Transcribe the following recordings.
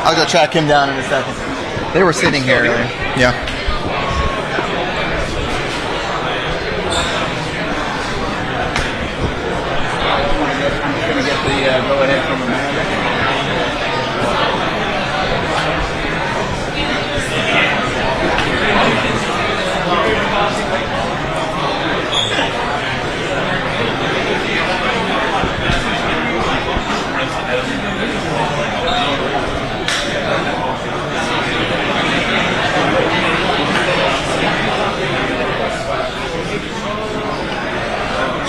I'll go track him down in a second. They were sitting here earlier. Yeah. I'm going to get the go-ahead from Amanda.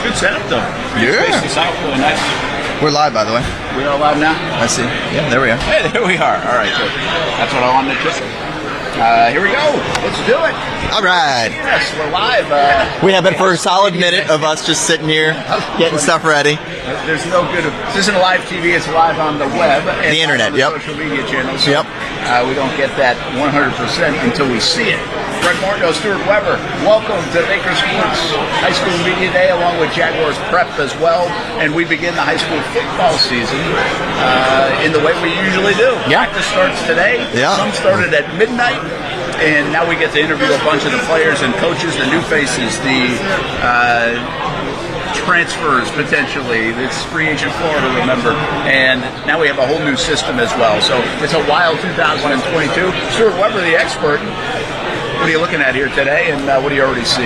Good setup, though. Yeah. Space this out really nice. We're live, by the way. We are live now? I see. Yeah, there we are. Hey, there we are. All right, good. That's what I wanted to say. Here we go. Let's do it. All right. Yes, we're live. We have been for a solid minute of us just sitting here, getting stuff ready. There's no good. This isn't live TV. It's live on the web. And the internet, on the social media channels. So, we don't get that 100% until we see it. Greg Morneau, Stuart Weber, welcome to Bakersfield's High School Media Day, along with Jaguars Prep as well. And we begin the high school football season in the way we usually do. Yeah. Practice starts today. Yeah. Some started at midnight. And now we get to interview a bunch of the players and coaches, the new faces, the transfers potentially. It's free agent Florida, remember. And now we have a whole new system as well. So it's a wild 2022. Stuart Weber, the expert. What are you looking at here today, and what do you already see?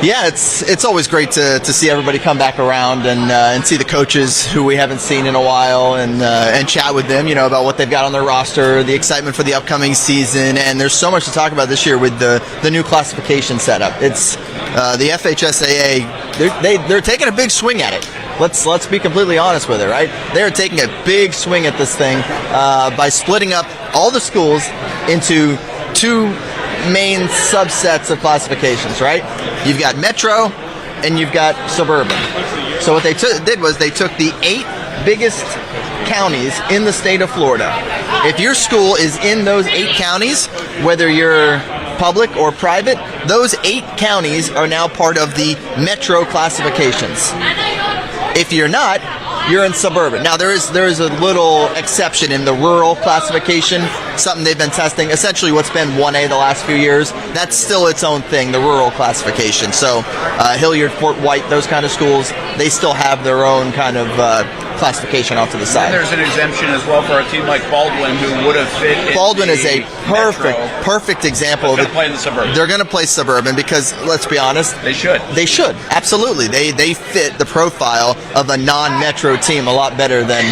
Yeah, it's always great to see everybody come back around and see the coaches who we haven't seen in a while and chat with them, about what they've got on their roster, the excitement for the upcoming season, and there's so much to talk about this year with the new classification setup. It's the FHSAA. They're taking a big swing at it. Let's be completely honest with it, right? They're taking a big swing at this thing by splitting up all the schools into two main subsets of classifications, right? You've got metro and you've got suburban. So what they did was they took the 8 biggest counties in the state of Florida. If your school is in those 8 counties, whether you're public or private, those 8 counties are now part of the metro classifications. If you're not, you're in suburban. Now there is a little exception in the rural classification, something they've been testing. Essentially what's been 1A the last few years, that's still its own thing, the rural classification. So Hilliard, Fort White, those kind of schools, they still have their own kind of classification off to the side. And there's an exemption as well for a team like Baldwin, who would have fit. Baldwin is a perfect example of it. They're going to play in the suburban. They're going to play suburban because, let's be honest, they should. They should, absolutely. They fit the profile of a non-metro team a lot better than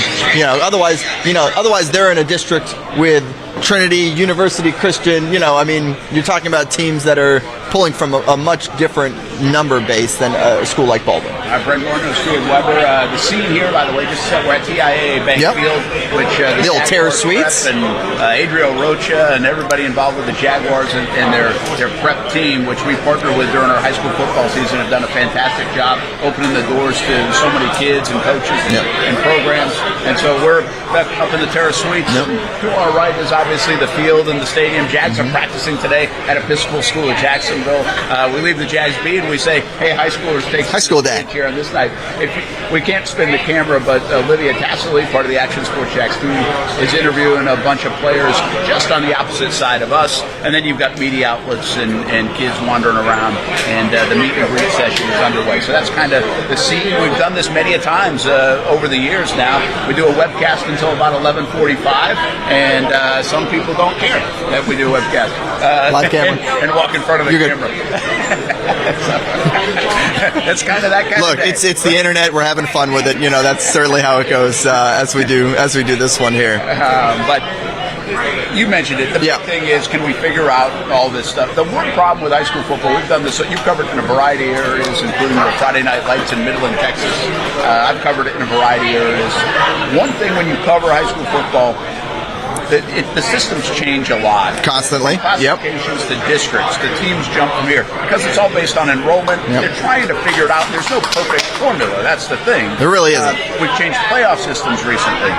otherwise they're in a district with Trinity, University Christian, you're talking about teams that are pulling from a much different number base than a school like Baldwin. Brent Morneau, Stuart Weber. The scene here, by the way, just we're at TIAA Bank Field, which the old Terrace Suites, and Adriel Rocha and everybody involved with the Jaguars and their prep team, which we partner with during our high school football season, have done a fantastic job opening the doors to so many kids and coaches and programs. And so we're up in the Terrace Suites. To our right is obviously the field and the stadium. Jags are practicing today at Episcopal School of Jacksonville. We leave the Jags be and we say, hey, high schoolers, take high school day here on this night. We can't spin the camera, but Olivia Tasserly, part of the Action Sports Jacks team, is interviewing a bunch of players just on the opposite side of us. And then you've got media outlets and kids wandering around, and the meet and greet session is underway. So that's kind of the scene. We've done this many a times over the years now. We do a webcast until about 11:45, and some people don't care that we do a webcast. Live camera. And walk in front of the camera. That's kind of that kind of thing. It's the internet. We're having fun with it. That's certainly how it goes as we do this one here. But you mentioned it. The big thing is, can we figure out all this stuff? The one problem with high school football, we've done this. You've covered it in a variety of areas, including the Friday Night Lights in Midland, Texas. I've covered it in a variety of areas. One thing when you cover high school football, the systems change a lot. Constantly. Classifications to districts, the teams jump from here. Because it's all based on enrollment, they're trying to figure it out. There's no perfect formula. That's the thing. There really isn't. We've changed playoff systems recently.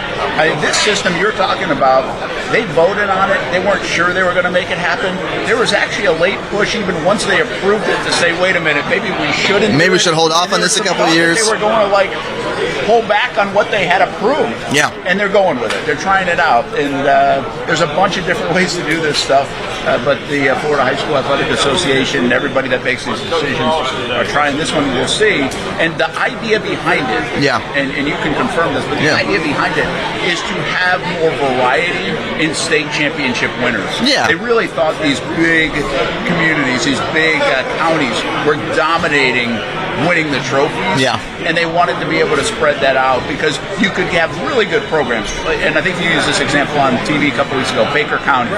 This system you're talking about, they voted on it. They weren't sure they were going to make it happen. There was actually a late push even once they approved it to say, wait a minute, maybe we shouldn't. Maybe we should hold off on this a couple of years. They were going to like pull back on what they had approved. Yeah. And they're going with it. They're trying it out. And there's a bunch of different ways to do this stuff. But the Florida High School Athletic Association and everybody that makes these decisions are trying this one. We'll see. And the idea behind it, and you can confirm this, but the idea behind it is to have more variety in state championship winners. Yeah. They really thought these big communities, these big counties were dominating winning the trophies. Yeah. And they wanted to be able to spread that out because you could have really good programs. And I think you used this example on TV a couple weeks ago, Baker County.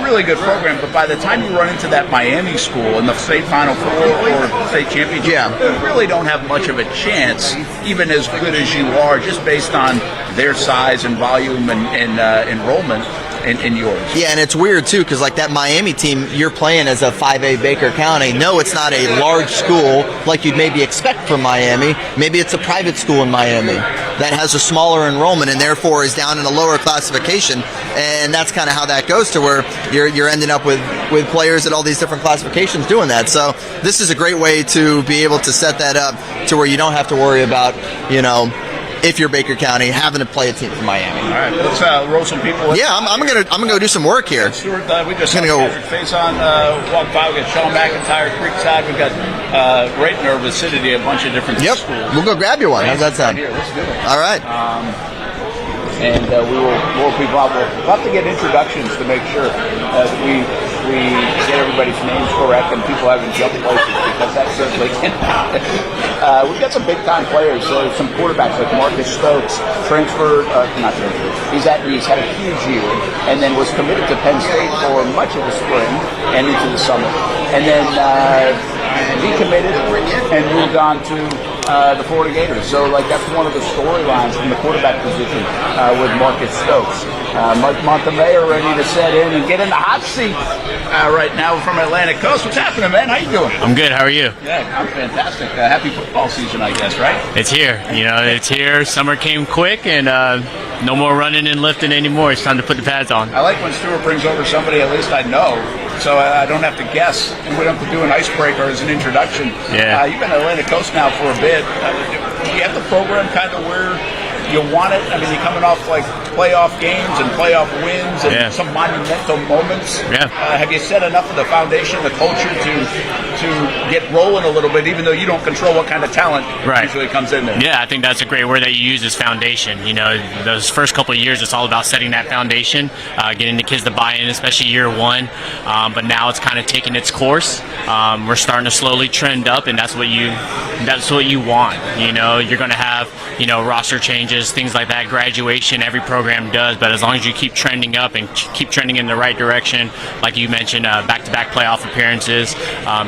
Really good program, but by the time you run into that Miami school in the state Final Four or state championship, you really don't have much of a chance, even as good as you are, just based on their size and volume and enrollment. In yours. Yeah, and it's weird too because like that Miami team you're playing as a 5A Baker County. No, it's not a large school like you'd maybe expect from Miami. Maybe it's a private school in Miami that has a smaller enrollment and therefore is down in a lower classification. And that's kind of how that goes to where you're ending up with players at all these different classifications doing that. So this is a great way to be able to set that up to where you don't have to worry about, if you're Baker County, having to play a team from Miami. All right, let's roll some people. Yeah, I'm gonna go do some work here. Stuart, we just saw Patrick Faison walk by. We got Sean McIntyre, Creekside. We've got right in our vicinity a bunch of different schools. We'll go grab you one. How's that sound? Right here, let's do it. All right. And we will roll people out. We'll have to get introductions to make sure that we get everybody's names correct and people haven't jumped places because that certainly can happen. We've got some big-time players. Some quarterbacks like Marcus Stokes not transferred. He's had a huge year and then was committed to Penn State for much of the spring and into the summer. And then decommitted and moved on to the Florida Gators. So, that's one of the storylines from the quarterback position with Marcus Stokes. Mark Montemayor ready to set in and get in the hot seat right now from Atlantic Coast. What's happening, man? How you doing? I'm good. How are you? Yeah, I'm fantastic. Happy football season, I guess, right? It's here. It's here. Summer came quick, and no more running and lifting anymore. It's time to put the pads on. I like when Stuart brings over somebody at least I know, so I don't have to guess, and we don't have to do an icebreaker as an introduction. Yeah. You've been at Atlantic Coast now for a bit. Do you have the program kind of where you want it? I mean, you're coming off playoff games and playoff wins and some monumental moments. Yeah. Have you set enough of the foundation, the culture to get rolling a little bit, even though you don't control what kind of talent usually comes in there? Yeah, I think that's a great word that you use is foundation. Those first couple of years, it's all about setting that foundation, getting the kids to buy in, especially year one. But now it's kind of taking its course. We're starting to slowly trend up, and that's what you want. You're going to have roster changes, things like that, graduation. Every program does, but as long as you keep trending up and keep trending in the right direction, like you mentioned, back-to-back playoff appearances,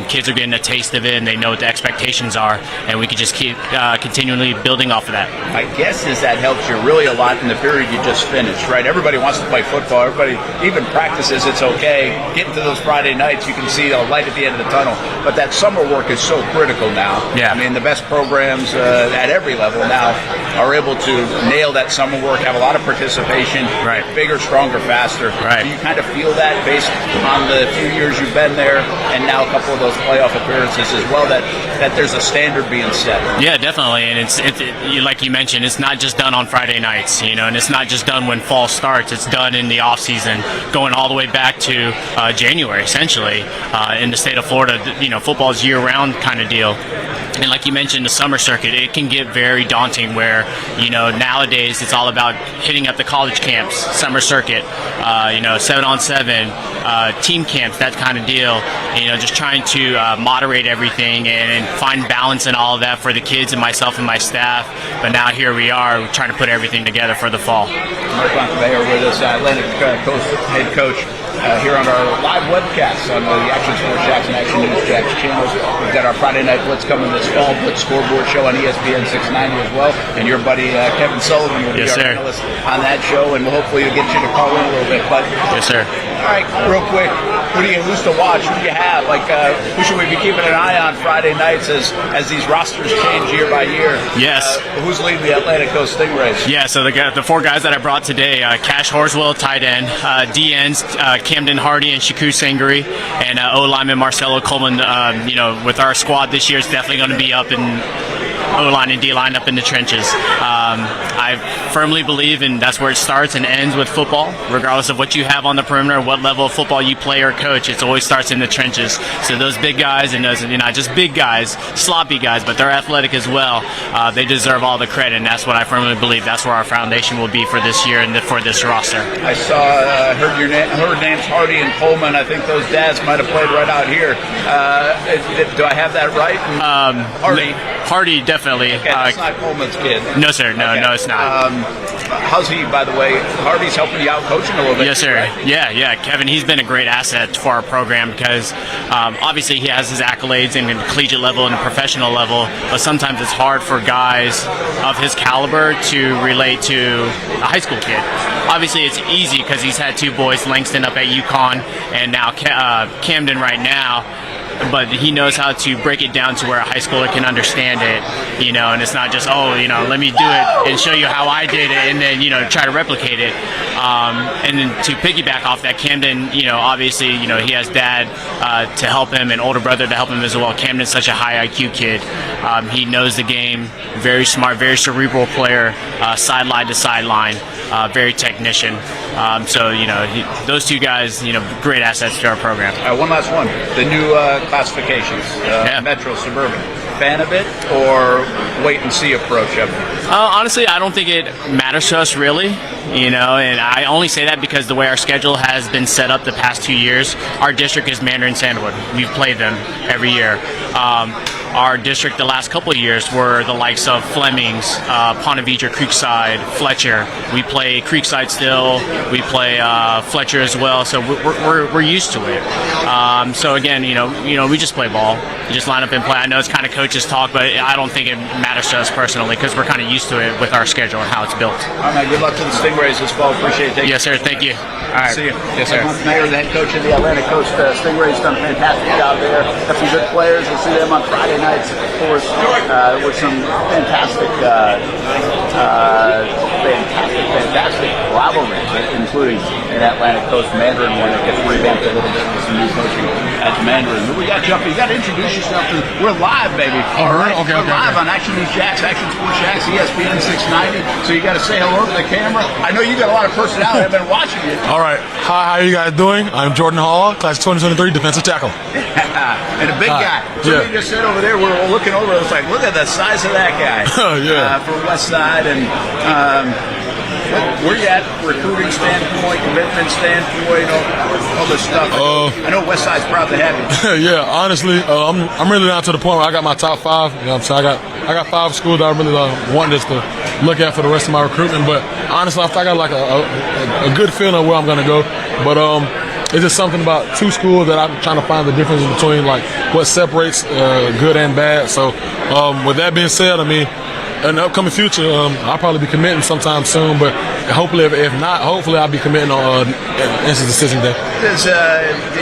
kids are getting a taste of it and they know what the expectations are, and we can just keep continually building off of that. My guess is that helps you really a lot in the period you just finished, right? Everybody wants to play football. Everybody even practices. It's okay. Getting to those Friday nights, you can see a light at the end of the tunnel. But that summer work is so critical now. Yeah. I mean, the best programs at every level now are able to nail that summer work, have a lot of participation, bigger, stronger, faster. Right. Do you kind of feel that based on the few years you've been there and now a couple of those playoff appearances as well, that there's a standard being set? Yeah, definitely. And it's like you mentioned, it's not just done on Friday nights, and it's not just done when fall starts. It's done in the off season, going all the way back to January, essentially. In the state of Florida, football is year-round kind of deal. And like you mentioned, the summer circuit, it can get very daunting where, nowadays it's all about hitting up the college camps, summer circuit, 7-on-7, team camps, that kind of deal. Just trying to moderate everything and find balance in all of that for the kids and myself and my staff. But now here we are trying to put everything together for the fall. Mark Montemayor with us, Atlantic Coast head coach. Here on our live webcast on the Action Sports Jacks and Action News Jacks channels. We've got our Friday Night Blitz coming this fall, Blitz Scoreboard Show on ESPN 690 as well. And your buddy Kevin Sullivan will be our analyst on that show, and we'll hopefully get you to call in a little bit. But yes, sir. All right, real quick, who's to watch? Who do you have? Like, who should we be keeping an eye on Friday nights as these rosters change year by year? Yes. Who's leading the Atlantic Coast Stingrays? Yeah, so the four guys that I brought today, Cash Horswell, tight end, DNs, Camden Hardy and Shakur Sangari, and O-lineman Marcelo Coleman. With our squad this year, it's definitely going to be up in O-line and D-line up in the trenches. I firmly believe, and that's where it starts and ends with football. Regardless of what you have on the perimeter, what level of football you play or coach, it always starts in the trenches. So those big guys, and those not just big guys, sloppy guys, but they're athletic as well. They deserve all the credit, and that's what I firmly believe. That's where our foundation will be for this year and for this roster. I heard names Hardy and Coleman. I think those dads might have played right out here. Do I have that right? Hardy, definitely. Okay, that's not Coleman's kid. No, sir. No, Okay. no, it's not. How's he, by the way? Hardy's helping you out coaching a little bit. Yes, sir. Right? Yeah. Kevin, he's been a great asset for our program because obviously he has his accolades in the collegiate level and the professional level, but sometimes it's hard for guys of his caliber to relate to a high school kid. Obviously, it's easy because he's had two boys, Langston up at UConn and now Camden right now. But he knows how to break it down to where a high schooler can understand it, and it's not just, let me do it and show you how I did it and then, try to replicate it. And then to piggyback off that, Camden, obviously, he has dad to help him and older brother to help him as well. Camden's such a high IQ kid. He knows the game, very smart, very cerebral player, sideline to sideline, very technician. Those two guys, great assets to our program. One last one. The new classifications, Metro, Suburban. Fan of it or wait and see approach of it? Honestly, I don't think it matters to us really, and I only say that because the way our schedule has been set up the past 2 years, our district is Mandarin Sandwood. We've played them every year. Our district the last couple of years were the likes of Flemings, Ponte Vedra, Creekside, Fletcher. We play Creekside still. We play Fletcher as well. So we're used to it. So again, we just play ball. We just line up and play. I know it's kind of coaches talk, but I don't think it matters to us personally because we're kind of used to it with our schedule and how it's built. All right, good luck to the Stingrays this fall. Appreciate it. Taking Yes, sir. Thank you. All right. See you. Yes, sir. Mayor, the head coach of the Atlantic Coast Stingrays, done a fantastic job there. Got some good players. We'll see them on Friday nights, of course, with some fantastic rivalries, including an Atlantic Coast Mandarin one that gets revamped a little bit with some new coaching at Mandarin. But we got you up. You got to introduce yourself. We're live, baby. All right. Okay. We're live on Action News Jacks, Action Sports Jacks, ESPN 690. So you got to say hello to the camera. I know you got a lot of personality. I've been watching you. All right. Hi, how are you guys doing? I'm Jordan Hall, class 2023 defensive tackle. And a big guy. Somebody just said over there, we're looking over, it's like, look at the size of that guy. From West Side. And where you at recruiting standpoint, commitment standpoint, all this stuff? I know West Side's proud to have you. Yeah, honestly, I'm really down to the point where I got my top 5. You know what I'm saying? I got 5 schools that I really want this to look at for the rest of my recruitment. But honestly, I got like a good feeling of where I'm going to go. But it's just something about 2 schools that I'm trying to find the difference between, like what separates good and bad. So with that being said, I mean, in the upcoming future, I'll probably be committing sometime soon, but hopefully, if not, hopefully I'll be committing on instant decision day.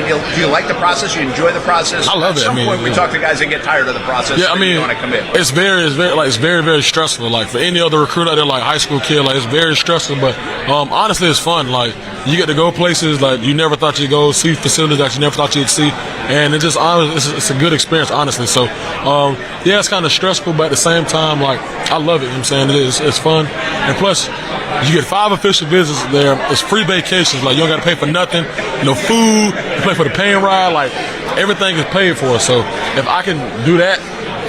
Do you like the process? You enjoy the process? I love it. At some point, we talk to guys that get tired of the process. Yeah, I mean, you want to commit. It's very stressful. Like for any other recruit out there, like high school kid, like it's very stressful. But honestly, it's fun. Like you get to go places like you never thought you'd go, see facilities that you never thought you'd see, and it's a good experience, honestly. So yeah, it's kind of stressful, but at the same time, like I love it. You know what I'm saying? It's fun, and plus you get 5 official visits there. It's free vacations. Like you don't got to pay for nothing. No food. You pay for the plane ride. Like everything is paid for. So if I can do that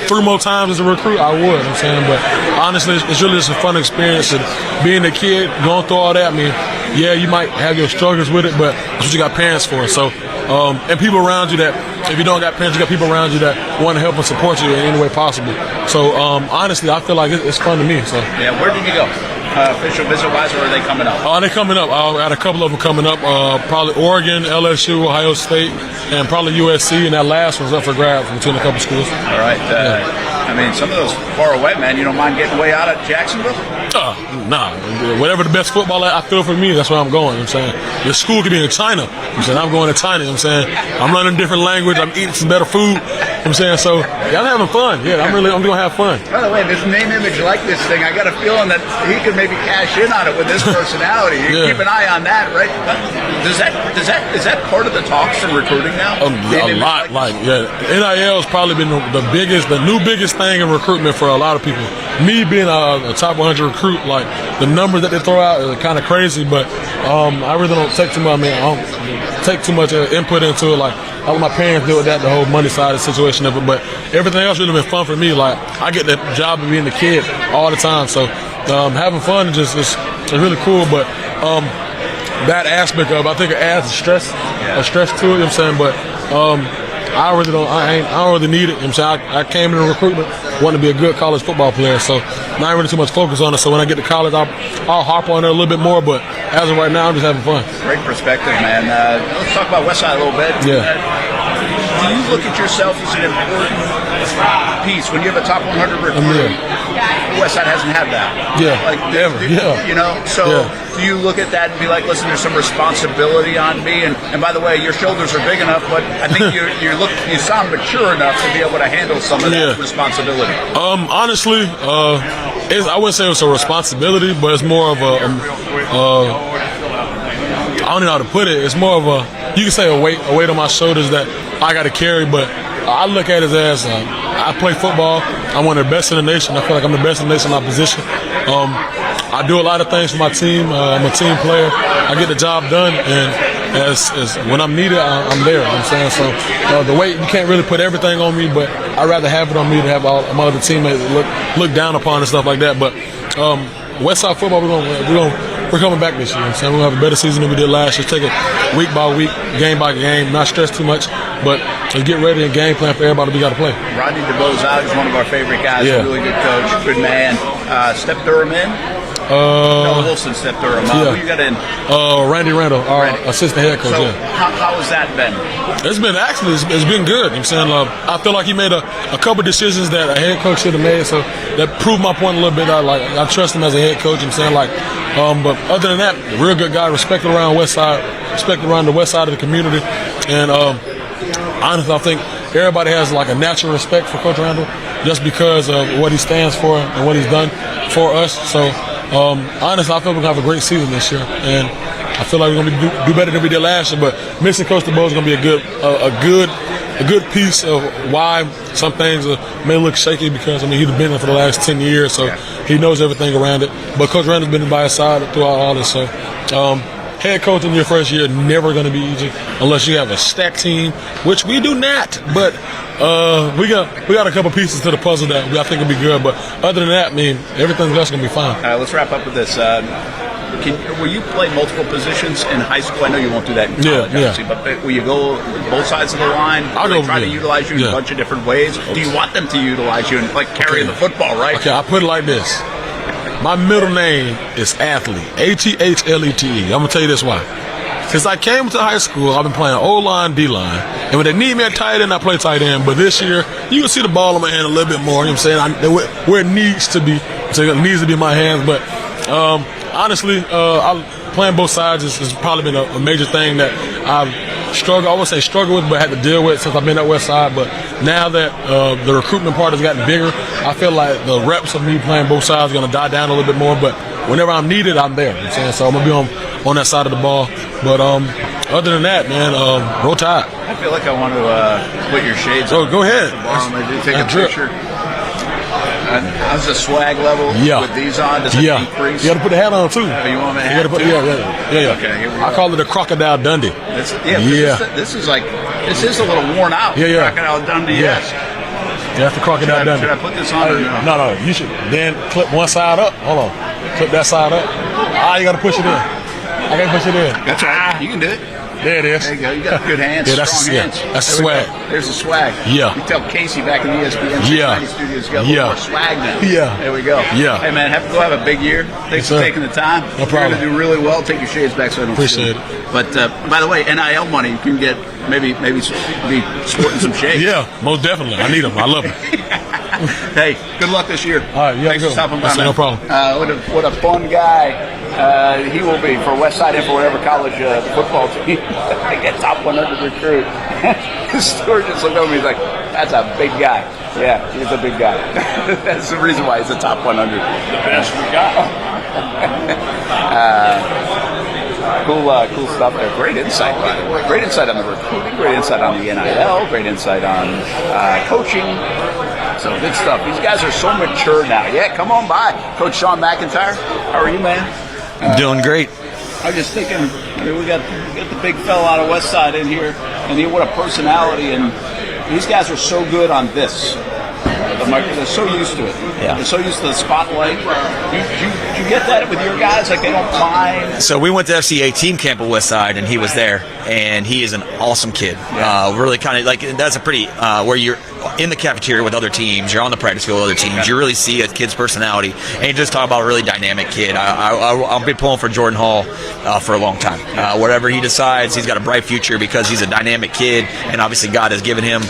3 more times as a recruit, I would. You know what I'm saying, but honestly, it's really just a fun experience. And being a kid, going through all that, I mean, yeah, you might have your struggles with it, but that's what you got parents for. So, and people around you that, if you don't got parents, you got people around you that want to help and support you in any way possible. So, honestly, I feel like it's fun to me. So, yeah, where did you go? Official visit-wise, or are they coming up? They're coming up. I got a couple of them coming up. Probably Oregon, LSU, Ohio State, and probably USC. And that last one's up for grabs between a couple schools. All right. I mean, some of those far away, man, you don't mind getting way out of Jacksonville? Nah. Whatever the best football I feel for me, that's where I'm going. You know what I'm saying? The school could be in China. You know what I'm saying? I'm going to China. You know what I'm saying? I'm learning a different language. I'm eating some better food. You know what I'm saying? So, yeah, I'm having fun. Yeah, I'm going to have fun. By the way, this name, image, likeness thing, I got a feeling that he could maybe cash in on it with his personality. You keep an eye on that, right? Is that part of the talks in recruiting now? A lot. NIL has probably been the new biggest thing in recruitment for a lot of people. Me being a top 100 recruit, like the numbers that they throw out are kind of crazy, but I really don't take too much. I don't take too much input into it. Like I let my parents deal with that, the whole money side of the situation of it. But everything else really been fun for me. Like I get the job of being the kid all the time, so having fun is just it's really cool. But that aspect of I think it adds a stress to it. You know what I'm saying? But I really don't. I don't really need it. You know what I'm saying? I came into recruitment wanting to be a good college football player, so not really too much focus on it. So when I get to college, I'll harp on it a little bit more. But as of right now, I'm just having fun. Great perspective, man. Let's talk about Westside a little bit. Yeah. Do you look at yourself as an important piece when you have a top 100 recruit? Westside hasn't had that. Yeah. Like ever. Yeah. You know. So do you look at that and be like, listen, there's some responsibility on me, and by the way, your shoulders are big enough, but I think you sound mature enough to be able to handle some of that responsibility. Honestly, I wouldn't say it's a responsibility, but it's more of a I don't know how to put it. It's more of you can say a weight on my shoulders that I got to carry, but I look at it as I play football. I'm one of the best in the nation. I feel like I'm the best in the nation in my position. I do a lot of things for my team. I'm a team player. I get the job done, and as when I'm needed, I'm there. You know what I'm saying? So the weight, you can't really put everything on me, but I'd rather have it on me to have all my other teammates look down upon and stuff like that. But Westside football, we're coming back this year. You know what I'm saying? We'll have a better season than we did last year. Take it week by week, game by game, not stress too much, but let's get ready and game plan for everybody we got to play. Rodney DeBose out is one of our favorite guys. Yeah. Really good coach, good man. Step Durham in. No, Wilson stepped Durham out. Who you got in? Randy Randall, our assistant head coach. So how has that been? It's been actually it's been good. You know what I'm saying? I feel like he made a couple decisions that a head coach should have made, so that proved my point a little bit. I trust him as a head coach. You know what I'm saying? But other than that, real good guy, respected around Westside, respected around the west side of the community, and honestly, I think everybody has like a natural respect for Coach Randall just because of what he stands for and what he's done for us. So honestly, I feel we're going to have a great season this year, and I feel like we're going to do better than we did last year. But missing Coach DeBose is going to be a good piece of why some things may look shaky because he's been there for the last 10 years, so he knows everything around it. But Coach Randall's been by his side throughout all this, so head coach in your first year never going to be easy unless you have a stacked team, which we do not. But we got a couple pieces to the puzzle that I think will be good. But other than that, everything else going to be fine. All right, let's wrap up with this. Will you play multiple positions in high school? I know you won't do that in college, obviously, but will you go both sides of the line? Will they try to utilize you in a bunch of different ways? Do you want them to utilize you in like carrying the football, right? Okay, I put it like this. My middle name is Athlete, Athlete. I'm going to tell you this why. Since I came to high school, I've been playing O-line, D-line. And when they need me at tight end, I play tight end. But this year, you can see the ball in my hand a little bit more. You know what I'm saying? Where it needs to be. So it needs to be in my hands. But honestly, playing both sides has probably been a major thing that I would say struggle with, but had to deal with since I've been at Westside. But now that the recruitment part has gotten bigger, I feel like the reps of me playing both sides are going to die down a little bit more. But whenever I'm needed, I'm there. You know what I'm saying? So I'm going to be on that side of the ball. But other than that, man, roll tide. I feel like I want to put your shades on. Go ahead. Take a picture. How's the swag level with these on? Does it increase? You got to put the hat on too. You want my hat? Yeah. Okay, here we go. I call it a Crocodile Dundee. This is a little worn out. Crocodile Dundee. Yes. That's the Crocodile Dundee. Should I put this on? No. You should then clip one side up. Hold on. Clip that side up. You got to push it in. I got to push it in. That's right. You can do it. There it is. There you go. You got good hands, Yeah, strong hands. that's There we swag. go. There's the swag. Yeah. You tell Casey back in the ESPN 690 studios, you got a little more swag now. Yeah. There we go. Yeah. Hey, man, go have a big year. Thanks for sir. taking the time. No problem. You're going to do really well. Take your shades back so I don't Appreciate steal them. But, by the way, NIL money, you can get maybe be sporting some shades. Yeah, most definitely. I need them. I love them. Hey, good luck this year. All right, you have Thanks a for good stopping one. by, man. No problem. What a fun guy he will be for Westside and for whatever college football team. They get top 100 recruit. Stuart just looked over me. He's like, "That's a big guy." Yeah, he's a big guy. That's the reason why he's a top 100. The best we got. Cool stuff there. Great insight, by the way. Great insight on the recruiting. Great insight on the NIL. Great insight on coaching. So good stuff. These guys are so mature now. Yeah, come on by. Coach Sean McIntyre, how are you, man? Doing great. I was just thinking, we got the big fella out of Westside in here, and what a personality. And these guys are so good on this. They're so used to it. Yeah. They're so used to the spotlight. You get that with your guys? Like, they don't mind? So we went to FCA team camp at Westside, and he was there, and he is an awesome kid. Really kind of like, that's a pretty where you're in the cafeteria with other teams, you're on the practice field with other teams, you really see a kid's personality, and you just talk about a really dynamic kid. I'll be pulling for Jordan Hall for a long time. Whatever he decides, he's got a bright future because he's a dynamic kid, and obviously God has given him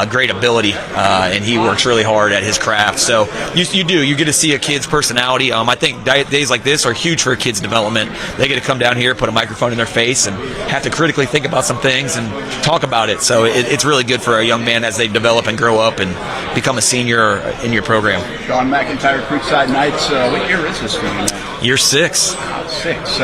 great ability, and he works really hard at his craft. So you get to see a kid's personality. I think days like this are huge for a kid's development. They get to come down here, put a microphone in their face, and have to critically think about some things and talk about it. So it's really good for a young man as they develop and grow up and become a senior in your program. Sean McIntyre, Creekside Knights. What year is this for you now? Year 6. 6.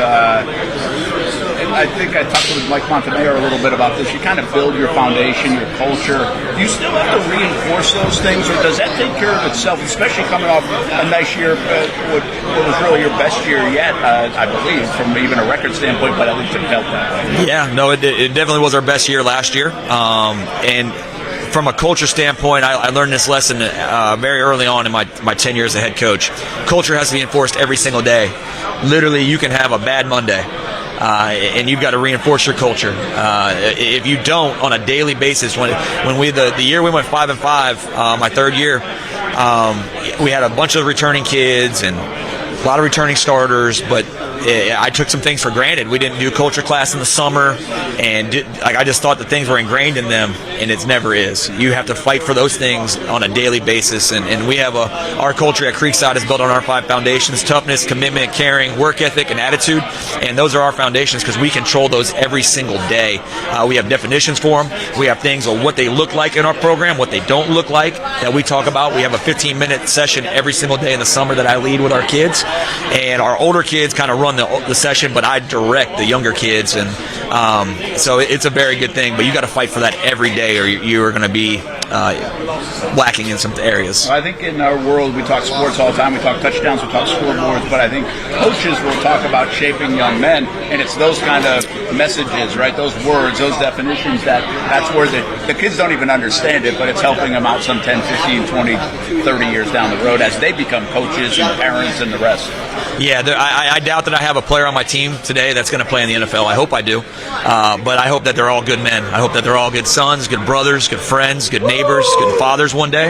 I think I talked with Mike Montemayor a little bit about this. You kind of build your foundation, your culture. Do you still have to reinforce those things, or does that take care of itself, especially coming off a nice year, what was really your best year yet, I believe, from even a record standpoint, but at least it felt that way. Yeah, no, it definitely was our best year last year. And from a culture standpoint, I learned this lesson very early on in my 10 years as head coach. Culture has to be enforced every single day. Literally, you can have a bad Monday, and you've got to reinforce your culture. If you don't, on a daily basis, when the year we went 5-5, my third year, we had a bunch of returning kids and a lot of returning starters, but I took some things for granted. We didn't do culture class in the summer, and I just thought that things were ingrained in them, and it never is. You have to fight for those things on a daily basis, and we have our culture at Creekside is built on our 5 foundations: toughness, commitment, caring, work ethic, and attitude. And those are our foundations because we control those every single day. We have definitions for them. We have things of what they look like in our program, what they don't look like that we talk about. We have a 15-minute session every single day in the summer that I lead with our kids, and our older kids kind of run the session, but I direct the younger kids, and so it's a very good thing. But you got to fight for that every day, or you are going to be lacking in some areas. I think in our world we talk sports all the time. We talk touchdowns, we talk scoreboards, but I think coaches will talk about shaping young men, and it's those kind of messages, right? Those words, those definitions, that's where the kids don't even understand it, but it's helping them out some 10, 15, 20, 30 years down the road as they become coaches and parents and the rest. Yeah, I doubt that I have a player on my team today that's going to play in the NFL. I hope I do. But I hope that they're all good men. I hope that they're all good sons, good brothers, good friends, good neighbors, good fathers one day,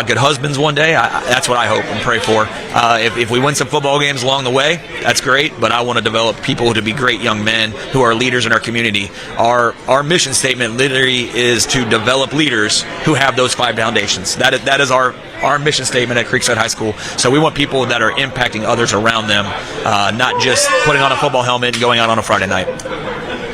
good husbands one day. That's what I hope and pray for. If we win some football games along the way, that's great, but I want to develop people to be great young men who are leaders in our community. Our mission statement literally is to develop leaders who have those 5 foundations. That is our mission statement at Creekside High School. So we want people that are impacting others around them, not just putting on a football helmet and going out on a Friday night.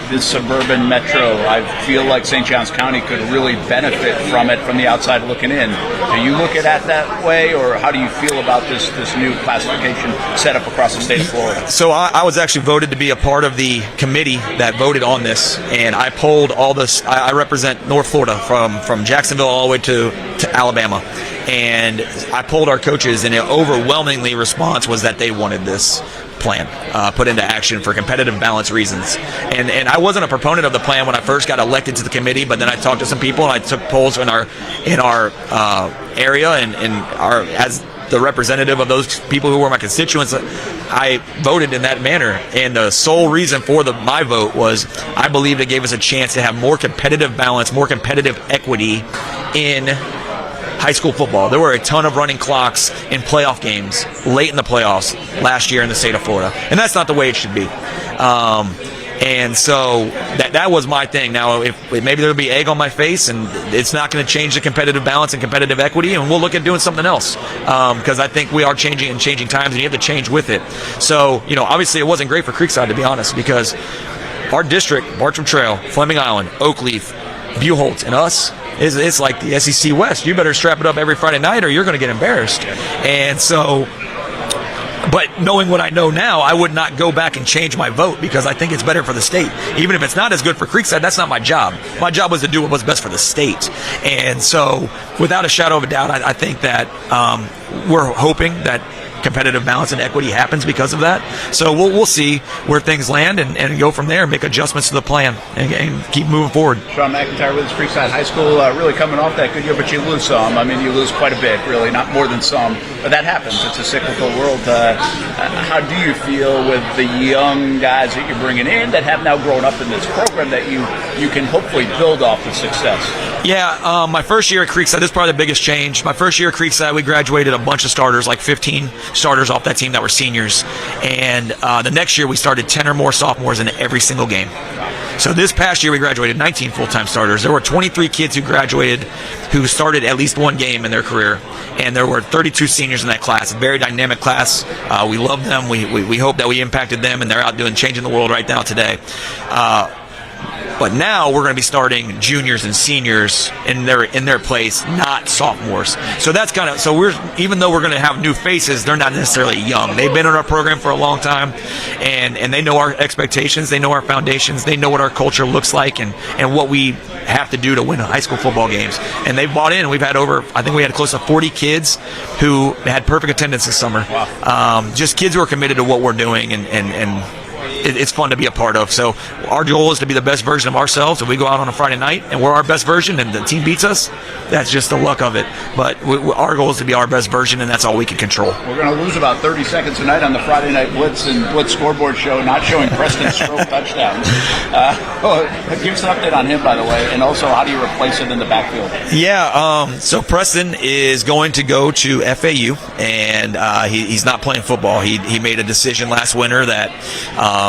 This suburban metro, I feel like St. Johns County could really benefit from it from the outside looking in. Do you look at it that way, or how do you feel about this new classification set up across the state of Florida? So I was actually voted to be a part of the committee that voted on this, and I polled all this. I represent North Florida from Jacksonville all the way to Alabama, and I polled our coaches, and the overwhelmingly response was that they wanted this plan put into action for competitive balance reasons. And I wasn't a proponent of the plan when I first got elected to the committee, but then I talked to some people and I took polls in our area and as the representative of those people who were my constituents, I voted in that manner. And the sole reason for my vote was I believed it gave us a chance to have more competitive balance, more competitive equity in high school football. There were a ton of running clocks in playoff games late in the playoffs last year in the state of Florida, and that's not the way it should be. And so that was my thing. Now, if maybe there'll be egg on my face, and it's not going to change the competitive balance and competitive equity, and we'll look at doing something else, because I think we are changing times, and you have to change with it. So, obviously it wasn't great for Creekside, to be honest, because our district, Bartram Trail, Fleming Island, Oakleaf, Buholt, and us, it's like the SEC West. You better strap it up every Friday night or you're going to get embarrassed. And so, but knowing what I know now, I would not go back and change my vote, because I think it's better for the state. Even if it's not as good for Creekside, that's not my job. My job was to do what was best for the state. And so, without a shadow of a doubt, I think that we're hoping that competitive balance and equity happens because of that. So we'll see where things land and go from there and make adjustments to the plan and keep moving forward. Sean McIntyre with Creekside High School, really coming off that good year, but you lose some. I mean, you lose quite a bit, really, not more than some, but that happens. It's a cyclical world. How do you feel with the young guys that you're bringing in that have now grown up in this program that you can hopefully build off the success? Yeah, my first year at Creekside, this is probably the biggest change. My first year at Creekside, we graduated a bunch of starters, like 15 starters off that team that were seniors. And the next year, we started 10 or more sophomores in every single game. So this past year, we graduated 19 full-time starters. There were 23 kids who graduated who started at least one game in their career. And there were 32 seniors in that class, a very dynamic class. We love them. We hope that we impacted them, and they're out changing the world right now today. But now we're going to be starting juniors and seniors in their place, not sophomores. So that's even though we're going to have new faces, they're not necessarily young. They've been in our program for a long time, and they know our expectations, they know our foundations, they know what our culture looks like, and what we have to do to win high school football games. And they've bought in. We've had I think we had close to 40 kids who had perfect attendance this summer. Wow. Just kids who are committed to what we're doing, and it's fun to be a part of. So our goal is to be the best version of ourselves. If we go out on a Friday night and we're our best version and the team beats us, that's just the luck of it. But our goal is to be our best version, and that's all we can control. We're going to lose about 30 seconds tonight on the Friday Night Blitz and Blitz scoreboard show, not showing Preston Stroke touchdowns. Give us an update on him, by the way, and also how do you replace him in the backfield? Yeah, so Preston is going to go to FAU, and he's not playing football. He made a decision last winter that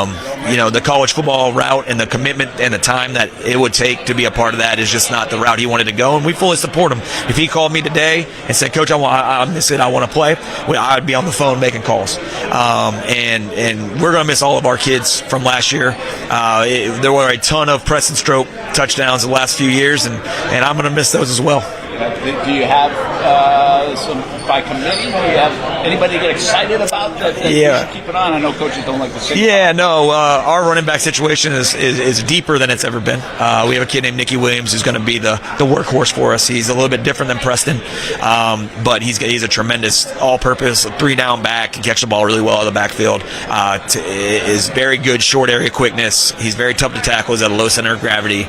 the college football route and the commitment and the time that it would take to be a part of that is just not the route he wanted to go, and we fully support him. If he called me today and said, "Coach, I miss it, I want to play," I'd be on the phone making calls. And we're going to miss all of our kids from last year. There were a ton of Preston Stroke touchdowns the last few years, and I'm going to miss those as well. Do you have some by committee? Do you have anybody to get excited about that you should keep it on? I know coaches don't like to say. Yeah, no. Our running back situation is deeper than it's ever been. We have a kid named Nicky Williams who's going to be the workhorse for us. He's a little bit different than Preston, but he's a tremendous all-purpose 3-down back. Can catch the ball really well out of the backfield. Is very good short area quickness. He's very tough to tackle. He's at a low center of gravity.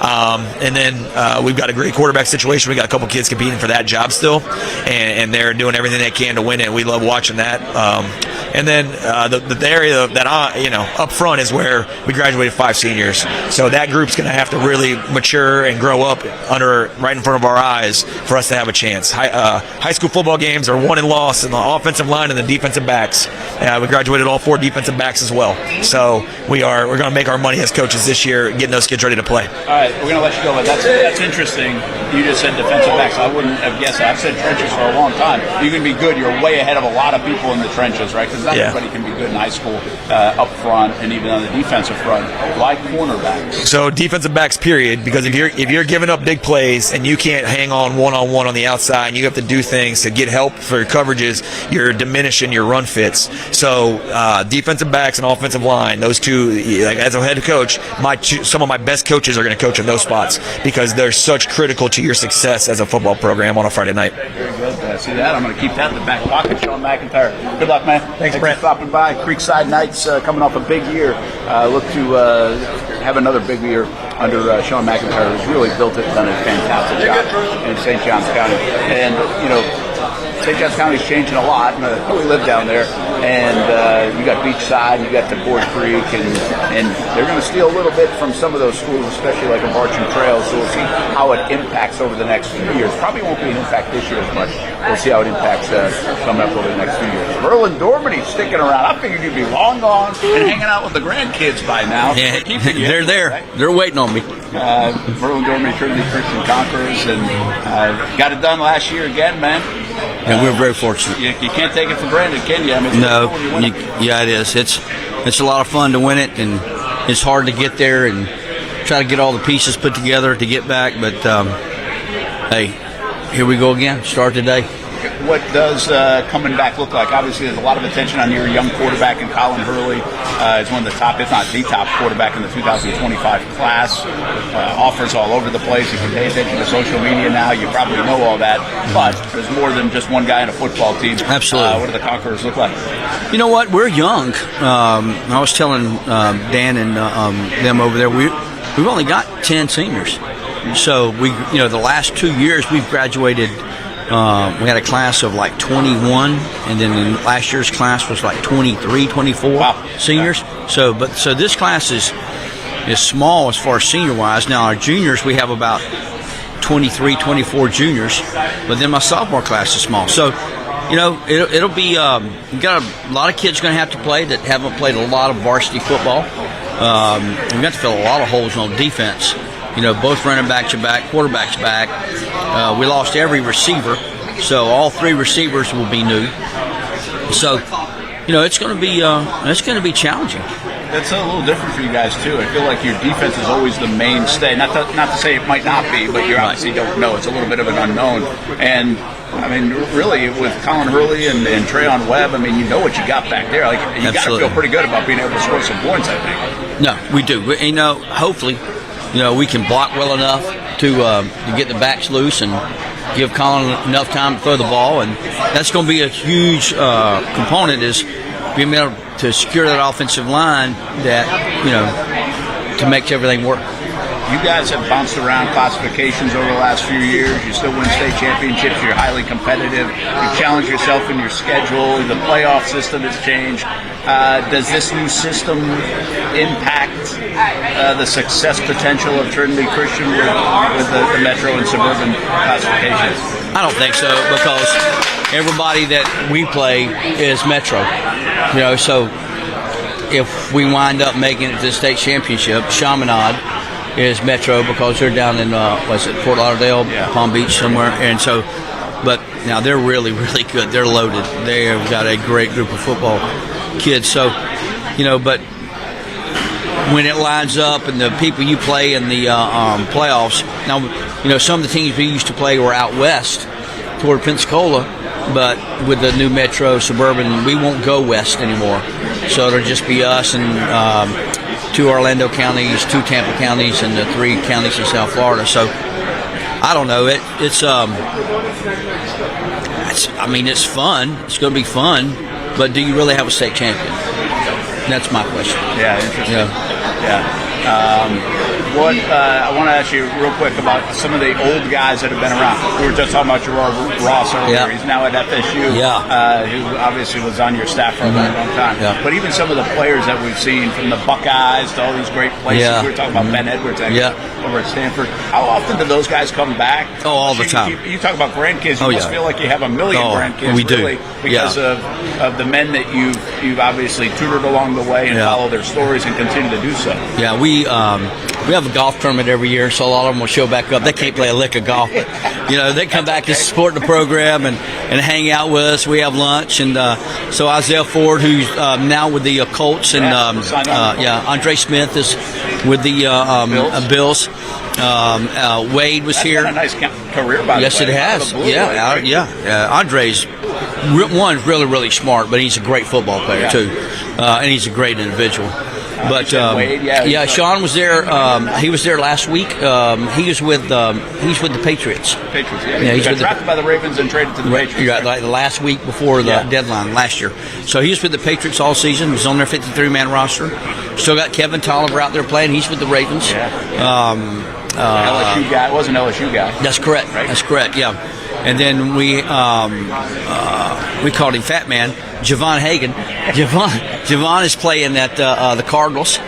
And then we've got a great quarterback situation. We got a couple kids competing for that job still, and they're doing everything they can to win it. We love watching that. And then the area that up front is where we graduated 5 seniors. So that group's going to have to really mature and grow up right in front of our eyes for us to have a chance. High school football games are won and lost in the offensive line and the defensive backs. We graduated all 4 defensive backs as well. So we're going to make our money as coaches this year, getting those kids ready to play. All right, we're going to let you go, but that's interesting. You just said defensive backs. I wouldn't have guessed that. I've said trenches for a long time. You can be good. You're way ahead of a lot of people in the trenches, right? Because not everybody can be good in high school up front and even on the defensive front. Why cornerbacks? So defensive backs, period. Because if you're giving up big plays and you can't hang on one-on-one on the outside, and you have to do things to get help for your coverages, you're diminishing your run fits. So defensive backs and offensive line, those two, like as a head coach, some of my best coaches are going to coach in those spots because they're such critical to your success as a football program on a Friday night. Very good. See that? I'm going to keep that in the back pocket. Sean McIntyre. Good luck, man. Thanks Brent. For stopping by. Creekside Knights coming off a big year. Look to have another big year under Sean McIntyre, who's really built it, done a fantastic job in St. Johns County. And, St. Johns County's changing a lot. We live down there, and you got Beachside, you got the Ford Creek, and they're going to steal a little bit from some of those schools, especially like a Bartram Trail. So we'll see how it impacts over the next few years. Probably won't be an impact this year as much. We'll see how it impacts coming up over the next few years. Merlin Dormany sticking around. I figured you'd be long gone and hanging out with the grandkids by now. Yeah, they're there. Right? They're waiting on me. Merlin Dormany, Trinity Christian Conquerors, and got it done last year again, man. And we're very fortunate. You can't take it for granted, can you? I mean, no, yeah, it is. It's a lot of fun to win it, and it's hard to get there and try to get all the pieces put together to get back. But hey, here we go again. Start today. What does coming back look like? Obviously, there's a lot of attention on your young quarterback in Colin Hurley. He's one of the top, if not the top quarterback in the 2025 class. Offers all over the place. You can pay attention to social media now. You probably know all that. But there's more than just one guy in a football team. Absolutely. What do the Conquerors look like? You know what? We're young. I was telling Dan and them over there, we've only got 10 seniors. So the last 2 years we've graduated. We had a class of like 21, and then in last year's class was like 23, 24 seniors. So this class is small as far as senior wise. Now our juniors, we have about 23, 24 juniors, but then my sophomore class is small. So it'll be we got a lot of kids going to have to play that haven't played a lot of varsity football. We've got to fill a lot of holes on defense. Both running backs are back, quarterbacks back. We lost every receiver, so all 3 receivers will be new. So, it's going to be challenging. That's a little different for you guys too. I feel like your defense is always the mainstay. Not to say it might not be, but you obviously don't know. It's a little bit of an unknown. And I mean, really, with Colin Hurley and Trayon Webb, I mean, you know what you got back there. Like you got to feel pretty good about being able to score some points, I think. No, we do. Hopefully. We can block well enough to get the backs loose and give Colin enough time to throw the ball, and that's going to be a huge component is being able to secure that offensive line to make everything work. You guys have bounced around classifications over the last few years. You still win state championships. You're highly competitive. You challenge yourself in your schedule. The playoff system has changed. Does this new system impact the success potential of Trinity Christian with the metro and suburban classifications? I don't think so, because everybody that we play is metro. So if we wind up making it to the state championship, Chaminade is metro because they're down in Fort Lauderdale, Palm Beach somewhere, and so. But now they're really, really good. They're loaded. They have got a great group of football kids. So, but when it lines up and the people you play in the playoffs, now some of the teams we used to play were out west toward Pensacola, but with the new metro suburban, we won't go west anymore. So it'll just be us and 2 Orlando counties, 2 Tampa counties, and the 3 counties in South Florida. So I don't know. It's fun. It's going to be fun. But do you really have a state champion? That's my question. Yeah, interesting. Yeah. I want to ask you real quick about some of the old guys that have been around. We were just talking about Gerard Ross earlier. Yeah. He's now at FSU, who obviously was on your staff for a long time. Yeah. But even some of the players that we've seen, from the Buckeyes to all these great places. We were talking about Ben Edwards over at Stanford. How often do those guys come back? Oh, all the time. You talk about grandkids. You must feel like you have a million grandkids. We do. Really, because of the men that you've obviously tutored along the way and follow their stories and continue to do so. Yeah, we have a golf tournament every year, so a lot of them will show back up. They can't play a lick of golf, but they come back to support the program and hang out with us. We have lunch, and so Isaiah Ford, who's now with the Colts, and Andre Smith is with the Bills. Wade was here. Had a nice career, by the way. Yes, it has. Andre's really, really smart, but he's a great football player too, and he's a great individual. But Sean was there. He was there last week. He's with the Patriots. He got drafted by the Ravens and traded to the Patriots. Right, like the last week before the deadline last year. So he was with the Patriots all season. He was on their 53-man roster. Still got Kevin Tolliver out there playing. He's with the Ravens. LSU guy. It wasn't LSU guy. That's correct. Right? That's correct. Yeah. And then we called him Fat Man, Javon Hagan. Javon is playing at the Cardinals,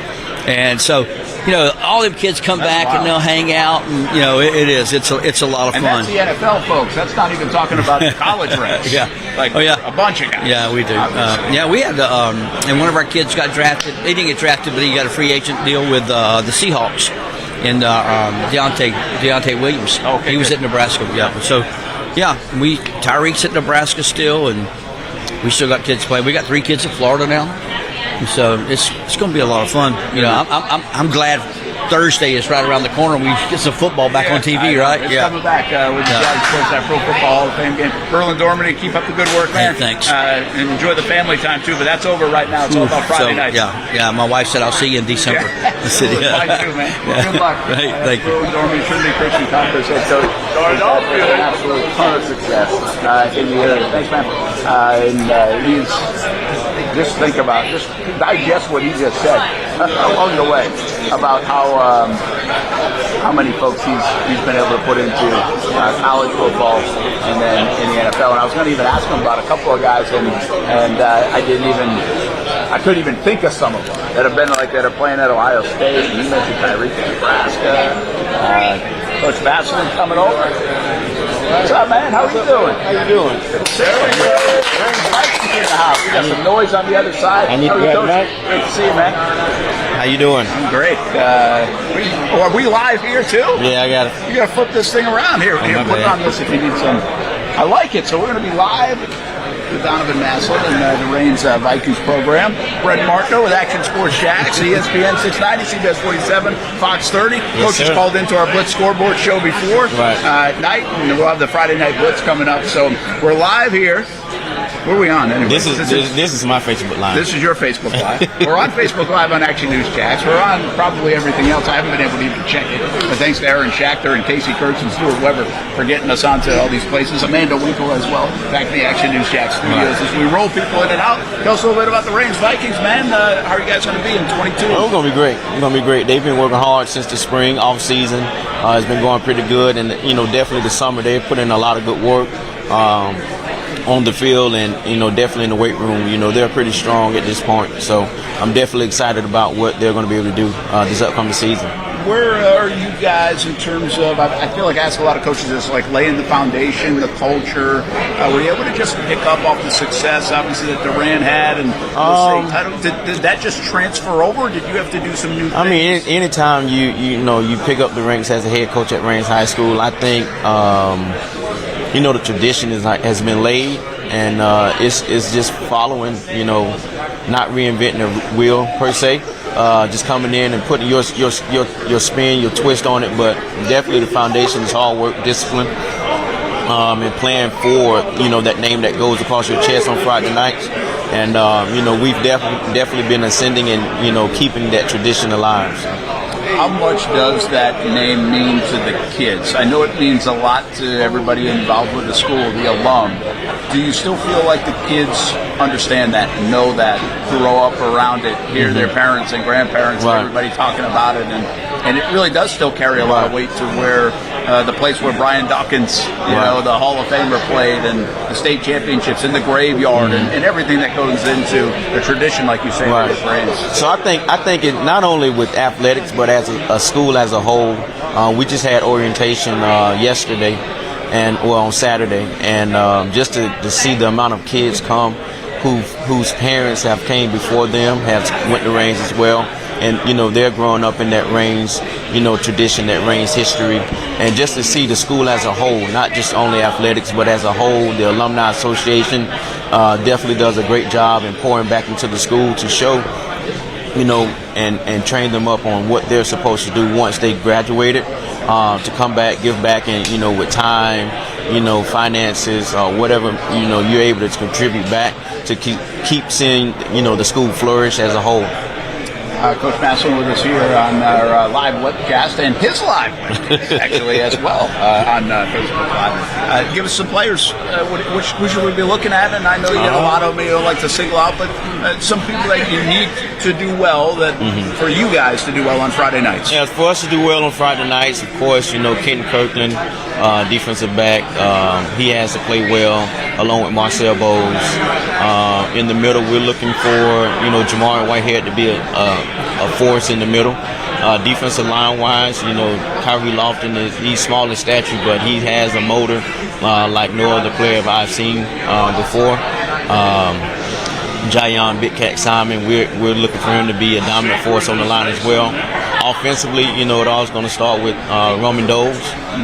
and so all them kids come back and they'll hang out, and it's a lot of fun. And that's the NFL, folks. That's not even talking about the college ranks. Yeah, a bunch of guys. Yeah, we do. We had and one of our kids got drafted. He didn't get drafted, but he got a free agent deal with the Seahawks. And Deontay Williams. Okay, he was at Nebraska. Yeah. So, Tyreek's at Nebraska still, and we still got kids playing. We got 3 kids in Florida now, and so it's going to be a lot of fun. I'm glad Thursday is right around the corner. We get some football back on TV, right? It's coming back with the Jaguars Prep, that Pro Football Hall of Fame game. Berlin Dormany, keep up the good work, man. Hey, thanks. And enjoy the family time too. But that's over right now. It's all about Friday nights. Yeah. My wife said I'll see you in December. Mine too, man. Well, good luck. Hey, thank you. Berlin Dormany, Trinity Christian Conference head coach. An absolute ton of success in the area. Thanks, man. He's just digest what he just said along the way about how many folks he's been able to put into college football and then in the NFL. And I was going to even ask him about a couple of guys, and I couldn't even think of some of them that are playing at Ohio State. And you mentioned Tyreek at Nebraska. Coach Vasselin coming over. What's up, man? How you doing? How you doing? Vikings in the house. We got some noise on the other side. I need to go back. Great to see you, man. How you doing? I'm great. Are we live here too? Yeah, I got it. You got to flip this thing around here. Here, put on this if you need some. I like it. So we're going to be live with Donovan Maslin and the Reigns Vikings program. Brett Martineau with Action Sports Jacks, ESPN 690, CBS 47, Fox 30. Coach has called into our Blitz scoreboard show before night, and we'll have the Friday Night Blitz coming up. So we're live here. Where are we on anyway? This is my Facebook Live. This is your Facebook Live. We're on Facebook Live on Action News Jacks. We're on probably everything else. I haven't been able to even check it. But thanks to Aaron Schachter and Casey Kurtz and Stuart Weber for getting us onto all these places. Amanda Winkle as well, back in the Action News Jacks studios. As we roll people in and out, tell us a little bit about the Reigns Vikings, man. How are you guys going to be in 22? We're going to be great. We're going to be great. They've been working hard since the spring, off season. It's been going pretty good. And, definitely the summer, they put in a lot of good work. On the field and, definitely in the weight room, they're pretty strong at this point. So I'm definitely excited about what they're going to be able to do this upcoming season. Where are you guys in terms of, I feel like I ask a lot of coaches this, like laying the foundation, the culture. Were you able to just pick up off the success, obviously, that Durant had? And did that just transfer over, or did you have to do some new things? I mean, anytime you pick up the ranks as a head coach at Reigns High School, I think, the tradition has been laid, and it's just following, not reinventing the wheel per se, just coming in and putting your spin, your twist on it. But definitely the foundation is hard work, discipline, and playing for that name that goes across your chest on Friday nights. And we've definitely been ascending and keeping that tradition alive. So. How much does that name mean to the kids? I know it means a lot to everybody involved with the school, the alum. Do you still feel like the kids understand that, know that, grow up around it, hear their parents and grandparents and everybody talking about it, and it really does still carry a lot of weight to where the place where Brian Dawkins, the Hall of Famer played, and the state championships in the graveyard, and everything that goes into the tradition, like you say, with Reigns. So I think it not only with athletics, but as a school as a whole. We just had orientation yesterday, on Saturday, and just to see the amount of kids come whose parents have came before them, have went to Reigns as well. And, they're growing up in that Reigns, tradition, that Reigns history. And just to see the school as a whole, not just only athletics, but as a whole, the Alumni Association definitely does a great job in pouring back into the school to show, and train them up on what they're supposed to do once they graduated, to come back, give back, and, with time, finances, whatever, you're able to contribute back to keep seeing, the school flourish as a whole. Coach Maslin with us here on our live webcast and his live webcast, actually, as well, on Facebook Live. Give us some players. Which should we be looking at? And I know you get a lot of them you don't like to single out, but some people that you need to do well, that for you guys to do well on Friday nights. Yeah, for us to do well on Friday nights, of course, Kenton Kirkland, defensive back. He has to play well along with Marcel Bolles. In the middle, we're looking for, Jamari Whitehead to be a force in the middle. Defensive line-wise, Kyrie Lofton he's small in stature, but he has a motor like no other player I've seen before. Jayon Big Cat Simon, we're looking for him to be a dominant force on the line as well. Offensively, it all's going to start with Roman Doles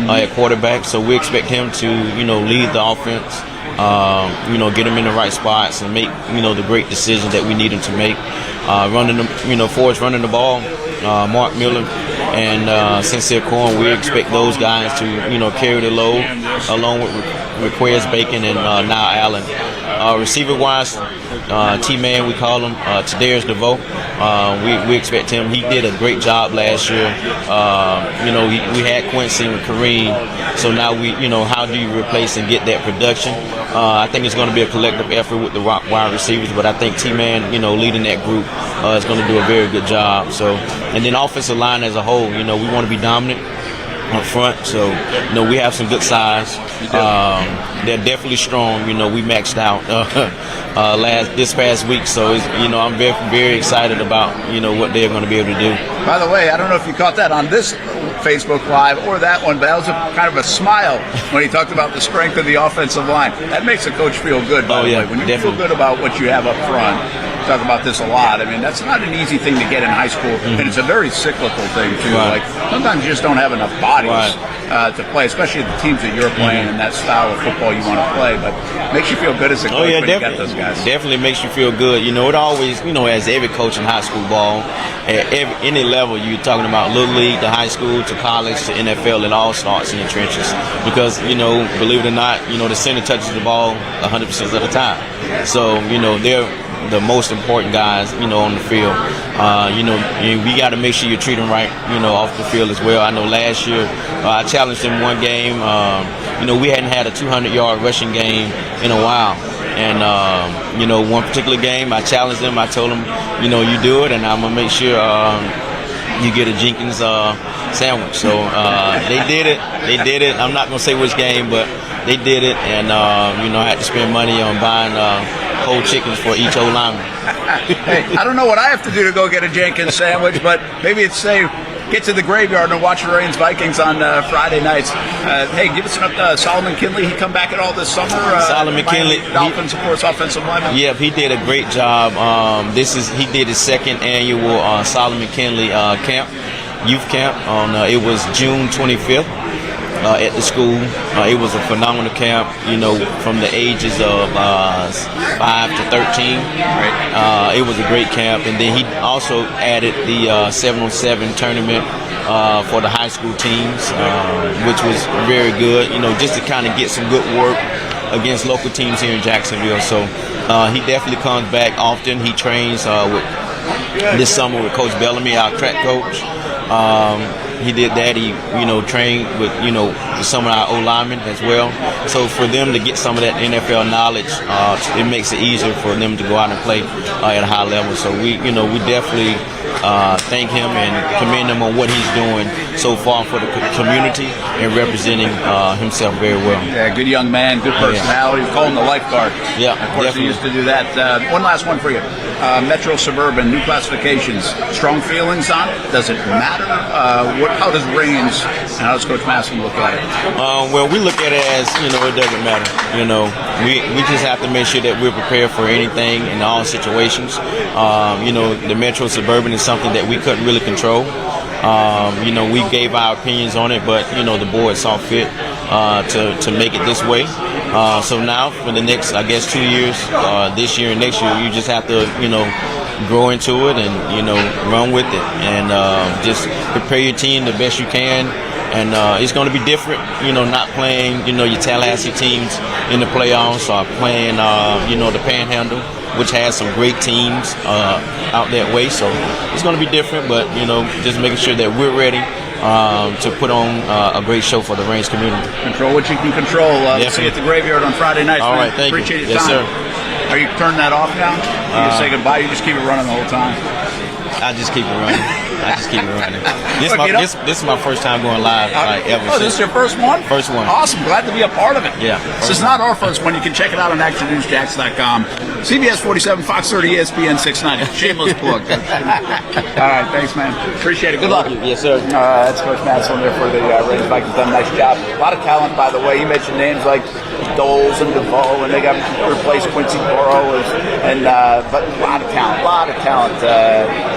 at quarterback, so we expect him to, lead the offense, get him in the right spots and make, the great decisions that we need him to make. Forwards running the ball, Mark Miller and Sincere Corn, we expect those guys to, carry the load along with Request Bacon and Niall Allen. Receiver-wise, T-Man, we call him, Tadarius DeVoe. We expect him. He did a great job last year. We had Quincy and Kareem, so now how do you replace and get that production? I think it's going to be a collective effort with the wide receivers, but I think T-Man, leading that group is going to do a very good job. So, and then offensive line as a whole, we want to be dominant up front, so we have some good size. They're definitely strong. We maxed out this past week, so I'm very, very excited about what they're going to be able to do. By the way, I don't know if you caught that on this Facebook Live or that one, but that was kind of a smile when he talked about the strength of the offensive line. That makes a coach feel good, by the way. When you definitely feel good about what you have up front, talk about this a lot. I mean, that's not an easy thing to get in high school, and it's a very cyclical thing, too. Right. Like, sometimes you just don't have enough bodies to play, especially the teams that you're playing and that style of football you want to play, but it makes you feel good as a coach when you got those guys. Definitely makes you feel good. It always, as every coach in high school ball, at any level, you're talking about little league to high school to college to NFL, it all starts in the trenches because, believe it or not, the center touches the ball 100% of the time. So, they're the most important guys, on the field. We got to make sure you treat them right, off the field as well. I know last year I challenged them one game. We hadn't had a 200-yard rushing game in a while. And, one particular game, I challenged them. I told them, you do it, and I'm going to make sure you get a Jenkins sandwich. So they did it. I'm not going to say which game, but they did it. And, I had to spend money on buying whole chickens for each old lineman. Hey, I don't know what I have to do to go get a Jenkins sandwich, but maybe it's get to the graveyard and watch the Reigns Vikings on Friday nights. Hey, give us an Solomon Kinley. He come back at all this summer. Solomon Kinley, Dolphins, of course, offensive lineman. Yeah, he did a great job. He did his second annual Solomon Kinley youth camp. It was June 25th. At the school. It was a phenomenal camp, from the ages of 5 to 13. Right. It was a great camp. And then he also added the 7-on-7 tournament for the high school teams, which was very good, just to kind of get some good work against local teams here in Jacksonville. So he definitely comes back often. He trains this summer with Coach Bellamy, our track coach. He did that. He, trained with, some of our O-linemen as well. So for them to get some of that NFL knowledge, it makes it easier for them to go out and play at a high level. So we definitely thank him and commend him on what he's doing so far for the community and representing himself very well. Yeah, good young man, good personality. We call him the lifeguard. Yeah, of course, definitely. he used to do that. One last one for you. Metro Suburban, new classifications. Strong feelings on it? Does it matter? How does Reigns and how does Coach Masson look at it? Well, we look at it as, it doesn't matter. We just have to make sure that we're prepared for anything in all situations. The Metro Suburban is something that we couldn't really control. We gave our opinions on it, but, the board saw fit to make it this way. So now for the next, 2 years, this year and next year, you just have to, grow into it and, run with it and just prepare your team the best you can. And it's going to be different, not playing, your Tallahassee teams in the playoffs or playing, the Panhandle, which has some great teams out that way. So it's going to be different, but, just making sure that we're ready to put on a great show for the Reigns community. Control what you can control. We'll see you at the graveyard on Friday night. All right, thank you. Appreciate your yes, time. Sir. Are you turning that off now? You just say goodbye. You just keep it running the whole time. I just keep it running. Look, This is my first time going live ever. Oh, this is your first one? First one. Awesome. Glad to be a part of it. Yeah. This is not our first one. You can check it out on actionnewsjacks.com. CBS 47, Fox 30, ESPN 690. Shameless plug. All right. Thanks, man. Appreciate it. Good luck. Yes, sir. That's Coach Madsen there for the Raiders Vikings. Done a nice job. A lot of talent, by the way. You mentioned names like Doles and DeVoe, and they got replaced Quincy Burrow, but a lot of talent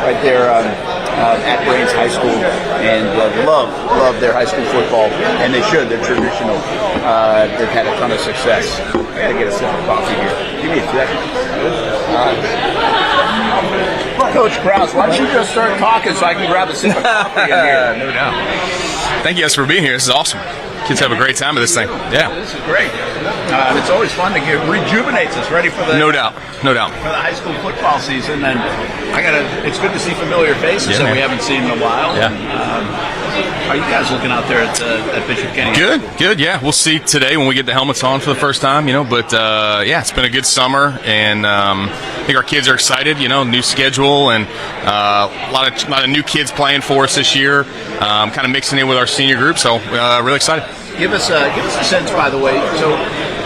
right there at Brains High School, and love their high school football, and they should. They're traditional. They've had a ton of success. I gotta get a sip of coffee here. Give me a second. All right. Coach Krause, why don't you just start talking so I can grab a sip of coffee in here? No doubt. Thank you guys for being here. This is awesome. Kids have a great time with this thing. Yeah. This is great. It's always fun to rejuvenates us, ready for the No doubt. for the high school football season. And it's good to see familiar faces that we haven't seen in a while. Yeah. How are you guys looking out there at Bishop Kenny? Good. Yeah, we'll see today when we get the helmets on for the first time. But it's been a good summer, and I think our kids are excited. New schedule and a lot of new kids playing for us this year. Kind of mixing in with our senior group, so really excited. Give us a sense, by the way. So,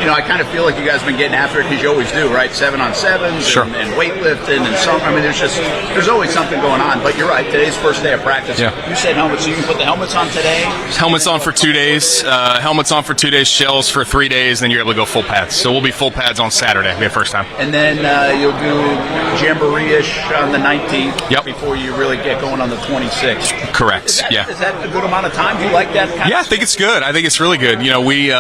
I kind of feel like you guys have been getting after it because you always do, right? 7-on-7s Sure. and weightlifting and some. I mean, there's always something going on. But you're right. Today's first day of practice. Yeah. You said helmets, so you can put the helmets on today. Helmets on for 2 days. Helmets on for 2 days. Shells for 3 days. Then you're able to go full pads. So we'll be full pads on Saturday. It'll be the first time. And then you'll do jamboree-ish on the 19th. Yep. Before you really get going on the 26th. Correct. Is that Yeah. a good amount of time? Do you like that kind Yeah, I of think it's good. I think it's really good. We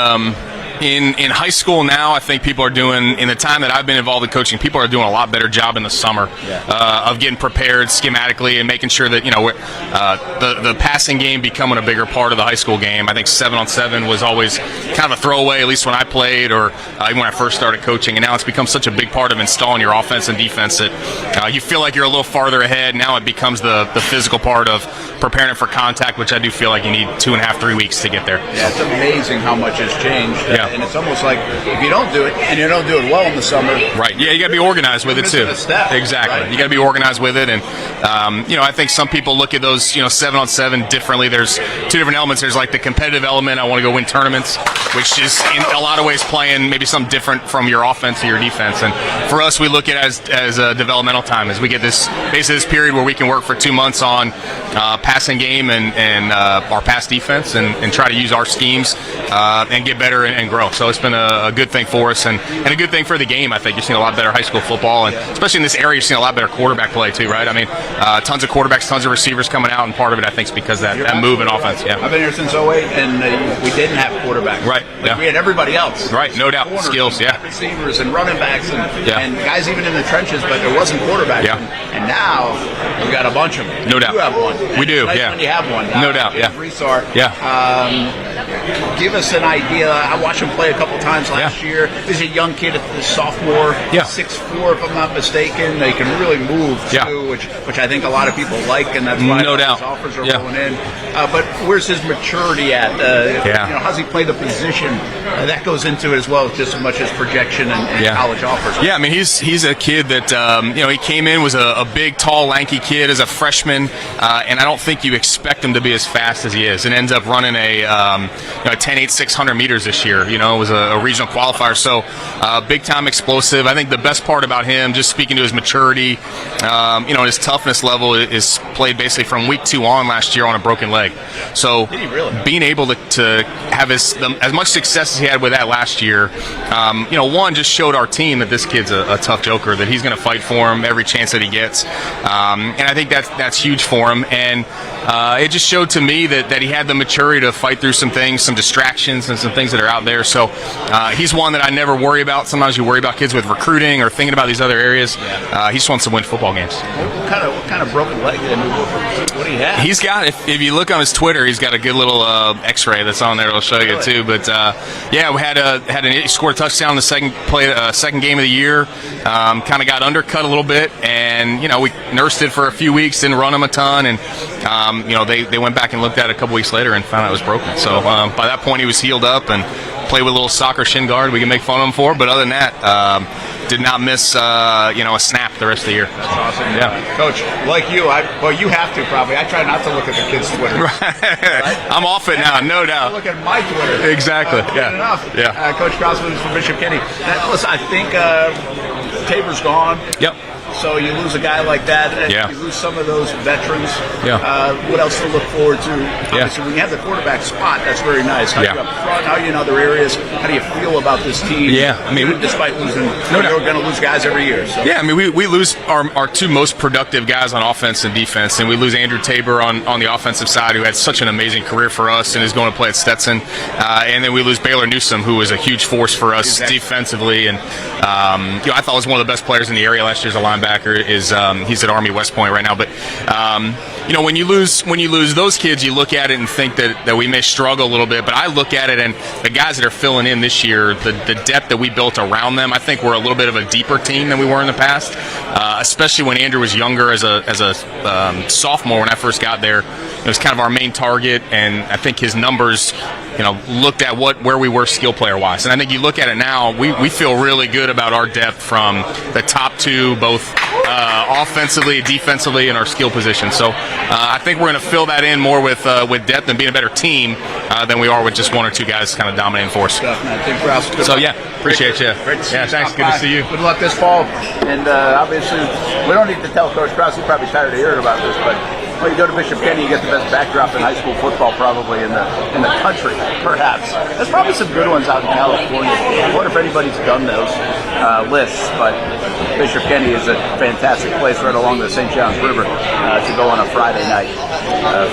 in high school now, I think people are doing, in the time that I've been involved in coaching, people are doing a lot better job in the summer of getting prepared schematically and making sure that the passing game becoming a bigger part of the high school game. I think 7-on-7 was always kind of a throwaway, at least when I played or even when I first started coaching, and now it's become such a big part of installing your offense and defense that you feel like you're a little farther ahead. Now it becomes the physical part of preparing for contact, which I do feel like you need 2.5, 3 weeks to get there. Yeah, it's amazing how much has changed. Yeah. And it's almost like if you don't do it, and you don't do it well in the summer. Right. Yeah, you got to be organized with it too. Missing a step, Exactly. right? You got to be organized with it, and I think some people look at those 7-on-7 differently. There's two different elements. There's like the competitive element. I want to go win tournaments, which is in a lot of ways playing maybe something different from your offense to your defense. And for us, we look at it as a developmental time, as we get this period where we can work for 2 months on passing game and our pass defense and try to use our schemes and get better and grow. So it's been a good thing for us and a good thing for the game. I think you're seeing a lot better high school football, and especially in this area, you're seeing a lot better quarterback play too, right? I mean, tons of quarterbacks, tons of receivers coming out, and part of it I think is because of that move in offense. Yeah, I've been here since 08, and we didn't have quarterbacks. Right. Like we had everybody else. Right. No doubt. Corners Skills. and Yeah. receivers and running backs and guys even in the trenches, but there wasn't quarterbacks. Yeah. And now we've got a bunch of them. No doubt. You have one. We do. Nice Yeah. when you have one. No doubt. Yeah. Resar. Yeah. Give us an idea. I watched him play a couple times last year. He's a young kid, a sophomore, 6'4", if I'm not mistaken. They can really move too, which I think a lot of people like, and that's why No doubt. his offers are going in. But where's his maturity at? How's he play the position? That goes into it as well, just as much as projection and college offers. Yeah, I mean, he's a kid that he came in, was a big, tall, lanky kid as a freshman, and I don't think you expect him to be as fast as he is, and ends up running a 10.8 600 meters this year. It was a regional qualifier, so big time explosive. I think the best part about him, just speaking to his maturity, his toughness level is played basically from week 2 on last year on a broken leg. So being able to have as much success as he had with that last year, one, just showed our team that this kid's a tough joker, that he's going to fight for him every chance that he gets, and I think that's huge for him. And it just showed to me that he had the maturity to fight through some things, some distractions, and some things that are out there. So he's one that I never worry about. Sometimes you worry about kids with recruiting or thinking about these other areas. He just wants to win football games. What kind of broken leg? What do you have? He's got, if you look on his Twitter, he's got a good little X-ray that's on there. It'll show you too. But he scored a touchdown in the second game of the year. Kind of got undercut a little bit, and we nursed it for a few weeks, didn't run him a ton, and they went back and looked at it a couple weeks later and found out it was broken. So by that point, he was healed up and played with a little soccer shin guard we can make fun of him for. But other than that, did not miss a snap the rest of the year. That's awesome. Yeah. Coach, like you, you have to probably. I try not to look at the kids' Twitter. Right. I'm off it now, no doubt. I look at my Twitter. Exactly. Yeah. Enough. Yeah. Coach Crossman from Bishop Kenny. Listen, I think Tabor's gone. Yep. So you lose a guy like that, and Yeah. you lose some of those veterans. Yeah. What else to look forward to? Obviously, when you have the quarterback spot, that's very nice. How are you up front? How are you in other areas? How do you feel about this team? Yeah, I mean, despite losing, you're going to lose guys every year. So. Yeah, I mean, we lose our two most productive guys on offense and defense, and we lose Andrew Tabor on the offensive side, who had such an amazing career for us and is going to play at Stetson. And then we lose Baylor Newsome, who was a huge force for us defensively, and I thought was one of the best players in the area last year as a linebacker. He's at Army West Point right now, but when you lose those kids, you look at it and think that we may struggle a little bit. But I look at it, and the guys that are filling in this year, the depth that we built around them, I think we're a little bit of a deeper team than we were in the past. Especially when Andrew was younger as a sophomore when I first got there, it was kind of our main target, and I think his numbers, looked at where we were skill player wise. And I think you look at it now, we feel really good about our depth from the top two, both offensively, defensively, and our skill position. So I think we're going to fill that in more with depth and being a better team than we are with just one or two guys kind of dominating for us. So yeah, appreciate you. Yeah, thanks. Good to see you. Good luck this fall. And obviously, we don't need to tell Coach Krause. He's probably tired of hearing about this, but when you go to Bishop Kenny, you get the best backdrop in high school football probably in the country, perhaps. There's probably some good ones out in California. I wonder if anybody's done those lists, but Bishop Kenny is a fantastic place right along the St. Johns River to go on a Friday night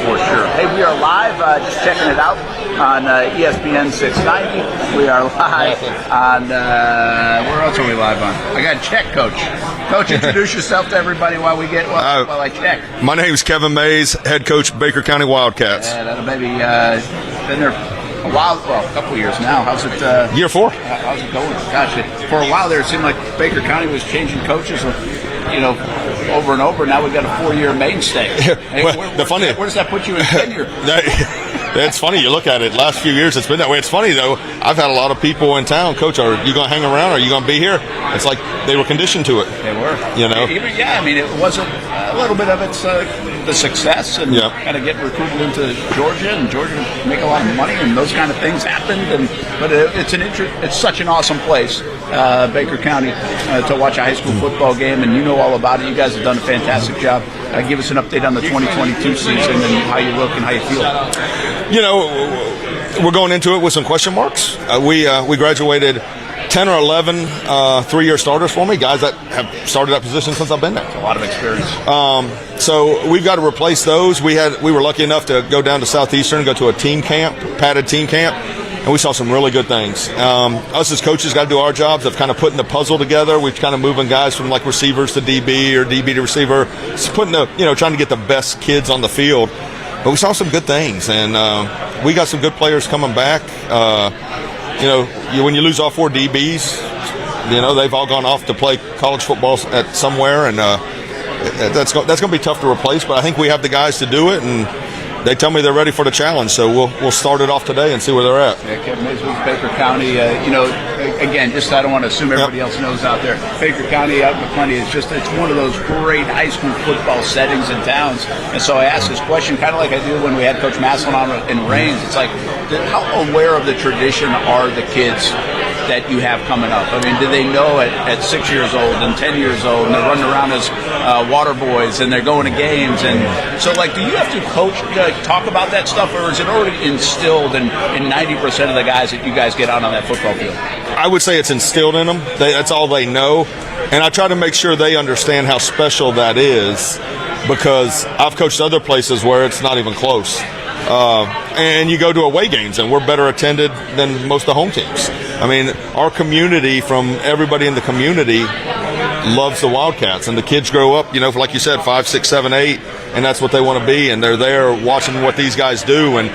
for sure. Hey, we are live, just checking it out on ESPN 690. We are live on, where else are we live on? I got to check, Coach. Coach, introduce yourself to everybody while I check. My name is Kevin Mays, head coach, Baker County Wildcats. Yeah, maybe been there a while, a couple of years now. How's it? Year 4. How's it going? Gosh, for a while there, it seemed like Baker County was changing coaches, over and over. Now we've got a 4-year mainstay. Hey, well, where does that put you in tenure? It's funny. You look at it. Last few years, it's been that way. It's funny though. I've had a lot of people in town. Coach, are you going to hang around? Are you going to be here? It's like they were conditioned to it. They were. Yeah. I mean, it wasn't a little bit of it's the success and kind of getting recruited into Georgia, and Georgia make a lot of money, and those kind of things happened. But it's such an awesome place, Baker County, to watch a high school football game, and you know all about it. You guys have done a fantastic job. Give us an update on the 2022 season and how you look and how you feel. We're going into it with some question marks. We graduated 10 or 11 3-year starters for me, guys that have started that position since I've been there. A lot of experience. So we've got to replace those. We were lucky enough to go down to Southeastern, go to a team camp, padded team camp, and we saw some really good things. Us as coaches got to do our jobs of kind of putting the puzzle together. We've kind of moving guys from like receivers to DB or DB to receiver, just putting trying to get the best kids on the field. But we saw some good things, and we got some good players coming back. When you lose all 4 DBs, they've all gone off to play college football at somewhere, and that's going to be tough to replace. But I think we have the guys to do it, and they tell me they're ready for the challenge. So we'll start it off today and see where they're at. Yeah, Kevin Mays with Baker County. Again, just I don't want to assume everybody else knows out there. Baker County out in McClenny is it's one of those great high school football settings and towns. And so I asked this question kind of like I did when we had Coach Maslin on in Rains. It's like, how aware of the tradition are the kids that you have coming up? I mean, do they know at 6 years old and 10 years old, and they're running around as water boys, and they're going to games? And so, do you have to coach, talk about that stuff, or is it already instilled in 90% of the guys that you guys get out on that football field? I would say it's instilled in them. That's all they know. And I try to make sure they understand how special that is, because I've coached other places where it's not even close. And you go to away games, and we're better attended than most of the home teams. I mean, our community, from everybody in the community, loves the Wildcats, and the kids grow up, like you said, 5, 6, 7, 8, and that's what they want to be, and they're there watching what these guys do. And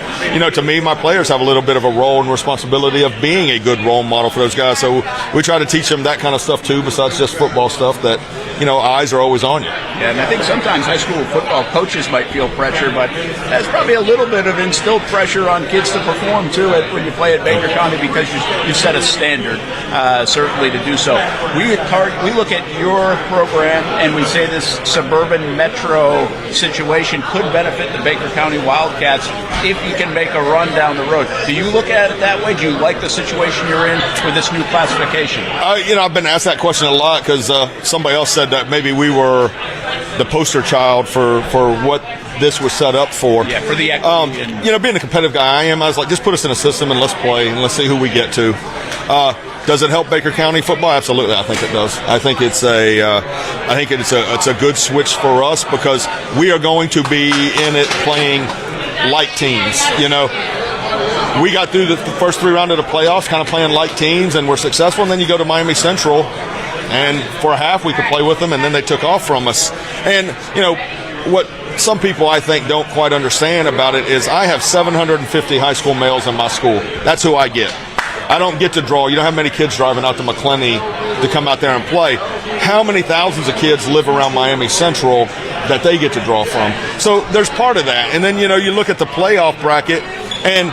to me, my players have a little bit of a role and responsibility of being a good role model for those guys. So we try to teach them that kind of stuff too, besides just football stuff, that eyes are always on you. Yeah, and I think sometimes high school football coaches might feel pressure, but there's probably a little bit of instilled pressure on kids to perform too when you play at Baker County, because you set a standard, certainly, to do so. We look at your program and we say this suburban metro situation could benefit the Baker County Wildcats if you can make a run down the road. Do you look at it that way? Do you like the situation you're in with this new classification? I've been asked that question a lot because somebody else said that maybe we were the poster child for what this was set up for. Yeah, for the equity. Being the competitive guy I am, I was like, just put us in a system and let's play and let's see who we get to. Does it help Baker County football? Absolutely, I think it does. I think it's a good switch for us because we are going to be in it playing like teams. We got through the first 3 rounds of the playoffs kind of playing like teams, and we're successful. And then you go to Miami Central, and for a half we could play with them, and then they took off from us. And what some people I think don't quite understand about it is I have 750 high school males in my school. That's who I get. I don't get to draw. You don't have many kids driving out to McClenny to come out there and play. How many thousands of kids live around Miami Central that they get to draw from? So there's part of that. And then, you look at the playoff bracket, and,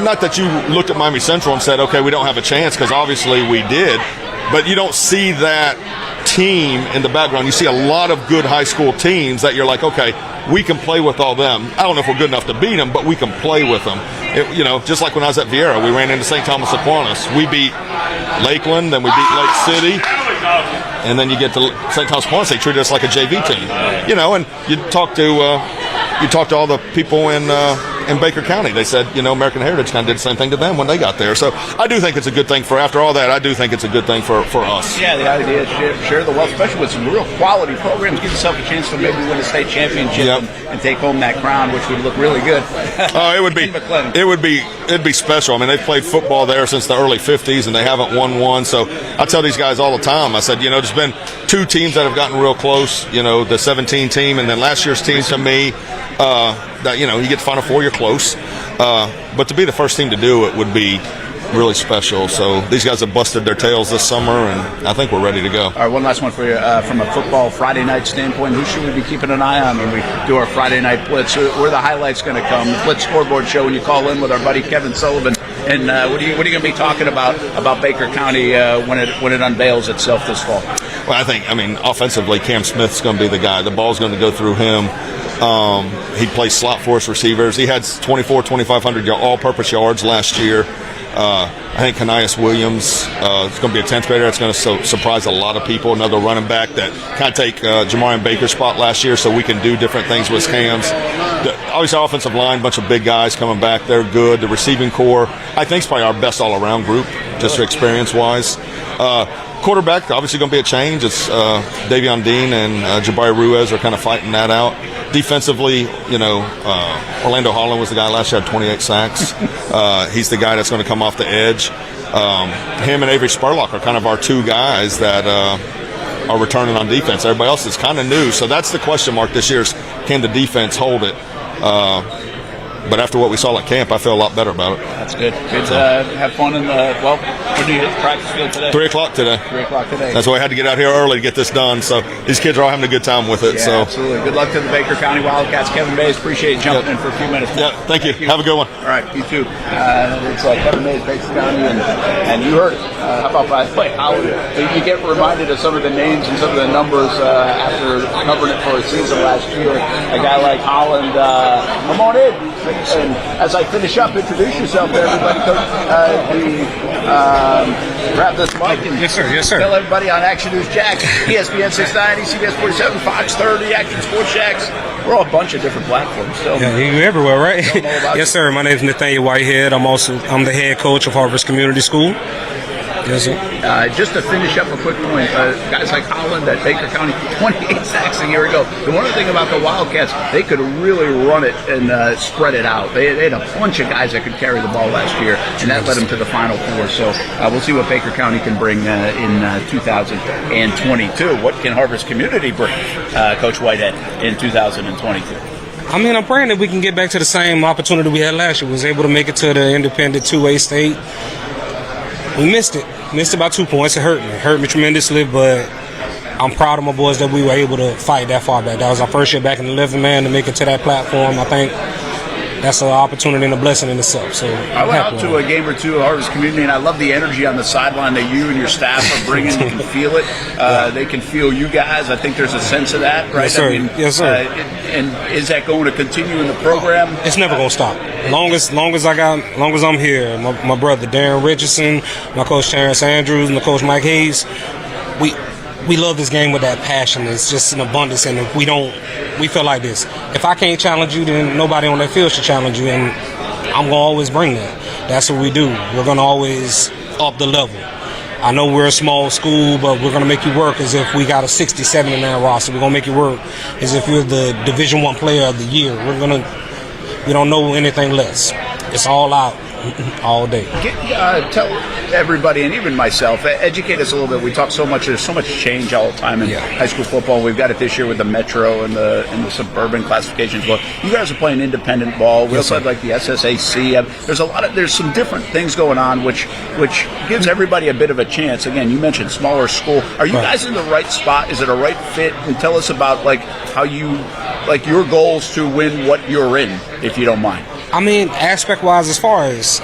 not that you looked at Miami Central and said, okay, we don't have a chance, because obviously we did. But you don't see that team in the background. You see a lot of good high school teams that you're like, okay, we can play with all them. I don't know if we're good enough to beat them, but we can play with them. Just like when I was at Vieira, we ran into St. Thomas Aquinas. We beat Lakeland, then we beat Lake City, and then you get to St. Thomas Aquinas. They treated us like a JV team. And you talk to all the people in Baker County. They said, American Heritage kind of did the same thing to them when they got there. So I do think it's a good thing after all that, I do think it's a good thing for us. Yeah, the idea is share the wealth, especially with some real quality programs. Give yourself a chance to maybe win a state championship and take home that crown, which would look really good. It'd be special. I mean, they've played football there since the early 50s, and they haven't won one. So I tell these guys all the time, I said, there's been 2 teams that have gotten real close, the 17 team, and then last year's team to me, that you get Final Four, you're close, but to be the first team to do it would be really special. So these guys have busted their tails this summer, and I think we're ready to go. All right, one last one for you. From a football Friday night standpoint, who should we be keeping an eye on when we do our Friday night blitz? Where are the highlights going to come? The Blitz Scoreboard Show when you call in with our buddy Kevin Sullivan. And what are you going to be talking about Baker County when it unveils itself this fall? Well, I think, offensively, Cam Smith's going to be the guy. The ball's going to go through him. He plays slot for us receivers. He had 2,500 all-purpose yards last year. I think Kanias Williams is going to be a 10th grader. That's going to surprise a lot of people. Another running back that kind of take Jamarian Baker's spot last year, so we can do different things with Cams. Obviously, offensive line, bunch of big guys coming back. They're good. The receiving core, I think, is probably our best all-around group, just experience-wise. Quarterback, obviously going to be a change. It's Davion Dean and Jabari Ruiz are kind of fighting that out. Defensively, Orlando Holland was the guy last year, had 28 sacks. He's the guy that's going to come off the edge. Him and Avery Spurlock are kind of our 2 guys that are returning on defense. Everybody else is kind of new. So that's the question mark this year is, can the defense hold it? But after what we saw at camp, I feel a lot better about it. That's good. Good to have fun in the, when do you hit the practice field today? 3 o'clock today. 3 o'clock today. That's why I had to get out here early to get this done. So these kids are all having a good time with it. Yeah, so absolutely. Good luck to the Baker County Wildcats. Kevin Mays, appreciate you jumping in for a few minutes. Yeah, thank you. Have a good one. All right, you too. It's Kevin Mays, Baker County, and you heard it. How about by the way, you get reminded of some of the names and some of the numbers after covering it for a season last year. A guy like Holland, come on in. And as I finish up, introduce yourself to everybody. Grab this mic and yes, sir. Tell everybody on Action News Jacks, ESPN 690, CBS 47, Fox 30, Action Sports Jacks. We're all a bunch of different platforms. Yeah, you're everywhere, right? Yes, sir. My name is Nathaniel Whitehead. I'm the head coach of Harvest Community School. Yes, sir. Just to finish up a quick point, guys like Holland at Baker County, 28 sacks a year ago. The one thing about the Wildcats, they could really run it and spread it out. They had a bunch of guys that could carry the ball last year, and that led them to the Final Four. So we'll see what Baker County can bring in 2022. What can Harvest Community bring, Coach Whitehead, in 2022? I'm praying that we can get back to the same opportunity we had last year. We was able to make it to the independent 2A state. We missed it. Missed about 2 points. It hurt me tremendously, but I'm proud of my boys that we were able to fight that far back. That was our first year back in the 11th man to make it to that platform. I think that's an opportunity and a blessing in itself. So I went out to a game or two at Harvest Community, and I love the energy on the sideline that you and your staff are bringing. You can feel it. They can feel you guys. I think there's a sense of that, right? Yes, sir. I mean, yes, sir. And is that going to continue in the program? It's never going to stop. Long as I'm here, my brother Darren Richardson, my coach Terrence Andrews, and the coach Mike Hayes, we love this game with that passion. It's just an abundance, and we feel like this. If I can't challenge you, then nobody on that field should challenge you, and I'm going to always bring that. That's what we do. We're going to always up the level. I know we're a small school, but we're going to make you work as if we got a 60, 70-man roster. We're going to make you work as if you're the Division I player of the year. We don't know anything less. It's all out. All day. Tell everybody, and even myself, educate us a little bit. We talk so much. There's so much change all the time in high school football. We've got it this year with the Metro and the suburban classifications. Well, you guys are playing independent ball. We also have like the SSAC. There's some different things going on, which gives everybody a bit of a chance. Again, you mentioned smaller school. Are you guys in the right spot? Is it a right fit? And tell us about how you your goals to win what you're in, if you don't mind. I mean, aspect-wise, as far as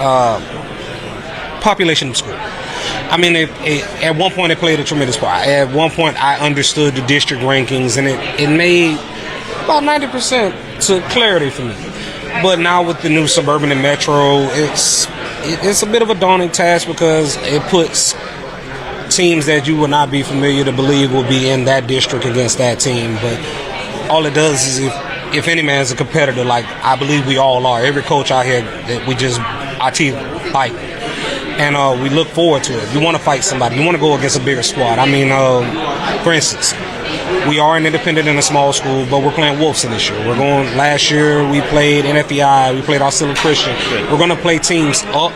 population of school. I mean, at one point, it played a tremendous part. At one point, I understood the district rankings, and it made about 90% to clarity for me. But now with the new suburban and metro, it's a bit of a daunting task because it puts teams that you would not be familiar to believe will be in that district against that team. But all it does is if any man's a competitor, like I believe we all are, every coach out here, that our teeth bite. And we look forward to it. You want to fight somebody. You want to go against a bigger squad. I mean, for instance, we are an independent in a small school, but we're playing Wolfson this year. Last year we played NFEI, we played Trinity Christian. We're going to play teams up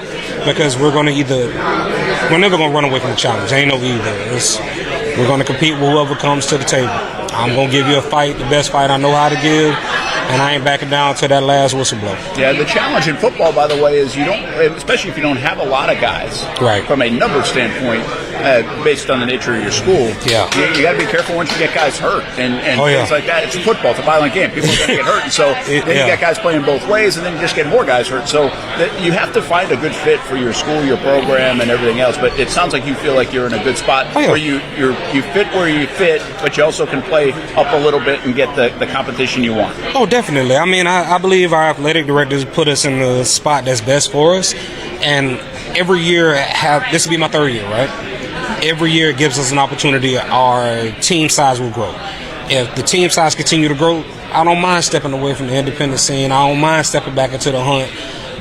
because we're never going to run away from the challenge. Ain't no either. We're going to compete with whoever comes to the table. I'm going to give you a fight, the best fight I know how to give, and I ain't backing down to that last whistle blow. Yeah, the challenge in football, by the way, is you don't, especially if you don't have a lot of guys, right, from a number standpoint, based on the nature of your school. Yeah, you got to be careful once you get guys hurt and things like that. It's football; it's a violent game. People are going to get hurt, and so then you got guys playing both ways, and then you just get more guys hurt. So you have to find a good fit for your school, your program, and everything else. But it sounds like you feel like you're in a good spot where you fit where you fit, but you also can play up a little bit and get the competition you want. Oh, definitely. I mean, I believe our athletic directors put us in the spot that's best for us, and every year this will be my third year, right? Every year it gives us an opportunity. Our team size will grow. If the team size continue to grow, I don't mind stepping away from the independent scene. I don't mind stepping back into the hunt.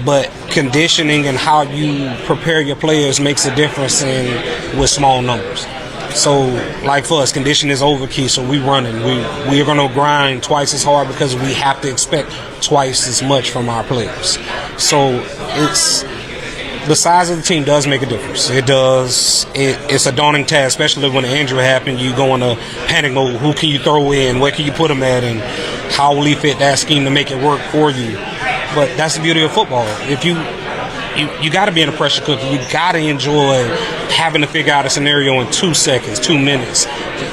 But conditioning and how you prepare your players makes a difference with small numbers. So, like for us, conditioning is overkey, so we running. We are going to grind twice as hard because we have to expect twice as much from our players. So the size of the team does make a difference. It does. It's a daunting task, especially when an injury happens. You go in a panic mode. Who can you throw in? Where can you put them at? And how will he fit that scheme to make it work for you? But that's the beauty of football. If you got to be in a pressure cooker. You got to enjoy having to figure out a scenario in 2 seconds, 2 minutes,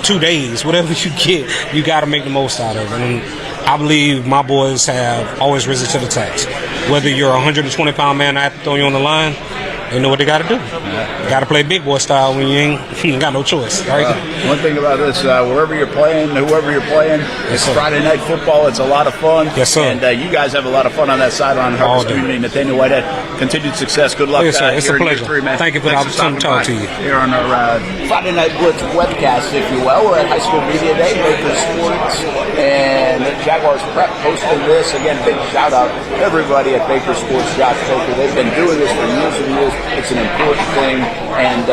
2 days, whatever you get. You got to make the most out of it. And I believe my boys have always risen to the task. Whether you're a 120-pound man, I have to throw you on the line, they know what they got to do. You got to play big boy style when you got no choice, right? One thing about this, wherever you're playing, whoever you're playing, it's Friday night football. It's a lot of fun. Yes, sir. And you guys have a lot of fun on that sideline. Harvest Community, Nathaniel Whitehead, continued success. Good luck. Yes, sir. It's a pleasure. Thank you for the opportunity to talk to you. Here on our Friday Night Blitz webcast, if you will. We're at High School Media Day, Baker Sports, and Jaguars Prep hosting this. Again, big shout out to everybody at Baker Sports, Josh Coker. They've been doing this for years and years. It's an important thing. And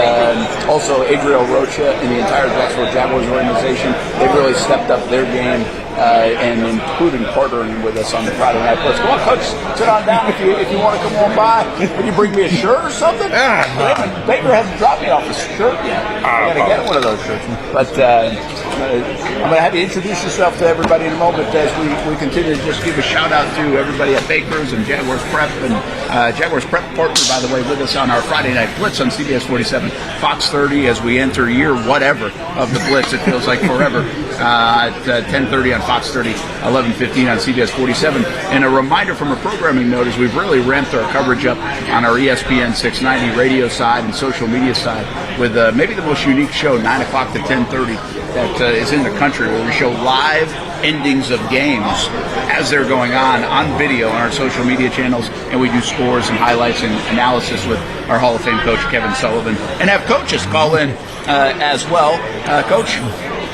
also Adriel Rocha and the entire Jacksonville Jaguars organization, they've really stepped up their game and including partnering with us on the Friday Night Blitz. Come on, Coach, sit on down if you want to come on by. Can you bring me a shirt or something? Baker hasn't dropped me off a shirt yet. I got to get one of those shirts. But I'm going to have you introduce yourself to everybody in a moment as we continue to just give a shout out to everybody at Baker's and Jaguars Prep. And Jaguars Prep partner, by the way, with us on our Friday Night Blitz on CBS 47, Fox 30 as we enter year whatever of the Blitz. It feels like forever. At 10:30 on Fox 30, 11:15 on CBS 47. And a reminder from a programming note is we've really ramped our coverage up on our ESPN 690 radio side and social media side with maybe the most unique show, 9 o'clock to 10:30, that is in the country, where we show live endings of games as they're going on video on our social media channels, and we do scores and highlights and analysis with our Hall of Fame coach Kevin Sullivan, and have coaches call in as well. Coach,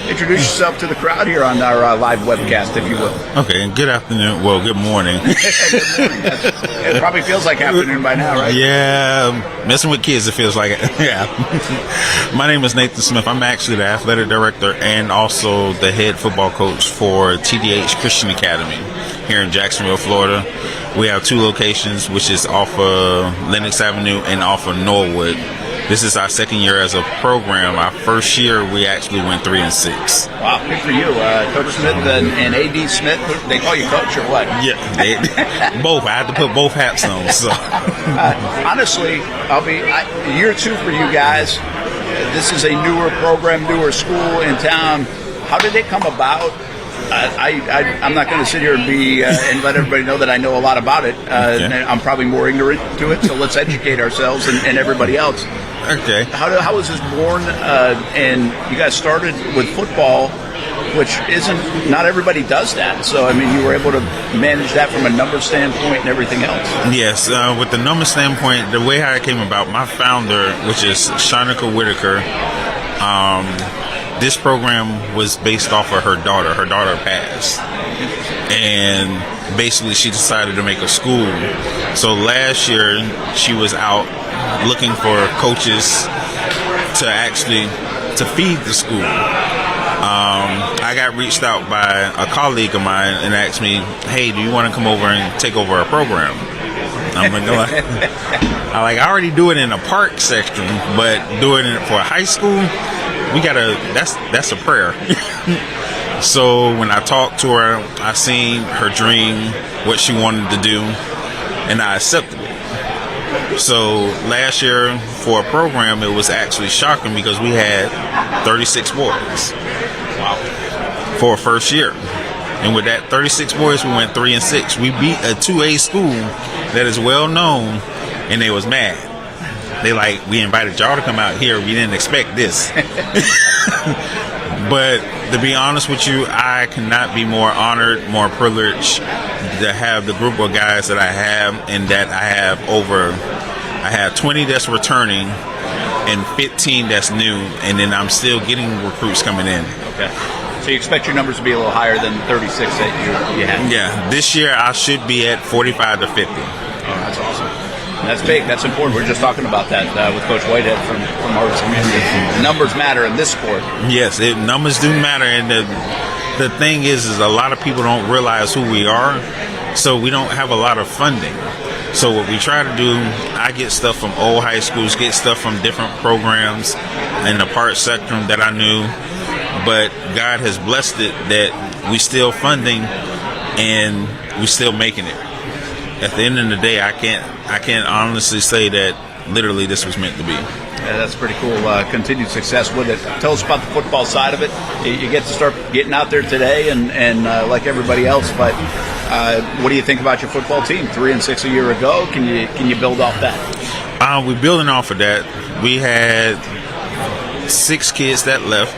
introduce yourself to the crowd here on our live webcast, if you will. Okay, good afternoon. Well, good morning. Good morning. It probably feels like afternoon by now, right? Yeah, messing with kids, it feels like it. Yeah. My name is Nathan Smith. I'm actually the athletic director and also the head football coach for TDH Christian Academy here in Jacksonville, Florida. We have 2 locations, which is off of Lenox Avenue and off of Norwood. This is our second year as a program. Our first year, we actually went 3-6. Wow, good for you. Coach Smith and A.D. Smith, they call you coach or what? Yeah, both. I had to put both hats on. So, honestly, year 2 for you guys. This is a newer program, newer school in town. How did it come about? I'm not going to sit here and let everybody know that I know a lot about it. I'm probably more ignorant to it, so let's educate ourselves and everybody else. Okay. How was this born? And you guys started with football, which not everybody does that. So, I mean, you were able to manage that from a number standpoint and everything else. Yes, with the number standpoint, the way how it came about, my founder, which is Shanika Whitaker, this program was based off of her daughter. Her daughter passed. And basically she decided to make a school. So last year she was out looking for coaches to feed the school. I got reached out by a colleague of mine and asked me, hey, do you want to come over and take over our program? I'm like, I already do it in a park section, but doing it for a high school, that's a prayer. So when I talked to her, I seen her dream, what she wanted to do, and I accepted it. So last year for a program, it was actually shocking because we had 36 boys. Wow. For a first year. And with that 36 boys, we went 3-6. We beat a 2A school that is well known, and they was mad. They we invited y'all to come out here. We didn't expect this. But to be honest with you, I cannot be more honored, more privileged to have the group of guys that I have, and that I have 20 that's returning and 15 that's new, and then I'm still getting recruits coming in. Okay. So you expect your numbers to be a little higher than 36 that you had? Yeah. This year I should be at 45 to 50. Oh, that's awesome. That's big. That's important. We were just talking about that with Coach Whitehead from Harvest Community. Numbers matter in this sport. Yes, numbers do matter, and the thing is a lot of people don't realize who we are, so we don't have a lot of funding. So what we try to do, I get stuff from old high schools, get stuff from different programs in the park spectrum that I knew, but God has blessed it that we still funding and we still making it. At the end of the day, I can't honestly say that literally this was meant to be. Yeah, that's pretty cool. Continued success with it. Tell us about the football side of it. You get to start getting out there today, and like everybody else. But what do you think about your football team? 3-6 a year ago. Can you build off that? We're building off of that. We had 6 kids that left.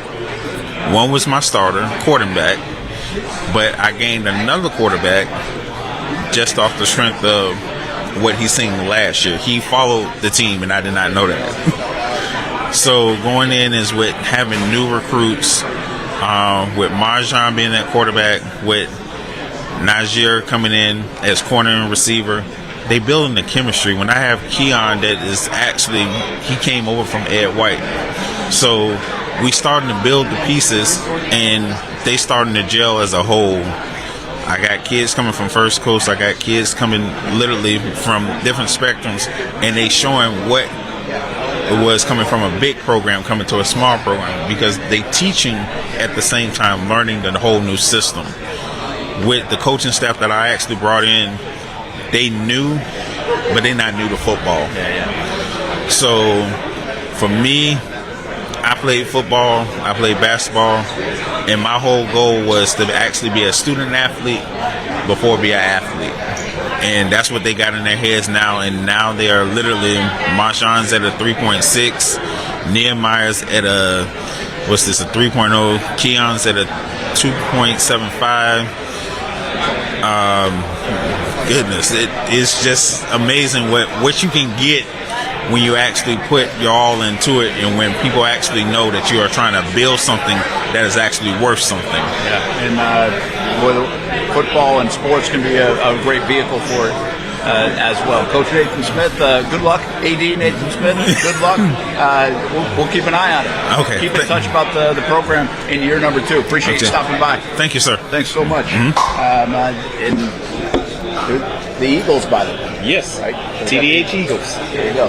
One was my starter, quarterback, but I gained another quarterback just off the strength of what he's seen last year. He followed the team, and I did not know that. So going in is with having new recruits, with Marjan being that quarterback, with Najir coming in as corner and receiver. They building the chemistry. When I have Keon, that is actually, he came over from Ed White. So we starting to build the pieces, and they starting to gel as a whole. I got kids coming from First Coast. I got kids coming literally from different spectrums, and they showing what it was coming from a big program coming to a small program, because they teaching at the same time learning the whole new system. With the coaching staff that I actually brought in, they knew, but they not new to football. So for me, I played football, I played basketball, and my whole goal was to actually be a student athlete before be an athlete. And that's what they got in their heads now, and now they are literally, Marshawn's at a 3.6, Nehemiah's at a, a 3.0, Keon's at a 2.75. Goodness, it is just amazing what you can get when you actually put your all into it, and when people actually know that you are trying to build something that is actually worth something. Yeah, and football and sports can be a great vehicle for it as well. Coach Nathan Smith, good luck. AD Nathan Smith, good luck. We'll keep an eye on it. Okay. Keep in touch about the program in year number 2. Appreciate you stopping by. Thank you, sir. Thanks so much. And the Eagles, by the way. Yes. Right? TDH Eagles. There you go.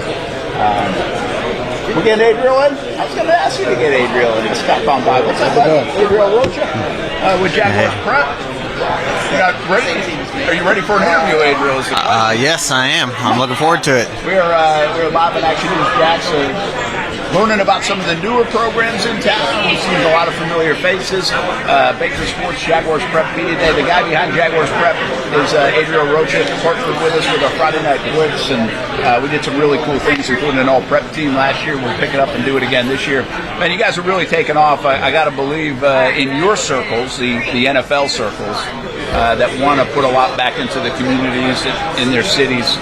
We're getting Adriel in? I was going to ask you to get Adriel in. Stop on by. What's up, buddy? Adriel Rocha with Jaguars Prep. Are you ready for an interview, Adriel? Yes, I am. I'm looking forward to it. We're live in Action News Jackson, learning about some of the newer programs in town. We've seen a lot of familiar faces. Baker Sports, Jaguars Prep Media Day. The guy behind Jaguars Prep is Adriel Rocha, partnered with us with our Friday Night Blitz, and we did some really cool things, including an all-prep team last year. We'll pick it up and do it again this year. Man, you guys are really taking off. I got to believe in your circles, the NFL circles, that want to put a lot back into the communities in their cities.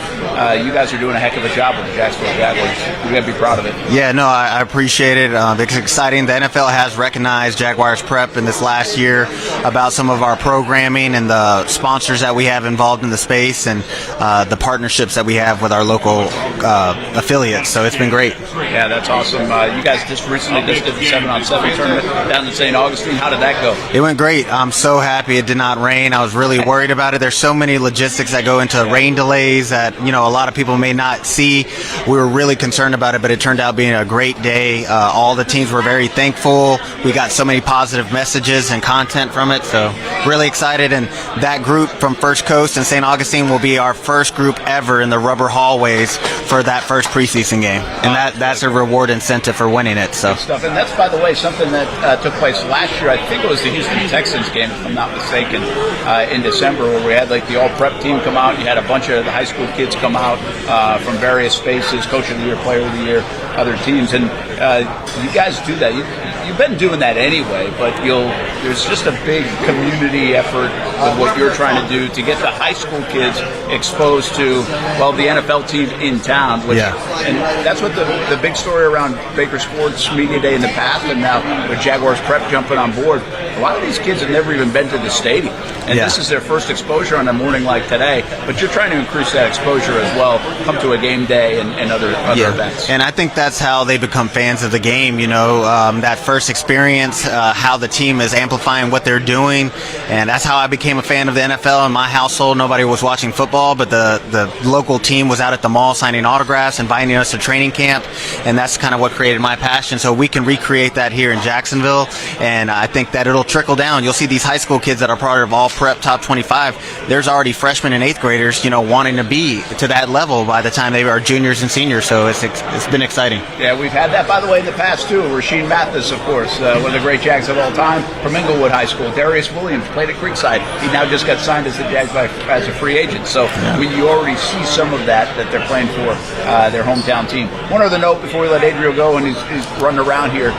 You guys are doing a heck of a job with the Jacksonville Jaguars. You got to be proud of it. Yeah, no, I appreciate it. It's exciting. The NFL has recognized Jaguars Prep in this last year about some of our programming and the sponsors that we have involved in the space, and the partnerships that we have with our local affiliates. So it's been great. Yeah, that's awesome. You guys just recently did the 7-on-7 tournament down in St. Augustine. How did that go? It went great. I'm so happy it did not rain. I was really worried about it. There's so many logistics that go into rain delays that, a lot of people may not see. We were really concerned about it, but it turned out being a great day. All the teams were very thankful. We got so many positive messages and content from it, so really excited. And that group from First Coast and St. Augustine will be our first group ever in the rubber hallways for that first preseason game, and that's a reward incentive for winning it. So stuff, and that's, by the way, something that took place last year. I think it was the Houston Texans game, if I'm not mistaken, in December, where we had the all-prep team come out. You had a bunch of the high school kids come out from various spaces, Coach of the Year, Player of the Year, other teams, and you guys do that. You've been doing that anyway, but there's just a big community effort with what you're trying to do to get the high school kids exposed to, the NFL team in town. And that's what the big story around Baker Sports Media Day in the past, and now with Jaguars Prep jumping on board. A lot of these kids have never even been to the stadium, and this is their first exposure on a morning like today. But you're trying to increase that exposure as well. Come to a game day and other events. And I think that's how they become fans of the game. That first experience, how the team is amplifying what they're doing, and that's how I became a fan of the NFL. In my household, nobody was watching football, but the local team was out at the mall signing autographs, inviting us to training camp, and that's kind of what created my passion. So we can recreate that here in Jacksonville, and I think that it'll trickle down. You'll see these high school kids that are part of all prep top 25. There's already freshmen and 8th graders, wanting to be to that level by the time they are juniors and seniors. So it's been exciting. Yeah, we've had that, by the way, in the past too. Rasheed Mathis, of course, one of the great Jags of all time from Inglewood High School. Darius Williams played at Creekside. He now just got signed as the Jags as a free agent. So you already see some of that they're playing for their hometown team. One other note before we let Adriel go, and he's running around here.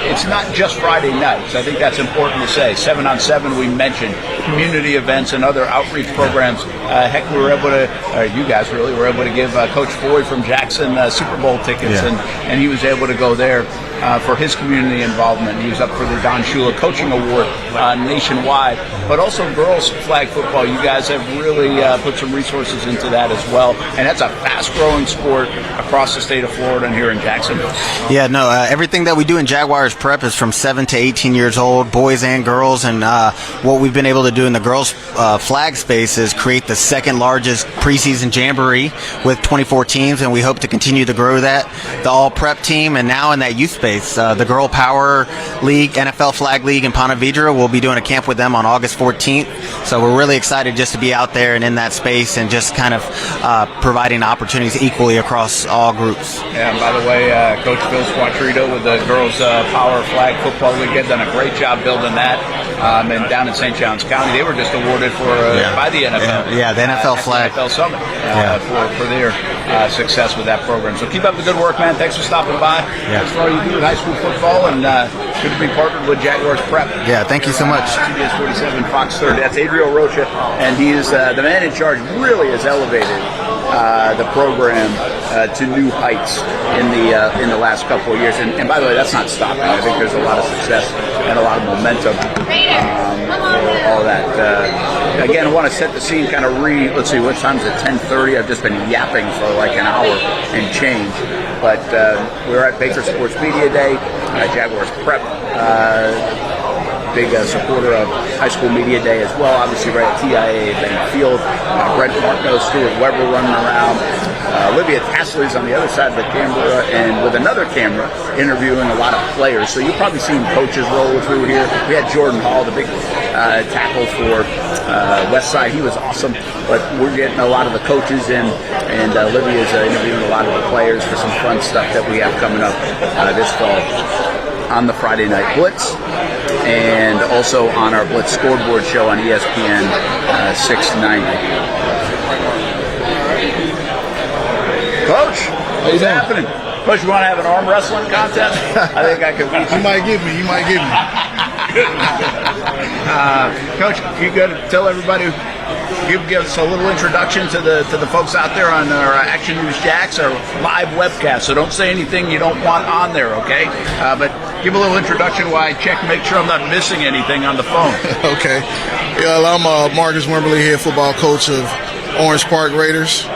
It's not just Friday nights. I think that's important to say. 7-on-7 we mentioned. community events and other outreach programs. Heck, we were able to, you guys really were able to give Coach Floyd from Jackson Super Bowl tickets, and he was able to go there for his community involvement. He was up for the Don Shula Coaching Award nationwide, but also girls flag football. You guys have really put some resources into that as well, and that's a fast-growing sport across the state of Florida and here in Jacksonville. Yeah, no, everything that we do in Jaguars Prep is from 7 to 18 years old, boys and girls, and what we've been able to do in the girls flag space is create the second largest preseason jamboree with 24 teams, and we hope to continue to grow that. The all prep team, and now in that youth space, the Girl Power League, NFL Flag League in Ponte Vedra, we'll be doing a camp with them on August 14th, so we're really excited just to be out there and in that space and just kind of providing opportunities equally across all groups. Yeah, and by the way, Coach Phil Squattrito with the Girls Power Flag Football League have done a great job building that. And down in St. Johns County, they were just awarded by the NFL. Yeah, the NFL Flag. NFL Summit for their success with that program. So keep up the good work, man. Thanks for stopping by. Thanks for all you do with high school football, and good to be partnered with Jaguars Prep. Yeah, thank you so much. TDH 47 Fox 30. That's Adriel Rocha, and he is the man in charge. Really has elevated the program to new heights in the last couple of years. And by the way, that's not stopping. I think there's a lot of success and a lot of momentum for all that. Again, I want to set the scene, kind of let's see, what time is it? 10:30. I've just been yapping for like an hour and change. But we're at Baker Sports Media Day, Jaguars Prep. Big supporter of High School Media Day as well. Obviously, right at TIAA Bank Field. Brent Martineau, Stuart Weber running around. Olivia Tasley's on the other side of the camera, and with another camera, interviewing a lot of players. So you've probably seen coaches roll through here. We had Jordan Hall, the big tackle for Westside. He was awesome. But we're getting a lot of the coaches in, and Olivia's interviewing a lot of the players for some fun stuff that we have coming up this fall on the Friday Night Blitz, and also on our Blitz scoreboard show on ESPN 690. Coach, what's happening? Coach, you want to have an arm wrestling contest? I think I could beat you. You might get me. Coach, you got to tell everybody, give us a little introduction to the folks out there on our Action News Jacks, our live webcast. So don't say anything you don't want on there, okay? But give a little introduction while I check, make sure I'm not missing anything on the phone. Okay. Yeah, I'm Marcus Wimberly, head football coach of Orange Park Raiders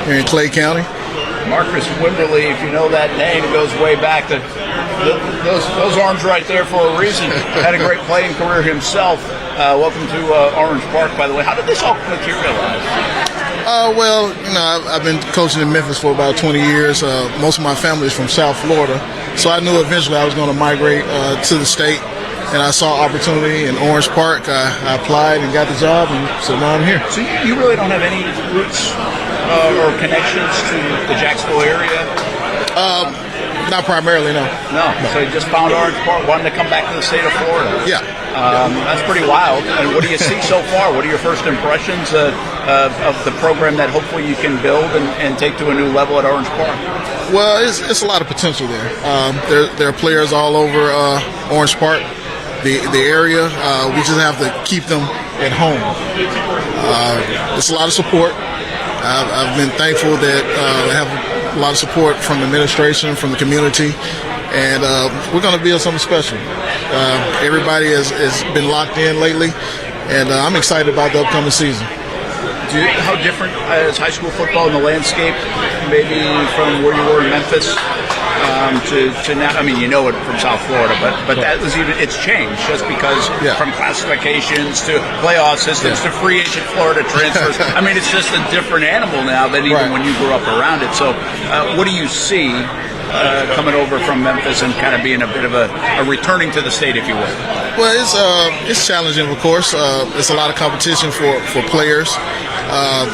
here in Clay County. Marcus Wimberly, if you know that name, goes way back to those arms right there for a reason. Had a great playing career himself. Welcome to Orange Park, by the way. How did this all materialize? Well, I've been coaching in Memphis for about 20 years. Most of my family is from South Florida, so I knew eventually I was going to migrate to the state, and I saw opportunity in Orange Park. I applied and got the job, and so now I'm here. So you really don't have any roots or connections to the Jacksonville area? Not primarily, no. No. So you just found Orange Park, wanted to come back to the state of Florida. Yeah. That's pretty wild. And what do you see so far? What are your first impressions of the program that hopefully you can build and take to a new level at Orange Park? Well, it's a lot of potential there. There are players all over Orange Park, the area. We just have to keep them at home. It's a lot of support. I've been thankful that I have a lot of support from the administration, from the community, and we're going to build something special. Everybody has been locked in lately, and I'm excited about the upcoming season. How different is high school football in the landscape, maybe from where you were in Memphis to now? I mean, you know it from South Florida, but that was it's changed just because from classifications to playoff systems to free agent Florida transfers. I mean, it's just a different animal now than even when you grew up around it. So, what do you see coming over from Memphis and kind of being a bit of a returning to the state, if you will? Well, it's challenging, of course. It's a lot of competition for players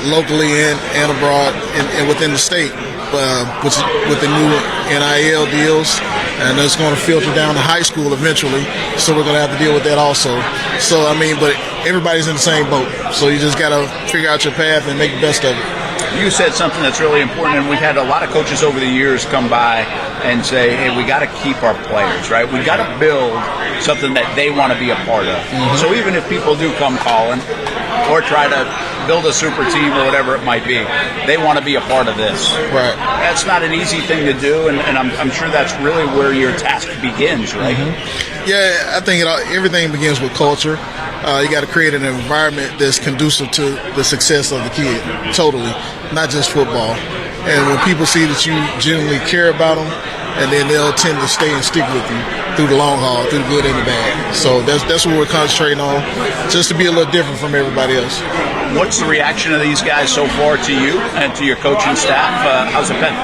locally and abroad and within the state. With the new NIL deals, and it's going to filter down to high school eventually, so we're going to have to deal with that also. So, I mean, but everybody's in the same boat, so you just got to figure out your path and make the best of it. You said something that's really important, and we've had a lot of coaches over the years come by and say, hey, we got to keep our players, right? We got to build something that they want to be a part of. So even if people do come calling or try to build a super team or whatever it might be, they want to be a part of this. Right. That's not an easy thing to do, and I'm sure that's really where your task begins, right? Yeah, I think everything begins with culture. You got to create an environment that's conducive to the success of the kid, totally, not just football. And when people see that you genuinely care about them, and then they'll tend to stay and stick with you through the long haul, through the good and the bad. So that's what we're concentrating on, just to be a little different from everybody else. What's the reaction of these guys so far to you and to your coaching staff? How's it been?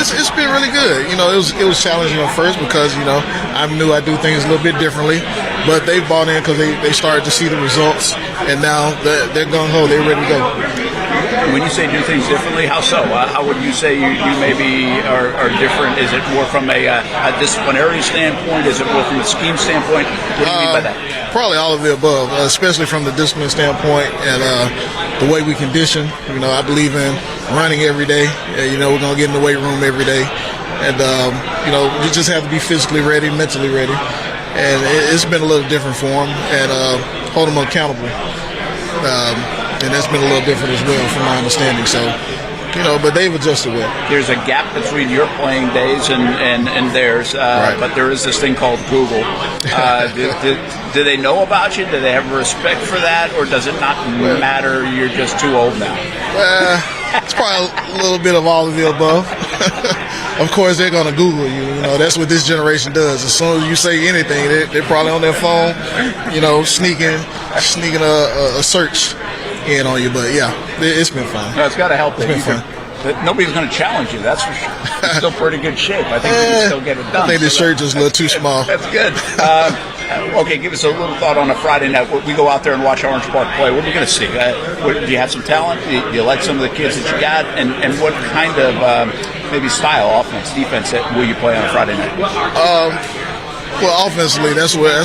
It's been really good. You know, it was challenging at first because, you know, I knew I'd do things a little bit differently, but they bought in because they started to see the results, and now they're gung-ho, they're ready to go. When you say do things differently, how so? How would you say you maybe are different? Is it more from a disciplinary standpoint? Is it more from a scheme standpoint? What do you mean by that? Probably all of the above, especially from the discipline standpoint and the way we condition. You know, I believe in running every day. You know, we're going to get in the weight room every day. And, you know, we just have to be physically ready, mentally ready. And it's been a little different for them, and hold them accountable. And that's been a little different as well from my understanding. So, you know, but they've adjusted well. There's a gap between your playing days and theirs, right. But there is this thing called Google. Do they know about you? Do they have respect for that? Or does it not matter? You're just too old now? It's probably a little bit of all of the above. Of course, they're going to Google you. You know, that's what this generation does. As soon as you say anything, they're probably on their phone, you know, sneaking a search in on you. But yeah, it's been fun. No, it's got to help. It's been fun. Nobody's going to challenge you. That's for sure. It's still pretty good shape. I think you can still get it done. I think this shirt is a little too small. That's good. Okay, give us a little thought on a Friday night. We go out there and watch Orange Park play. What are we going to see? Do you have some talent? Do you like some of the kids that you got? And what kind of maybe style, offense, defense will you play on a Friday night? Well, offensively, that's where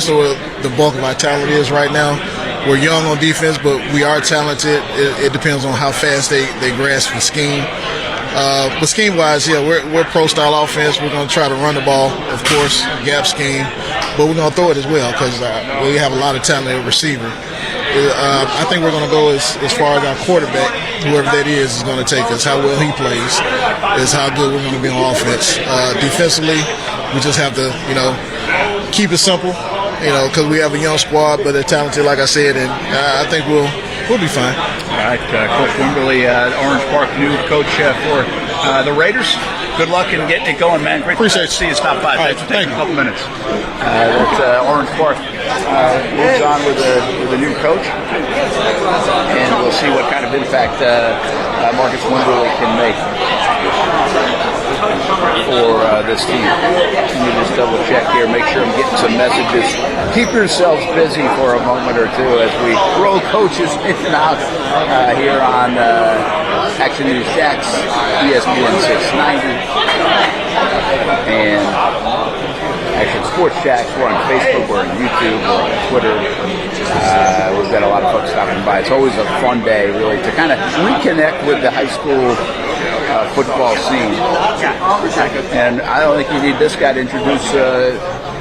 the bulk of our talent is right now. We're young on defense, but we are talented. It depends on how fast they grasp the scheme. But scheme-wise, yeah, we're pro-style offense. We're going to try to run the ball, of course, gap scheme, but we're going to throw it as well because we have a lot of talent at receiver. I think we're going to go as far as our quarterback, whoever that is going to take us. How well he plays is how good we're going to be on offense. Defensively, we just have to, you know, keep it simple, you know, because we have a young squad, but they're talented, like I said, and I think we'll be fine. All right, Coach Wimberly, Orange Park, new coach for the Raiders. Good luck in getting it going, man. Great Appreciate to see you stop by. Right, Thanks for taking a couple minutes. That's Orange Park moves on with a new coach, and we'll see what kind of impact Marcus Wimberly can make for this team. Let me just double check here, make sure I'm getting some messages. Keep yourselves busy for a moment or two as we roll coaches in and out here on Action News Shacks, ESPN 690, and Action Sports Shacks. We're on Facebook, we're on YouTube, we're on Twitter. We've got a lot of folks stopping by. It's always a fun day, really, to kind of reconnect with the high school football scene. And I don't think you need this guy to introduce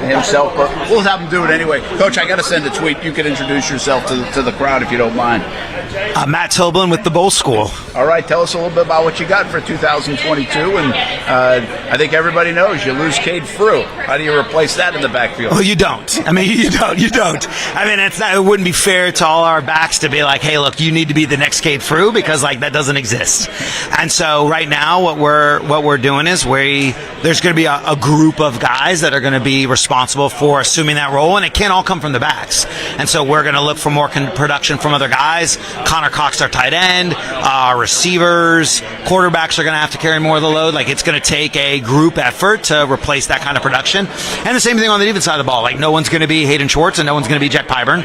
himself, but we'll have him do it anyway. Coach, I got to send a tweet. You can introduce yourself to the crowd if you don't mind. Matt Tobin with the Bolles School. All right, tell us a little bit about what you got for 2022. And I think everybody knows you lose Cade Frew. How do you replace that in the backfield? Well, you don't. I mean, you don't. I mean, it wouldn't be fair to all our backs to be like, hey, look, you need to be the next Cade Frew, because like that doesn't exist. And so right now, what we're doing is there's going to be a group of guys that are going to be responsible for assuming that role, and it can't all come from the backs. And so we're going to look for more production from other guys. Connor Cox, our tight end, our receivers, quarterbacks are going to have to carry more of the load. Like, it's going to take a group effort to replace that kind of production. And the same thing on the defense side of the ball. Like, no one's going to be Hayden Schwartz and no one's going to be Jack Pyburn.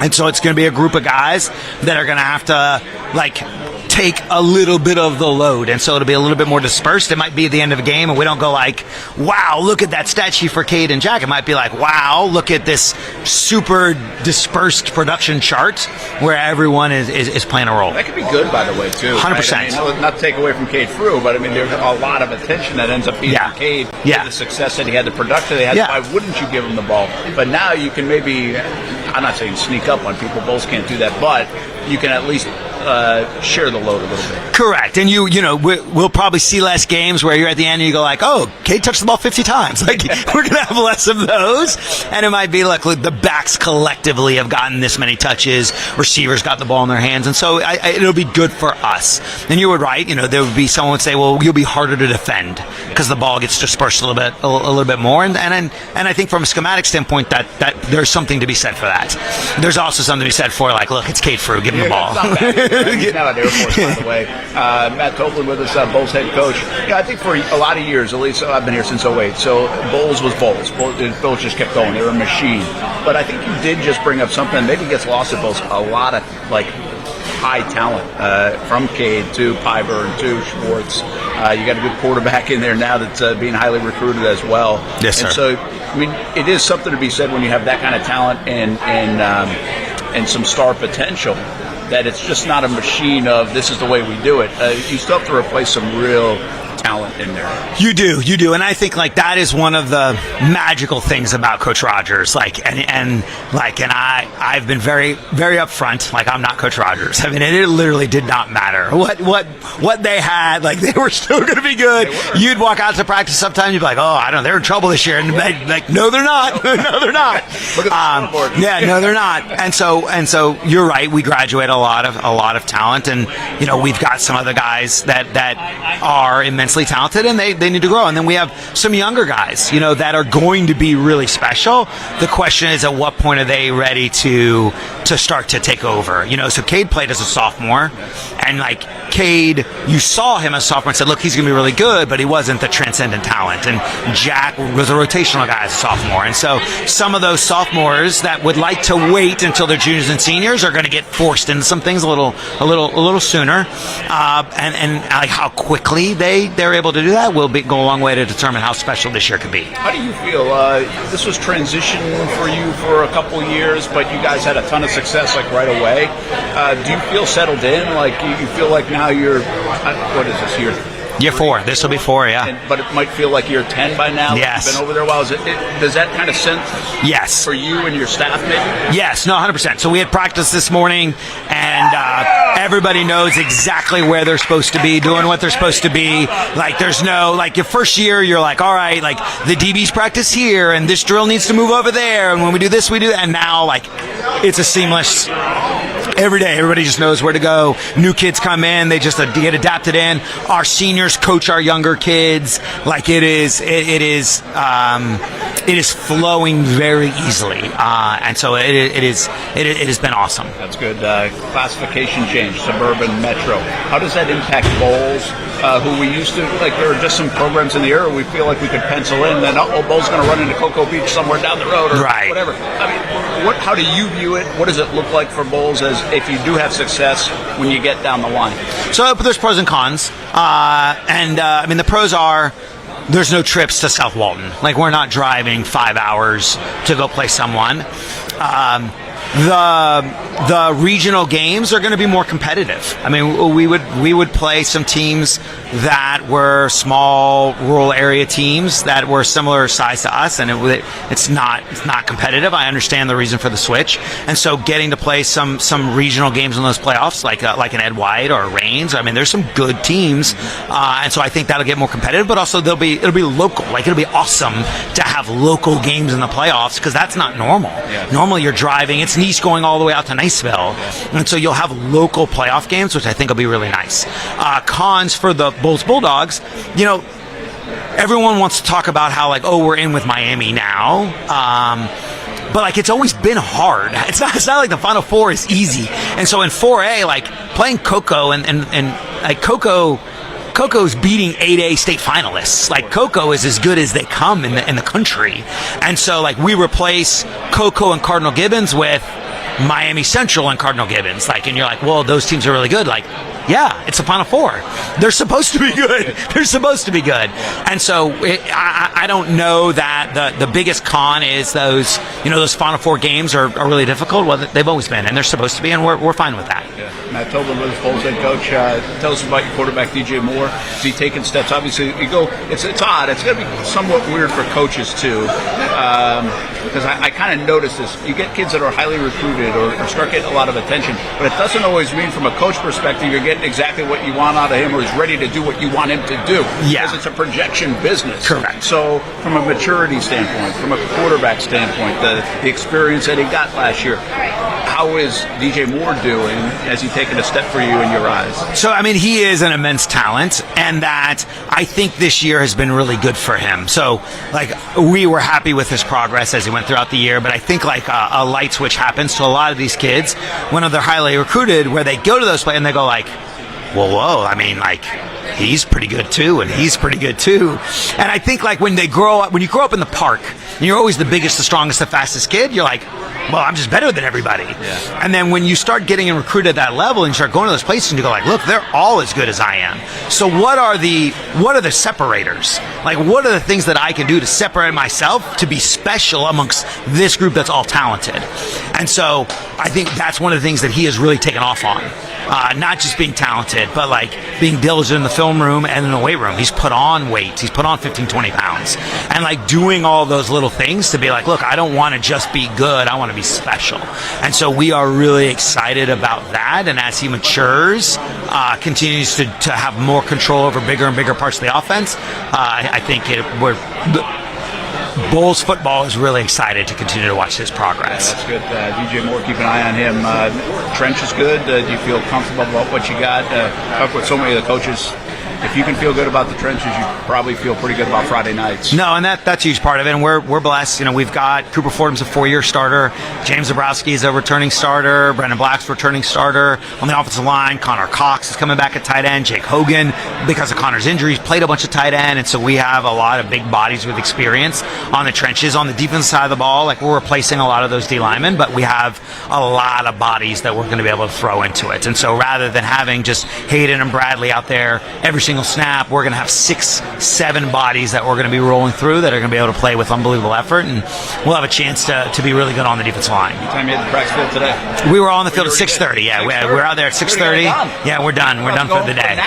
And so it's going to be a group of guys that are going to have to, like, take a little bit of the load, and so it'll be a little bit more dispersed. It might be at the end of a game, and we don't go like, wow, look at that stat sheet for Cade and Jack. It might be like, wow, look at this super dispersed production chart where everyone is playing a role. That could be good, by the way, too. 100%. Right? I mean, not to take away from Cade Frew, but I mean, there's a lot of attention that ends up being on Cade. The success that he had, the production they had. Why wouldn't you give him the ball? But now you can maybe, I'm not saying sneak up on people. Bulls can't do that, but you can at least share the load a little bit. Correct. And we'll probably see less games where you're at the end and you go like, oh, Cade touched the ball 50 times. Like, we're going to have less of those. And it might be like, look, the backs collectively have gotten this many touches. Receivers got the ball in their hands. And so it'll be good for us. And you were right. There would be someone would say, well, you'll be harder to defend because the ball gets dispersed a little bit more. And I think from a schematic standpoint that there's something to be said for that. There's also something to be said for like, look, it's Cade Frew, give him the ball. He's now at Air Force, by the way. Matt Copeland with us, Bulls head coach. I think for a lot of years, at least I've been here since 2008, so Bulls was Bulls. Bulls just kept going. They were a machine. But I think you did just bring up something that maybe gets lost at Bulls. A lot of, high talent from Cade to Pyburn to Schwartz. You got a good quarterback in there now that's being highly recruited as well. Yes, sir. And so, I mean, it is something to be said when you have that kind of talent and some star potential, that it's just not a machine of this is the way we do it. You still have to replace some real talent in there. You do, and I think that is one of the magical things about Coach Rogers. I've been very, very upfront. I'm not Coach Rogers. I mean, it literally did not matter what they had. They were still going to be good. You'd walk out to practice sometimes, you'd be like, oh, I don't know, they're in trouble this year, and no, they're not. No, they're not. Look at the scoreboard. Yeah, no, they're not. And so you're right. We graduate a lot of talent, and we've got some other guys that are immensely talented, and they need to grow. And then we have some younger guys, that are going to be really special. The question is, at what point are they ready to start to take over? So Cade played as a sophomore, and Cade, you saw him as a sophomore and said, look, he's going to be really good, but he wasn't the transcendent talent. And Jack was a rotational guy as a sophomore. And so some of those sophomores that would like to wait until they're juniors and seniors are going to get forced into some things a little sooner. And how quickly they're able to do that will go a long way to determine how special this year could be. How do you feel? This was transition for you for a couple years, but you guys had a ton of success right away. Do you feel settled in? You feel like now you're, what is this, Year 4. This will be 4, yeah. But it might feel like year 10 by now. Yes. You've been over there a while. Does that kind of sense? Yes. For you and your staff, maybe? Yes. No, 100%. So we had practice this morning, and everybody knows exactly where they're supposed to be, doing what they're supposed to be. There's no, your first year, you're all right, the DBs practice here, and this drill needs to move over there, and when we do this, we do that. And now, it's a seamless. Every day, everybody just knows where to go. New kids come in, they just get adapted in. Our seniors coach our younger kids. It is flowing very easily, and so it has been awesome. That's good. Classification change, suburban, metro. How does that impact Bolles? Who we used to there are just some programs in the area we feel like we could pencil in. Then Bolles going to run into Cocoa Beach somewhere down the road or whatever. I mean, how do you view it? What does it look like for Bolles as if you do have success when you get down the line? So there's pros and cons, the pros are there's no trips to South Walton. We're not driving 5 hours to go play someone. The regional games are going to be more competitive. I mean, we would play some teams that were small rural area teams that were similar size to us, and it's not competitive. I understand the reason for the switch, and so getting to play some regional games in those playoffs, like an Ed White or a Rains. I mean, there's some good teams, and so I think that'll get more competitive. But also it'll be local. It'll be awesome to have local games in the playoffs because that's not normal. Yeah. Normally you're driving. It's Nice going all the way out to Niceville, and so you'll have local playoff games, which I think will be really nice. Cons for the Bolles Bulldogs, everyone wants to talk about how we're in with Miami now, but it's always been hard. It's not like the Final Four is easy, and so in 4A, playing Cocoa and Coco's beating 8A state finalists. Cocoa is as good as they come in the country. And so, we replace Cocoa and Cardinal Gibbons with Miami Central and Cardinal Gibbons. And you're well, those teams are really good. Yeah, it's the Final Four. They're supposed to be good. They're supposed to be good. And so I don't know that the biggest con is those Final Four games are really difficult. Well, they've always been, and they're supposed to be, and we're fine with that. Yeah. Matt Tobin, Bolles head coach. Tell us about your quarterback, DJ Moore. Is he taking steps? Obviously, it's odd. It's going to be somewhat weird for coaches, too, because I kind of notice this. You get kids that are highly recruited or start getting a lot of attention, but it doesn't always mean from a coach perspective you're getting exactly what you want out of him or he's ready to do what you want him to do. Yeah. Because it's a projection business. Correct. So from a maturity standpoint, from a quarterback standpoint, the experience that he got last year, how is DJ Moore doing? Has he taken a step for you in your eyes? So, I mean, he is an immense talent, and that I think this year has been really good for him. So, we were happy with his progress as he went throughout the year, but I think a light switch happens to a lot of these kids when they're highly recruited, where they go to those plays and they go whoa, I mean, he's pretty good too, and he's pretty good too. And I think when you grow up in the park, and you're always the biggest, the strongest, the fastest kid, you're like, well, I'm just better than everybody. Yeah. And then when you start getting recruited at that level and you start going to those places and you go look, they're all as good as I am. So what are the separators? What are the things that I can do to separate myself to be special amongst this group that's all talented? And so I think that's one of the things that he has really taken off on. Not just being talented, but being diligent in the film room and in the weight room. He's put on weight. He's put on 15, 20 pounds. And doing all those little things to be look, I don't want to just be good. I want to be special. And so we are really excited about that. And as he matures, continues to have more control over bigger and bigger parts of the offense, I think Bolles football is really excited to continue to watch his progress. Yeah, that's good. DJ Moore, keep an eye on him. Trench is good. Do you feel comfortable about what you got? Talk with so many of the coaches. If you can feel good about the trenches, you probably feel pretty good about Friday nights. No, and that's a huge part of it. And we're blessed. We've got Cooper Fordham's a 4-year starter. James Zabrowski is a returning starter. Brendan Black's a returning starter. On the offensive line, Connor Cox is coming back at tight end. Jake Hogan, because of Connor's injuries, played a bunch of tight end. And so we have a lot of big bodies with experience on the trenches. On the defensive side of the ball, we're replacing a lot of those D linemen, but we have a lot of bodies that we're going to be able to throw into it. And so rather than having just Hayden and Bradley out there every single snap, we're going to have 6-7 bodies that we're going to be rolling through that are going to be able to play with unbelievable effort, and we'll have a chance to be really good on the defensive line. What time you had the practice field today? We were on the field at 6:30. Yeah, we're out there at 6:30. Yeah, we're done. We're done for the day.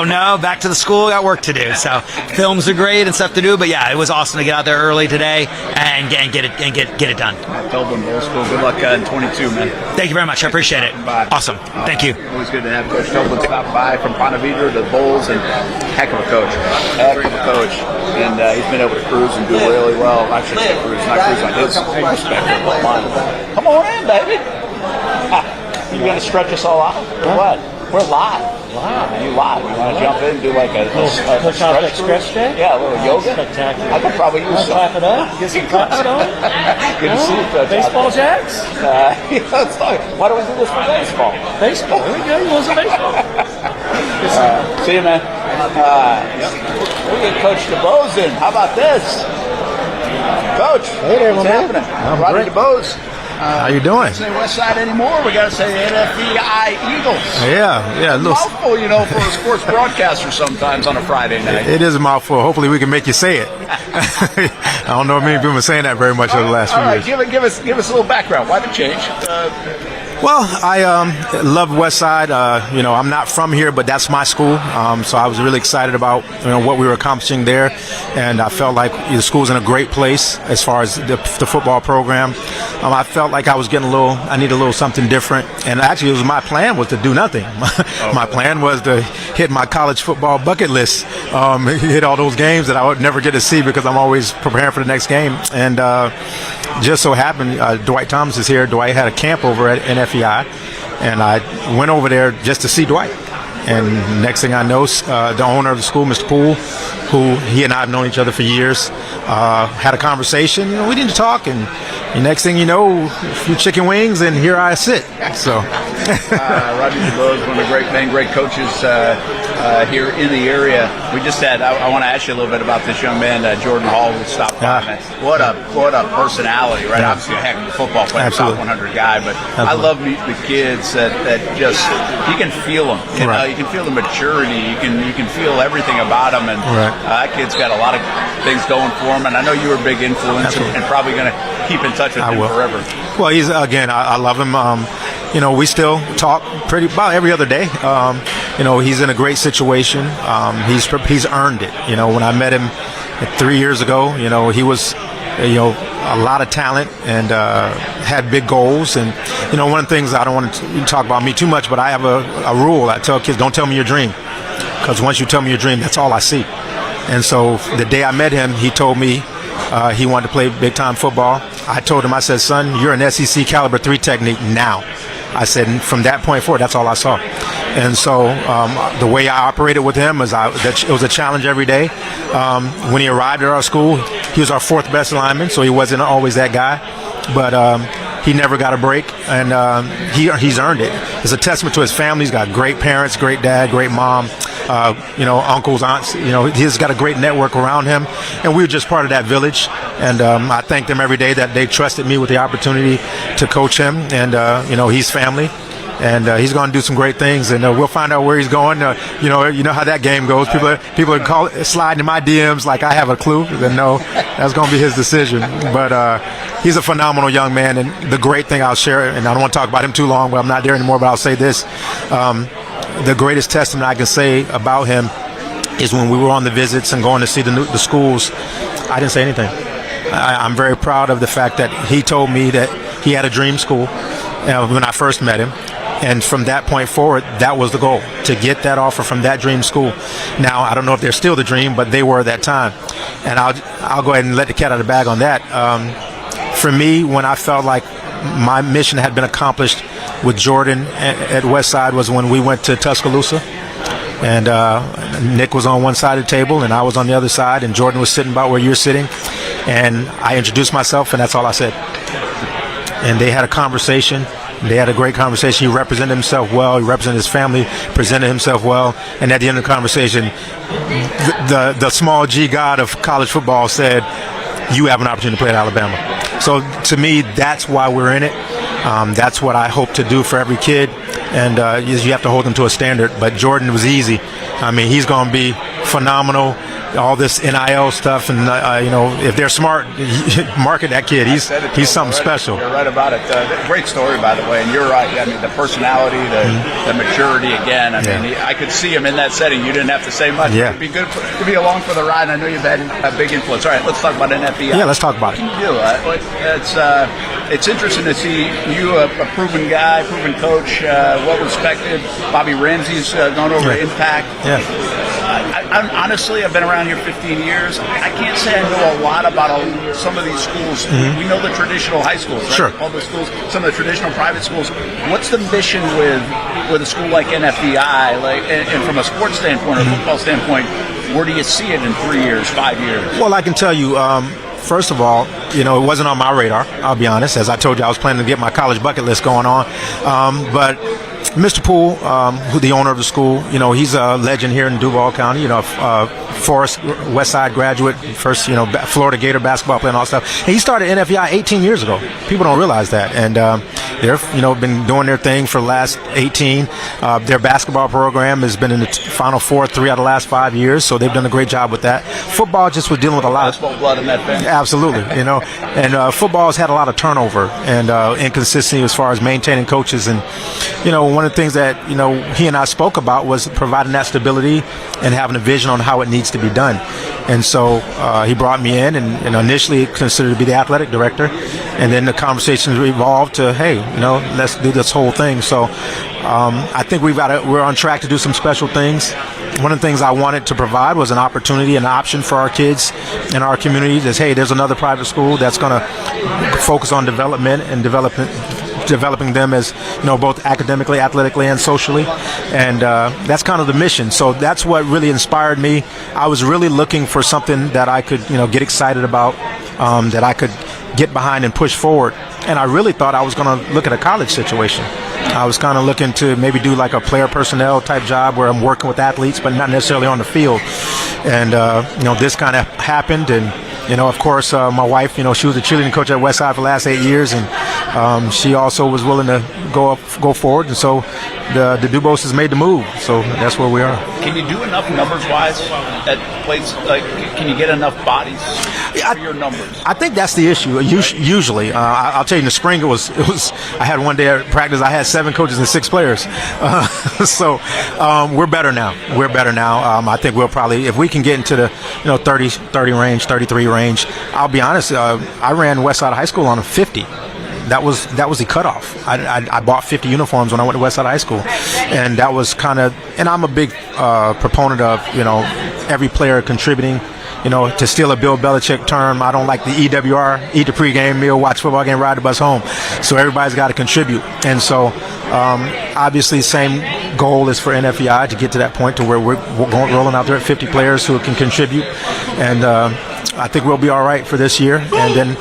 No, back to the school. Got work to do. So films are great and stuff to do, but yeah, it was awesome to get out there early today and get it done. Tobin, Bolles School. Good luck in 22, man. Thank you very much. I appreciate it. Bye. Awesome. Thank you. Always good to have Coach Tobin stop by from Ponte Vedra to Bolles, and heck of a coach. And he's been able to cruise and do really well. Actually, not cruise on his perspective. Come on in, baby. You going to stretch us all out? Or what? We're live. You live. You want to jump in and do a stretch day? Yeah, a little yoga. Spectacular. I could probably use some. Clap it up. Get some claps on. Good to see you, Coach. Baseball Jacks? Why don't we do this for baseball? Baseball. There we go. You want some baseball? See you, man. We get Coach DeBose in. How about this? Coach, hey there, what's happening? Rodney DeBose. How you doing? Don't say West Side anymore. We got to say NFEI Eagles. Yeah. Mouthful, for a sports broadcaster sometimes on a Friday night. It is a mouthful. Hopefully we can make you say it. I don't know if many people have been saying that very much over the last few years. All right, give us a little background. Why the change? Well, I love West Side. I'm not from here, but that's my school. So I was really excited about what we were accomplishing there, and I felt like the school's in a great place as far as the football program. I felt like I was getting I needed a little something different, and actually, my plan was to do nothing. My plan was to hit my college football bucket list, hit all those games that I would never get to see because I'm always preparing for the next game. And just so happened, Dwight Thomas is here. Dwight had a camp over at NFEI, and I went over there just to see Dwight. And next thing I know, the owner of the school, Mr. Poole, who he and I have known each other for years, had a conversation. We didn't talk, and the next thing you know, a few chicken wings, and here I sit. So, Rodney DeBose, one of the great coaches. here in the area. We just had. I want to ask you a little bit about this young man, Jordan Hall, who stopped by. Man. What a personality, right? Yeah. Obviously a heck of a football player, Absolutely. top 100 guy, but Absolutely. I love meeting the kids that just you can feel them. You know, Right. you can feel the maturity. You can feel everything about them, and Right. that kid's got a lot of things going for him. And I know you were a big influence, and probably going to keep in touch with him forever. Well, he's again. I love him. You know, we still talk about every other day. You know, he's in a great situation. He's earned it. You know, when I met him 3 years ago, you know, he was, you know, a lot of talent and had big goals. And you know, one of the things, I don't want to talk about me too much, but I have a rule. I tell kids, don't tell me your dream, because once you tell me your dream, that's all I see. And so the day I met him, he told me he wanted to play big-time football. I told him, I said, son, you're an SEC caliber 3 technique now. I said, and from that point forward, that's all I saw. And so the way I operated with him was it was a challenge every day. When he arrived at our school, he was our 4th best lineman, so he wasn't always that guy. But he never got a break, and he's earned it. It's a testament to his family. He's got great parents, great dad, great mom, you know, uncles, aunts. You know, he's got a great network around him, and we were just part of that village. And I thank them every day that they trusted me with the opportunity to coach him. And you know, he's family. And he's going to do some great things, and we'll find out where he's going. You know how that game goes. People are sliding in my DMs like I have a clue. Then no, that's going to be his decision. But he's a phenomenal young man, and the great thing I'll share, and I don't want to talk about him too long, but I'm not there anymore. But I'll say this: the greatest testament I can say about him is when we were on the visits and going to see the schools. I didn't say anything. I'm very proud of the fact that he told me that he had a dream school when I first met him. And from that point forward, that was the goal, to get that offer from that dream school. Now, I don't know if they're still the dream, but they were at that time. And I'll go ahead and let the cat out of the bag on that. For me, when I felt like my mission had been accomplished with Jordan at Westside was when we went to Tuscaloosa. And Nick was on one side of the table, and I was on the other side, and Jordan was sitting about where you're sitting. And I introduced myself, and that's all I said. And they had a conversation. They had a great conversation. He represented himself well. He represented his family, presented himself well. And at the end of the conversation, the small G God of college football said, you have an opportunity to play at Alabama. So to me, that's why we're in it. That's what I hope to do for every kid. And you have to hold them to a standard. But Jordan was easy. I mean, he's going to be phenomenal. All this NIL stuff, and you know, if they're smart, market that kid. He's something special. You're right about it. Great story, by the way, and you're right. I mean, the personality, the maturity. Again, I mean, I could see him in that setting. You didn't have to say much. Yeah. It'd be good to be along for the ride. And I know you've had a big influence. All right, let's talk about NFEI. Yeah, let's talk about it. It's interesting to see you, a proven guy, proven coach, well respected. Bobby Ramsey's gone over to Impact. Yeah. Honestly, I've been around here 15 years. I can't say I know a lot about some of these schools. We know the traditional high schools, right? Sure. Public schools, some of the traditional private schools. What's the mission with a school like NFEI? Like, and from a sports standpoint or football standpoint, where do you see it in 3 years, 5 years? Well, I can tell you, first of all, you know, it wasn't on my radar, I'll be honest. As I told you, I was planning to get my college bucket list going on. But Mr. Poole, who the owner of the school, you know, he's a legend here in Duval County, you know, Forest Westside graduate, first, you know, Florida Gator basketball player and all that stuff. And he started NFEI 18 years ago. People don't realize that. And they're, you know, been doing their thing for the last 18. Their basketball program has been in the Final Four 3 out of the last 5 years, so they've done a great job with that. Football just was dealing with a lot of blood in that family. Absolutely, you know. And football has had a lot of turnover and inconsistency as far as maintaining coaches. And, you know, one of the things that, you know, he and I spoke about was providing that stability and having a vision on how it needs to be done. And so he brought me in and initially considered to be the athletic director. And then the conversations evolved to, hey, you know, let's do this whole thing. So I think we're on track to do some special things. One of the things I wanted to provide was an opportunity, an option for our kids in our community. Is, hey, there's another private school that's going to focus on development and developing them as, you know, both academically, athletically, and socially. And that's kind of the mission. So that's what really inspired me. I was really looking for something that I could, you know, get excited about, that I could get behind and push forward. And I really thought I was going to look at a college situation. I was kind of looking to maybe do like a player personnel type job where I'm working with athletes, but not necessarily on the field. And, this kind of happened. And, of course, my wife, she was a cheerleading coach at Westside for the last 8 years. And she also was willing to go forward. And so the Duboses made the move. So that's where we are. Can you do enough numbers-wise at places? Like, can you get enough bodies for your numbers? I think that's the issue. Usually, I'll tell you, in the spring it was. I had one day at practice. I had 7 coaches and 6 players. So we're better now. I think we'll probably, if we can get into the 30 range, 33 range. I'll be honest. I ran Westside High School on a 50. That was the cutoff. I bought 50 uniforms when I went to Westside High School, and that was kind of. And I'm a big proponent of every player contributing. To steal a Bill Belichick term, I don't like the EWR, eat the pregame meal, watch football game, ride the bus home. So everybody's got to contribute. And so obviously same goal is for NFEI to get to that point to where we're rolling out there at 50 players who can contribute. And I think we'll be all right for this year. And then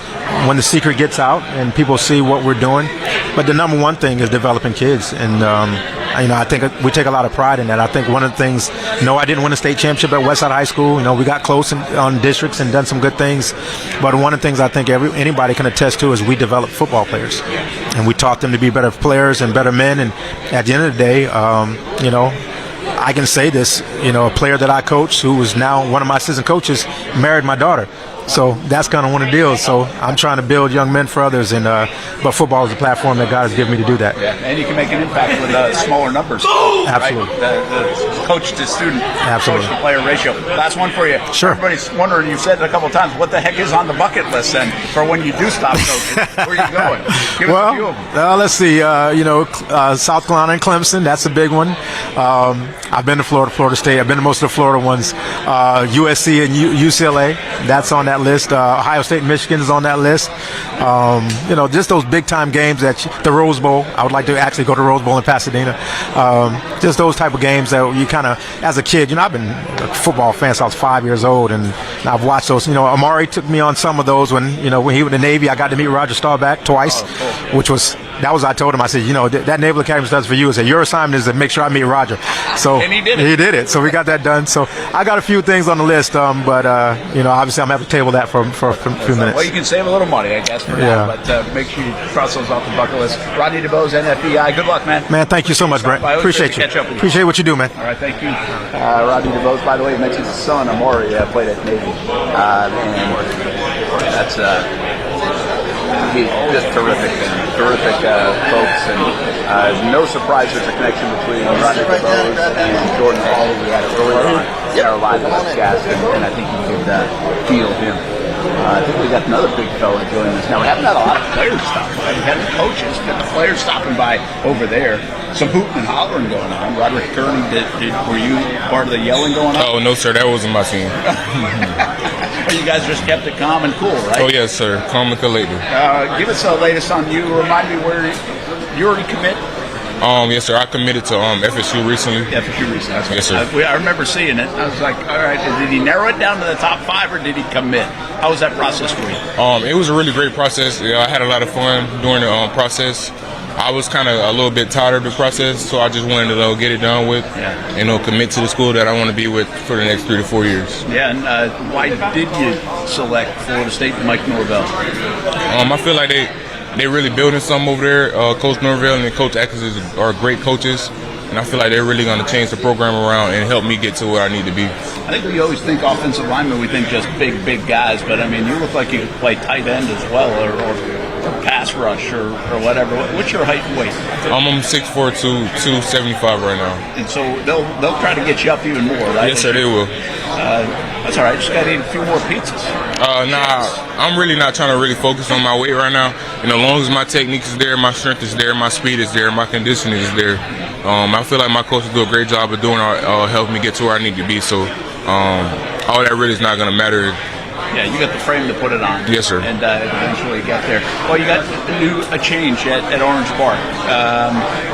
when the secret gets out and people see what we're doing. But the number one thing is developing kids. And I think we take a lot of pride in that. I think one of the things, I didn't win a state championship at Westside High School. We got close on districts and done some good things. But one of the things I think anybody can attest to is we develop football players. And we taught them to be better players and better men. And at the end of the day, I can say this, a player that I coached who was now one of my assistant coaches married my daughter. So that's kind of one of the deals. So I'm trying to build young men for others, but football is the platform that God has given me to do that. Yeah, and you can make an impact with smaller numbers. Absolutely. Right? The coach to student, absolutely, coach to player ratio. Last one for you. Sure. Everybody's wondering, you've said it a couple of times, what the heck is on the bucket list then for when you do stop coaching? Where are you going? Give us a few of them. Let's see. South Carolina and Clemson, that's a big one. I've been to Florida State. I've been to most of the Florida ones. USC and UCLA, that's on that list. Ohio State and Michigan is on that list. Just those big time games the Rose Bowl. I would like to actually go to Rose Bowl in Pasadena. Just those type of games that you kind of, as a kid, I've been a football fan since I was 5 years old, and I've watched those. Amari took me on some of those when he was in the Navy. I got to meet Roger Staubach twice, I told him, I said, that Naval Academy stuff for you. I said, your assignment is to make sure I meet Roger. So and he did it. So we got that done. So I got a few things on the list, but obviously I'm going to have to table that for a few minutes. Well, you can save a little money, I guess, for now, but make sure you cross those off the bucket list. Rodney DeBose, NFEI. Good luck, man. Man, thank you so much, Brent. Appreciate you. Appreciate what you do, man. All right, thank you. Rodney DeBose, by the way, mentions his son, Amari, played at Navy. And that's just terrific folks, and no surprise there's a connection between Rodney DeBose and Jordan Hall, who we had earlier on in our live webcast, and I think you could feel him. I think we got another big fella joining us now. We haven't had a lot of players stopping by. We've had the coaches, but the players stopping by over there. Some hooting and hollering going on. Roderick Kearney, were you part of the yelling going on? Oh, no, sir. That wasn't my team. You guys just kept it calm and cool, right? Oh, yes, sir. Calm and collected. Give us the latest on you. Remind me where you already commit. Yes, sir. I committed to FSU recently. FSU recently. That's yes, sir. I remember seeing it. I was like, all right, did he narrow it down to the top 5 or did he commit? How was that process for you? It was a really great process. I had a lot of fun during the process. I was kind of a little bit tired of the process, so I just wanted to get it done with and commit to the school that I want to be with for the next 3 to 4 years. Yeah, and why did you select Florida State and Mike Norvell? I feel like they're really building something over there. Coach Norvell and Coach Atkins are great coaches, and I feel like they're really going to change the program around and help me get to where I need to be. I think we always think offensive linemen, we think just big guys, but I mean, you look like you could play tight end as well, or pass rush or whatever. What's your height and weight? I'm 6'4", 275 right now. And so they'll try to get you up even more, right? Yes, sir, they will. That's all right. Just got to eat a few more pizzas. I'm really not trying to really focus on my weight right now. As long as my technique is there, my strength is there, my speed is there, my conditioning is there. I feel like my coaches do a great job of helping me get to where I need to be. So all that really is not going to matter Yeah, you got the frame to put it on. Yes, sir. And eventually get there. Well, you got a change at Orange Park.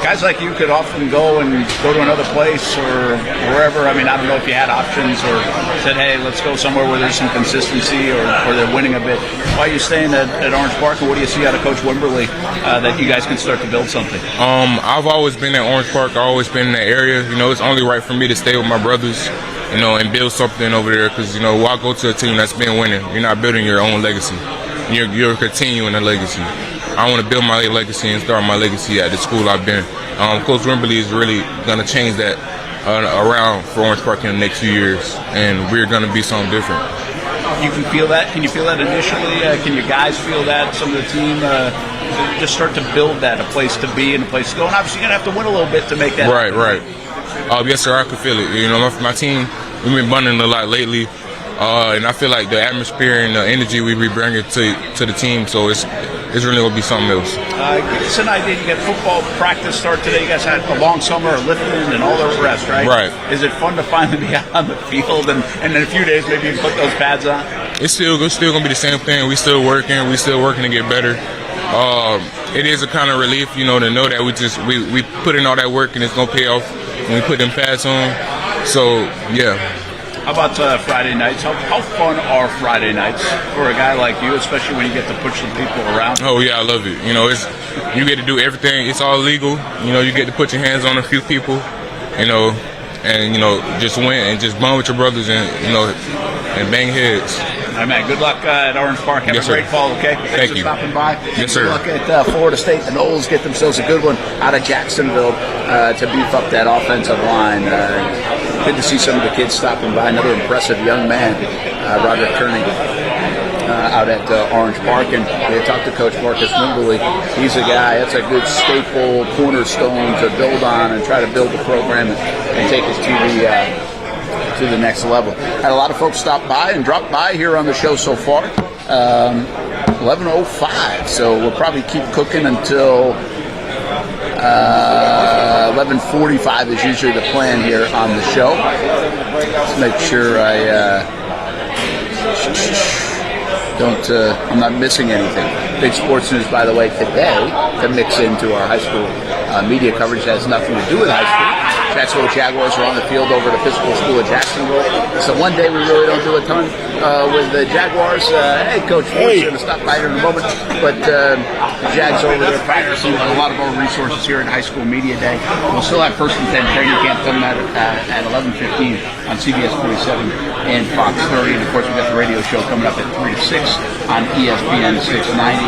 Guys like you could often go to another place or wherever. I mean, I don't know if you had options or said, hey, let's go somewhere where there's some consistency or they're winning a bit. Why are you staying at Orange Park, and what do you see out of Coach Wimberly that you guys can start to build something? I've always been at Orange Park. I've always been in that area. You know, it's only right for me to stay with my brothers, you know, and build something over there. Because, you know, why go to a team that's been winning? You're not building your own legacy. You're continuing a legacy. I want to build my legacy and start my legacy at the school I've been. Coach Wimberly is really going to change that around for Orange Park in the next few years, and we're going to be something different. You can feel that? Can you feel that initially? Can your guys feel that? Some of the team just start to build that, a place to be and a place to go. And obviously you're going to have to win a little bit to make that happen. Right. Yes, sir, I can feel it. You know, my team, we've been bunting a lot lately. And I feel like the atmosphere and the energy we bring it to the team, so it's really going to be something else. Give us an idea. You got football practice start today. You guys had a long summer of lifting and all the rest, right? Right. Is it fun to finally be out on the field and in a few days maybe you put those pads on? It's still going to be the same thing. We still working to get better. It is a kind of relief, you know, to know that we put in all that work and it's going to pay off when we put them pads on. So, yeah. How about Friday nights? How fun are Friday nights for a guy like you, especially when you get to push some people around? Oh, yeah, I love it. You know, you get to do everything. It's all legal. You know, you get to put your hands on a few people, you know, and, you know, just win and just bond with your brothers and, you know, and bang heads. All right, man. Good luck at Orange Park. Have a great fall, okay? Thanks for stopping by. Yes, sir. Good luck at Florida State. The Noles get themselves a good one out of Jacksonville to beef up that offensive line. Good to see some of the kids stopping by. Another impressive young man, Roderick Kearney, out at Orange Park. And they talked to Coach Marcus Wimberly. He's a guy, that's a good staple, cornerstone to build on and try to build the program and take us to the next level. Had a lot of folks stop by and drop by here on the show so far. 11:05, so we'll probably keep cooking until 11:45 is usually the plan here on the show. Let's make sure I'm not missing anything. Big sports news, by the way, today to mix into our high school media coverage that has nothing to do with high school. Jacksonville Jaguars are on the field over at Episcopal School of Jacksonville. So one day we really don't do a ton with the Jaguars. Hey, Coach Ford's going to stop by here in a moment. But the Jags over there practicing a lot of our resources here at High School Media Day. We'll still have First and 10 training camp coming out at 11:15 on CBS 47 and Fox 30. And, of course, we've got the radio show coming up at 3 to 6 on ESPN 690.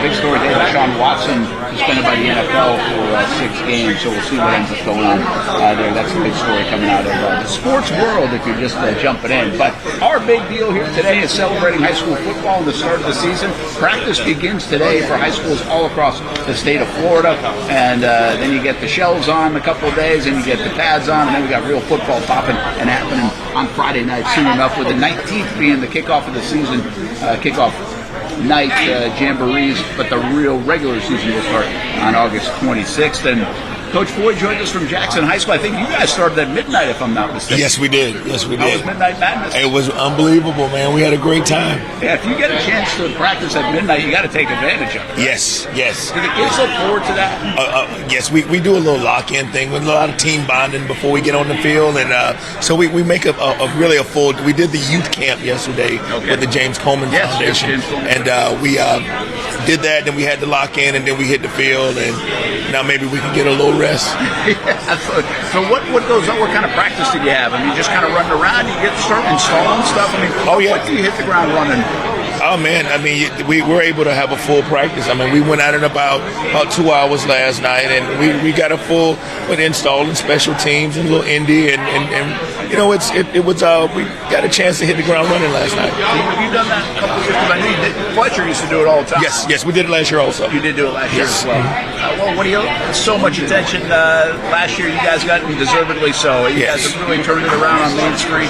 Big story today with Sean Watson, suspended by the NFL for 6 games. So we'll see what ends up going on there. That's a big story coming out of the sports world if you're just jumping in. But our big deal here today is celebrating high school football and the start of the season. Practice begins today for high schools all across the state of Florida. And then you get the shells on a couple of days, and you get the pads on, and then we got real football popping and happening on Friday night soon enough, with the 19th being the kickoff of the season, kickoff night jamborees, but the real regular season will start on August 26th. And Coach Floyd joined us from Jackson High School. I think you guys started at midnight, if I'm not mistaken. Yes, we did. How was Midnight Madness? It was unbelievable, man. We had a great time. Yeah, if you get a chance to practice at midnight, you got to take advantage of it. Yes. Do the kids look forward to that? Yes, we do a little lock-in thing with a lot of team bonding before we get on the field, and so we make a really a full. We did the youth camp yesterday with the James Coleman Foundation, and we did that. Then we had to lock in, and then we hit the field, and now maybe we can get a little rest. So what goes on? What kind of practice did you have? I mean, just kind of running around. You get to start installing stuff. I mean, what do you hit the ground running? Oh man, I mean, we were able to have a full practice. I mean, we went out in about 2 hours last night, and we got a full with installing special teams and a little indie, and you know, it was we got a chance to hit the ground running last night. Have you done that a couple of years? Because I know you did. Fletcher used to do it all the time. Yes, we did it last year also. You did do it last year as well. Well, what do you? So much attention last year. You guys got, and deservedly so. You guys have really turned it around on Main Street.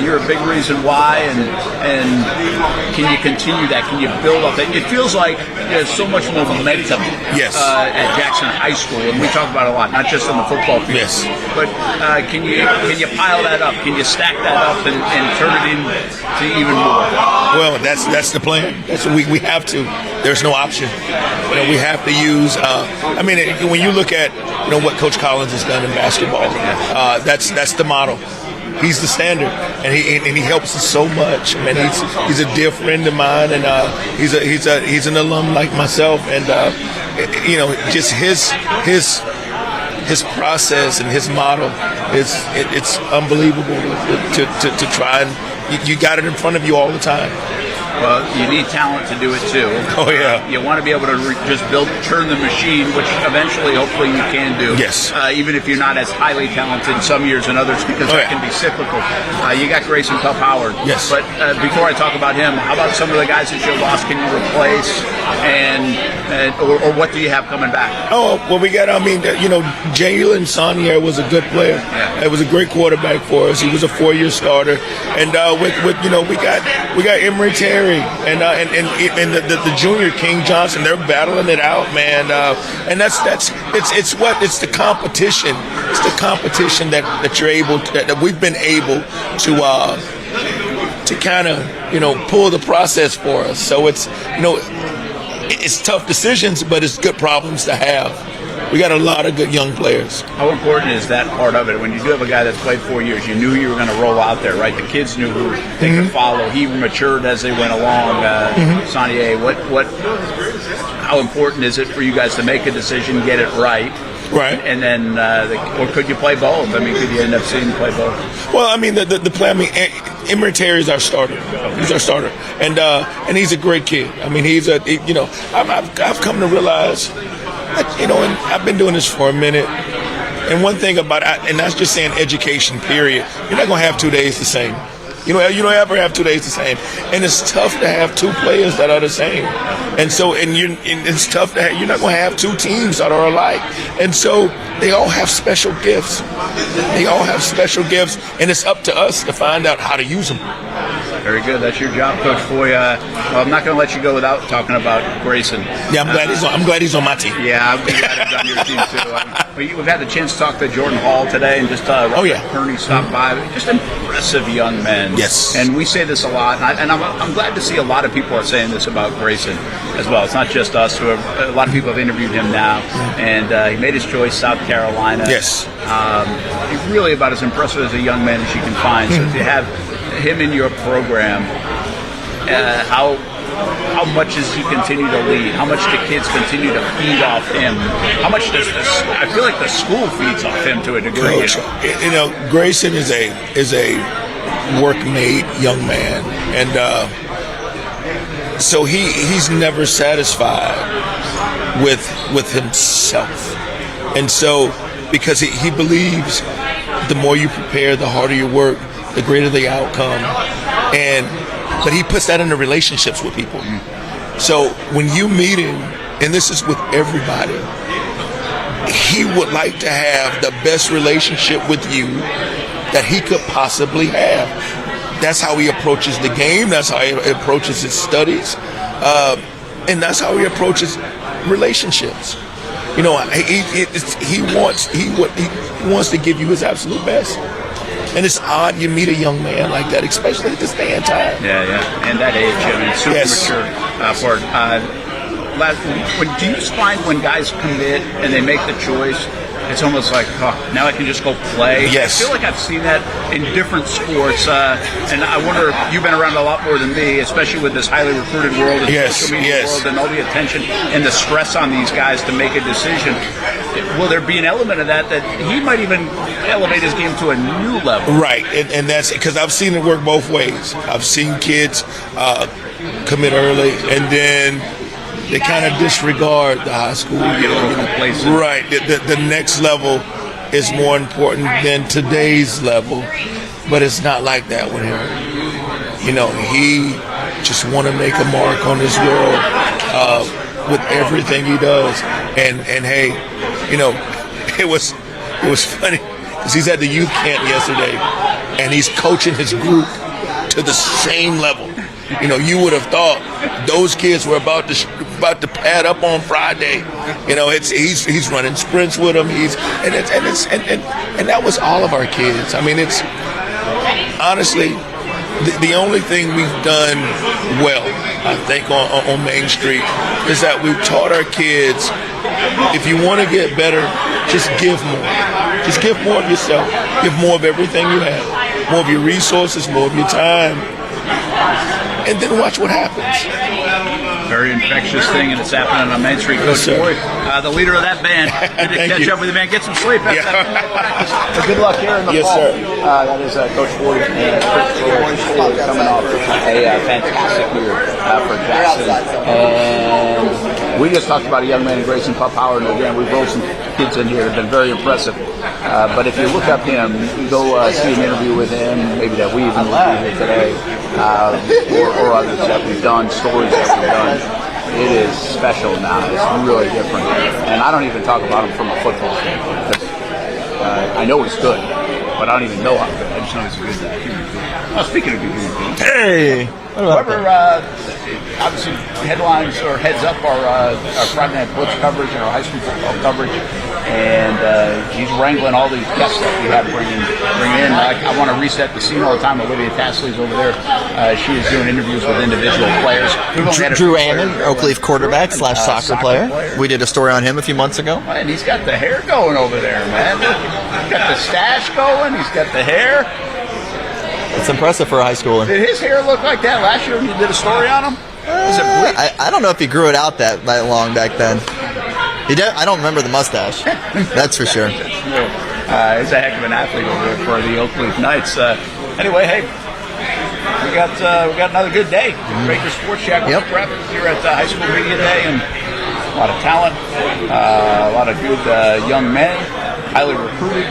You're a big reason why, and can you continue continue that? Can you build up that? It feels like there's so much more momentum at Jackson High School, and we talk about it a lot, not just on the football field. Yes. But can you pile that up? Can you stack that up and turn it into even more? Well, that's the plan. That's what we have to. There's no option. We have to use. When you look at what Coach Collins has done in basketball, that's the model. He's the standard, and he helps us so much. I mean, he's a dear friend of mine, and he's an alum like myself, and just his process and his model it's unbelievable to try, and you got it in front of you all the time. Well, you need talent to do it too. Oh yeah. You want to be able to just turn the machine, which eventually, hopefully, you can do. Yes. Even if you're not as highly talented some years than others, because that can be cyclical. You got Grayson Tuff Howard. Yes. But before I talk about him, how about some of the guys that you lost? Can you replace? Or what do you have coming back? Oh well, we got. Jalen Saunier was a good player. Yeah. It was a great quarterback for us. He was a 4-year starter, and we got Emory Terry and the junior King Johnson. They're battling it out, man. And it's the competition. It's the competition that you're able that we've been able to kind of pull the process for us. So it's tough decisions, but it's good problems to have. We got a lot of good young players. How important is that part of it? When you do have a guy that's played 4 years, you knew you were going to roll out there, right? The kids knew who they could follow. He matured as they went along. Saunier, how important is it for you guys to make a decision, get it right? Right. And then, or could you play both? I mean, could you end up seeing play both? Well, I mean, the play. I mean, Emory Terry is our starter. He's our starter, and he's a great kid. I mean, I've come to realize. And I've been doing this for a minute. And one thing about and that's just saying education, period. You're not going to have 2 days the same. You don't ever have 2 days the same. And it's tough to have two players that are the same. And so, it's tough to have, you're not going to have two teams that are alike. And so they all have special gifts. And it's up to us to find out how to use them. Very good. That's your job, Coach Foy. Well, I'm not going to let you go without talking about Grayson. Yeah, I'm glad he's on my team. Yeah, I'm glad he's on your team too. We've had the chance to talk to Jordan Hall today, and just Kearney stopped by. Just impressive young men. Yes. And we say this a lot, and I'm glad to see a lot of people are saying this about Grayson as well. It's not just us. A lot of people have interviewed him now, and he made his choice, South Carolina. Yes. He's really about as impressive as a young man as you can find. So to have him in your program, how much does he continue to lead? How much do kids continue to feed off him? How much does this? I feel like the school feeds off him to a degree. Coach, Grayson is a work-made young man, and so he's never satisfied with himself, and so because he believes the more you prepare, the harder you work, the greater the outcome, but he puts that into relationships with people. So when you meet him, and this is with everybody, he would like to have the best relationship with you that he could possibly have. That's how he approaches the game. That's how he approaches his studies, and that's how he approaches relationships. He wants to give you his absolute best. And it's odd you meet a young man like that, especially at this day and time. Yeah, and that age, super mature for it. Do you find when guys commit and they make the choice, it's almost like, now I can just go play? Yes. I feel like I've seen that in different sports, and I wonder if you've been around a lot more than me, especially with this highly recruited world and social media world and all the attention and the stress on these guys to make a decision. Will there be an element of that he might even elevate his game to a new level? Right, and that's because I've seen it work both ways. I've seen kids commit early, and then they kind of disregard the high school. Get a little complacent. Right, the next level is more important than today's level, but it's not like that with him. He just want to make a mark on this world with everything he does, and hey, it was funny because he's at the youth camp yesterday, and he's coaching his group to the same level. You would have thought those kids were about to pad up on Friday. He's running sprints with them. And that was all of our kids. I mean, it's honestly the only thing we've done well, I think, on Main Street is that we've taught our kids, if you want to get better, just give more. Just give more of yourself. Give more of everything you have. More of your resources, more of your time. And then watch what happens. Very infectious thing, and it's happening on Main Street. Coach Boyd, the leader of that band. Good to catch up with you, man. Get some sleep. Yeah. So good luck here in the Yes, fall. sir. That is Coach Boyd and Bolles School coming off a fantastic year for Jackson. And we just talked about a young man, Grayson Pup Howard, and again, we've rolled some kids in here that have been very impressive. But if you look up him, go see an interview with him, maybe that we even did here today, or others that we've done, stories that we've done. It is special now. It's really different. And I don't even talk about him from a football standpoint, because I know he's good, but I don't even know how good. I just know he's a good human being. Oh, speaking of good human beings. Hey! Whoever, obviously, headlines or heads up our Friday Night Blitz coverage and our high school football coverage, and he's wrangling all these guests that we have bring in. I want to reset the scene all the time. Olivia Tassley's over there. She is doing interviews with individual players. Drew Ammon, Oakleaf quarterback / soccer player. We did a story on him a few months ago. And he's got the hair going over there, man. He's got the stash going. He's got the hair. It's impressive for a high schooler. Did his hair look like that last year when you did a story on him? Was it bleached? I don't know if he grew it out that long back then. I don't remember the mustache. That's for sure. He's a heck of an athlete over there for the Oakleaf Knights. Anyway, hey, we got another good day. Baker Sports Jaguars Prep here at High School Media Day, and a lot of talent, a lot of good young men, highly recruited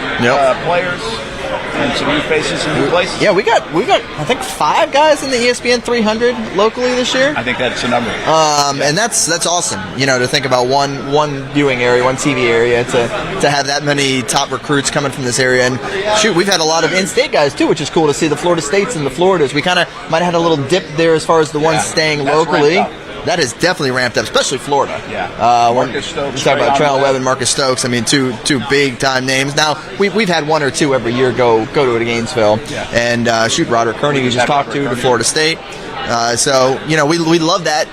players. And some new faces in new places. Yeah, we got I think 5 guys in the ESPN 300 locally this year. I think that's the number. And that's awesome. To think about one viewing area, one TV area, to have that many top recruits coming from this area. And shoot, we've had a lot of in-state guys too, which is cool to see the Florida States and the Floridas. We kind of might have had a little dip there as far as the ones staying locally. That has definitely ramped up, especially Florida. Yeah. Marcus Stokes. Talk about Traylon Webb and Marcus Stokes. I mean, two big time names. Now we've had 1 or 2 every year go to it at Gainesville, and Roderick Kearney, we just talked to Florida State. So we love that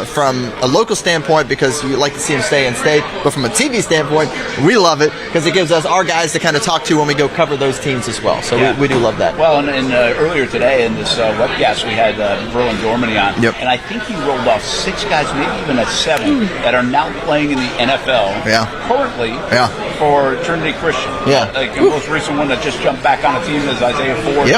from a local standpoint because you like to see them stay in state, but from a TV standpoint, we love it because it gives us our guys to kind of talk to when we go cover those teams as well. So we do love that. Well, and earlier today in this webcast, we had Verlin Dormany on, and I think he rolled off 6 guys, maybe even 7, that are now playing in the NFL currently for Trinity Christian. Like the most recent one that just jumped back on a team is Isaiah Ford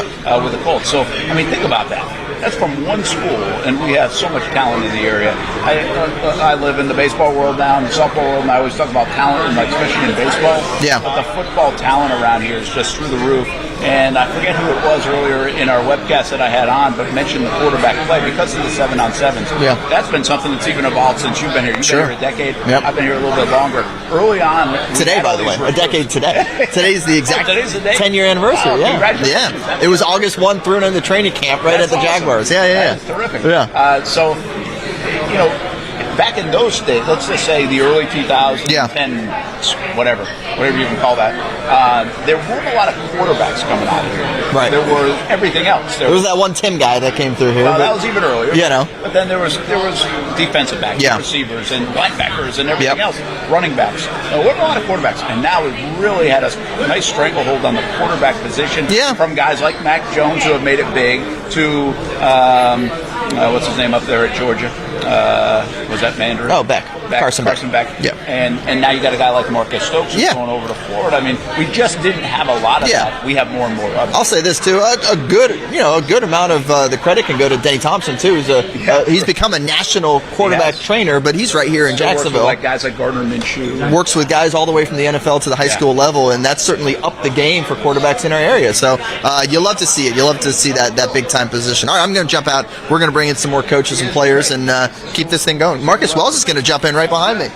with the Colts. So, I mean, think about that. That's from one school, and we have so much talent in the area. I live in the baseball world now, in the softball world, and I always talk about talent, and especially in baseball. But the football talent around here is just through the roof. And I forget who it was earlier in our webcast that I had on, but mentioned the quarterback play because of the 7-on-7s. That's been something that's even evolved since you've been here. You've been here a decade. I've been here a little bit longer. Early on, today, by the way, a decade today. Today's the exact 10-year anniversary. It was August 1 through in the training camp right at the Jaguars. That's terrific. So, back in those days, let's just say the early 2000s, 10, whatever you can call that, there weren't a lot of quarterbacks coming out of here. Right. There was everything else. There was that one Tim guy that came through here. That was even earlier. But then there was defensive backs, receivers, and linebackers, and everything else. Running backs. There weren't a lot of quarterbacks, and now we've really had a nice stranglehold on the quarterback position. From guys like Mac Jones who have made it big to what's his name up there at Georgia? Was that Mandarin? Oh, Beck. Carson Beck. And now you got a guy like Marcus Stokes who's going over to Florida. I mean, we just didn't have a lot of that. We have more and more of it. I'll say this too: a good amount of the credit can go to Denny Thompson too. He's become a national quarterback trainer, but he's right here in Jacksonville. Like guys like Gardner Minshew. Works with guys all the way from the NFL to the high school level, and that's certainly upped the game for quarterbacks in our area. So you love to see it. You love to see that big time position. All right, I'm going to jump out. We're going to bring in some more coaches and players and keep this thing going. Marcus Wells is going to jump in right behind me.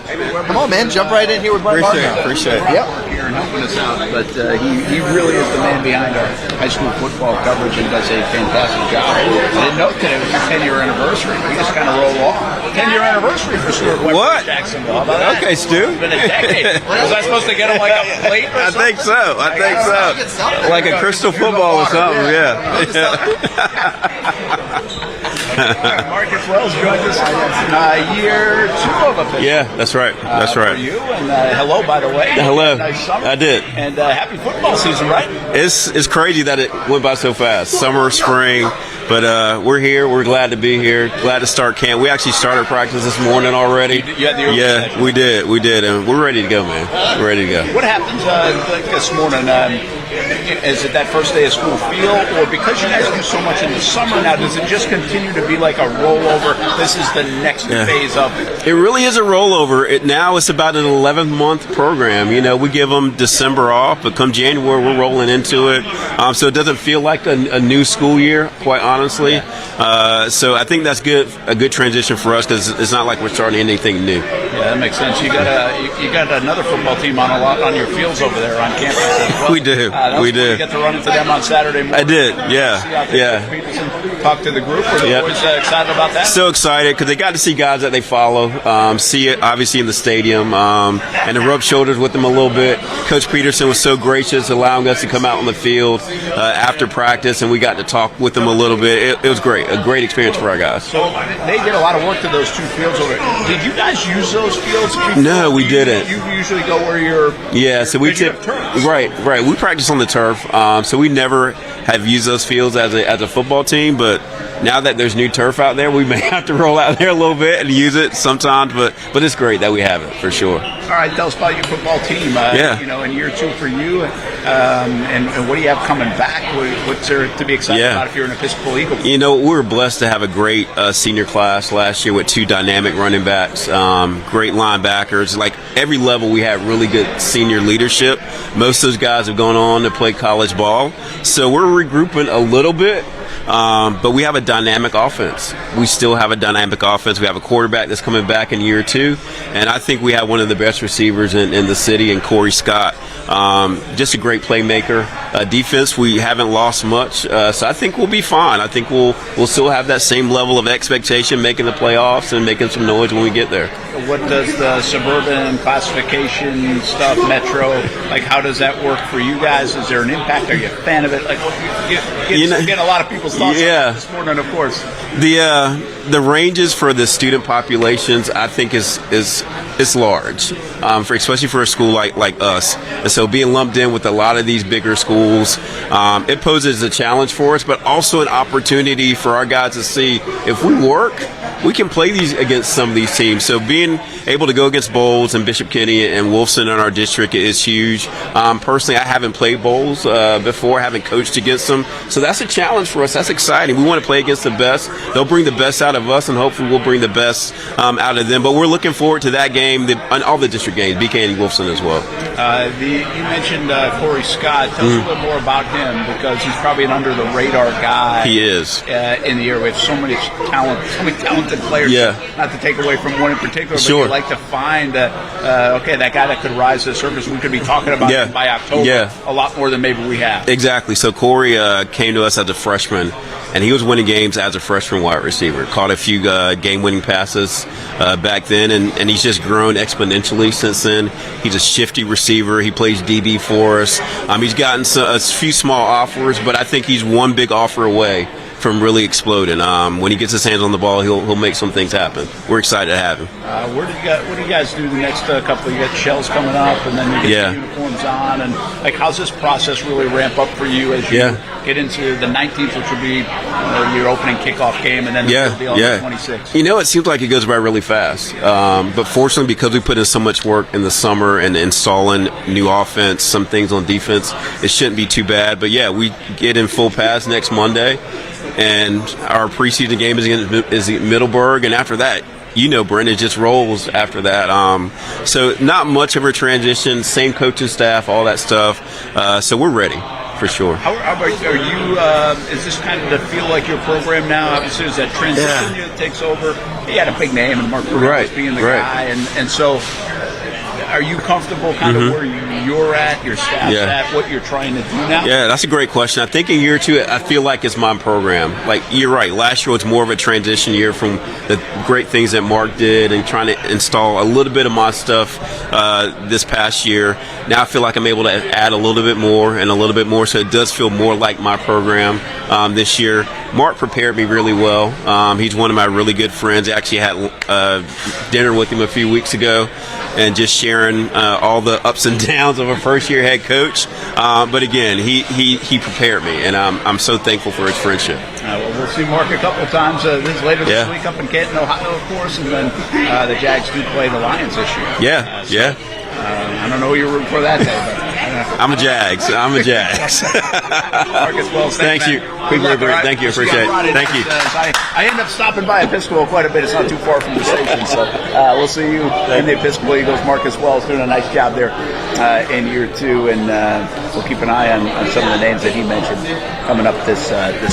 Come on, man, jump right in here with Mark. Appreciate it. Yep. and helping us out, but he really is the man behind our high school football coverage and does a fantastic job. I didn't know today was your 10-year anniversary. We just kind of roll off. 10-year anniversary for Stuart Webber Jacksonville. How about that? Okay, Stu. It's been a decade. Was I supposed to get him like a plate or something? I think so. Like a crystal football or something, yeah. Marcus Wells joined us year 2 of Episcopal. Yeah, that's right. That's right. For you, and hello, by the way. Hello. Nice summer. I did. And happy football season, right? It's crazy that it went by so fast. Summer, spring, but we're here. We're glad to be here. Glad to start camp. We actually started practice this morning already. You had the early session. we did, and we're ready to go, man. We're ready to go. What happens like this morning? Is it that first day of school feel, or because you guys do so much in the summer now, does it just continue to be like a rollover? This is the next phase of it. It really is a rollover. Now it's about an 11-month program. You know, we give them December off, but come January we're rolling into it. So it doesn't feel like a new school year, quite honestly. So I think that's good. A good transition for us because it's not like we're starting anything new. Yeah, that makes sense. You got another football team on your fields over there on campus as well. We do. We do. You get to run into them on Saturday morning. I did. Yeah. Talk to the group. Are the boys excited about that? So excited because they got to see guys that they follow. See it obviously in the stadium and to rub shoulders with them a little bit. Coach Peterson was so gracious, allowing us to come out on the field after practice, and we got to talk with them a little bit. It was great. A great experience for our guys. So they did a lot of work to those 2 fields over there. Did you guys use those fields before? No, we didn't. You usually go where you're. Yeah, so we right. We practice on the turf, so we never have used those fields as a football team. But now that there's new turf out there, we may have to roll out there a little bit and use it sometimes. But it's great that we have it for sure. All right, tell us about your football team. You know, in year 2 for you, and what do you have coming back? What's there to be excited about if you're an Episcopal Eagle? You know, we were blessed to have a great senior class last year with 2 dynamic running backs, great linebackers. Like every level, we had really good senior leadership. Most of those guys have gone on to play college ball, so we're regrouping a little bit. But we have a dynamic offense. We still have a dynamic offense. We have a quarterback that's coming back in year 2, and I think we have one of the best receivers in the city in Corey Scott. Just a great playmaker. Defense, we haven't lost much, so I think we'll be fine. I think we'll still have that same level of expectation, making the playoffs and making some noise when we get there. What does the suburban classification stuff, Metro, like how does that work for you guys? Is there an impact? Are you a fan of it? Like, get a lot of people's thoughts on this morning, of course. The ranges for the student populations, I think, is large, especially for a school like us. And so being lumped in with a lot of these bigger schools, it poses a challenge for us, but also an opportunity for our guys to see if we work, we can play these against some of these teams. So being able to go against Bolles and Bishop Kenny and Wolfson in our district is huge. Personally, I haven't played Bolles before, haven't coached against them. So that's a challenge for us. That's exciting. We want to play against the best. They'll bring the best out of us, and hopefully we'll bring the best out of them. But we're looking forward to that game, and all the district games, BK and Wolfson as well. You mentioned Corey Scott. Tell us a little bit more about him, because he's probably an under-the-radar guy. He is. In the area. We have so many talented players. Yeah. Not to take away from one in particular, but sure. you'd like to find that guy that could rise to the surface. We could be talking about him by October a lot more than maybe we have. Exactly. So Corey came to us as a freshman, and he was winning games as a freshman wide receiver. Caught a few game-winning passes back then, and he's just grown exponentially since then. He's a shifty receiver. He plays DB for us. He's gotten a few small offers, but I think he's one big offer away from really exploding. When he gets his hands on the ball, he'll make some things happen. We're excited to have him. What do you guys do the next couple? You got shells coming up, and then you get the uniforms on, and like how's this process really ramp up for you as you get into the 19th, which will be your opening kickoff game, and then the deal on the 26th? You know, it seems like it goes by really fast, but fortunately, because we put in so much work in the summer and installing new offense, some things on defense, it shouldn't be too bad. But we get in full pass next Monday. And our preseason game is against Middleburg, and after that, Brent, it just rolls after that. So not much of a transition, same coaching staff, all that stuff. So we're ready for sure. How are you? Is this kind of to feel like your program now? Obviously, is that transition that takes over? You had a big name, and Mark Burns being the guy, and so. Are you comfortable kind of where you you're at, your staff's at, what you're trying to do now? Yeah, that's a great question. I think in year two, I feel like it's my program. Like, you're right. Last year was more of a transition year from the great things that Mark did and trying to install a little bit of my stuff this past year. Now I feel like I'm able to add a little bit more and a little bit more, so it does feel more like my program this year. Mark prepared me really well. He's one of my really good friends. I actually had dinner with him a few weeks ago and just sharing all the ups and downs of a first-year head coach. But again, he prepared me, and I'm so thankful for his friendship. Well, we'll see Mark a couple of times this later this week up in Canton, Ohio, of course, and then the Jags do play the Lions this year. I don't know who you're rooting for that day, but I'm a Jags. Marcus Wells, thank you. Thank you. Appreciate it. Thank you. I end up stopping by Episcopal quite a bit. It's not too far from the station, so we'll see you in the Episcopal Eagles. Marcus Wells doing a nice job there in year two, and we'll keep an eye on some of the names that he mentioned coming up this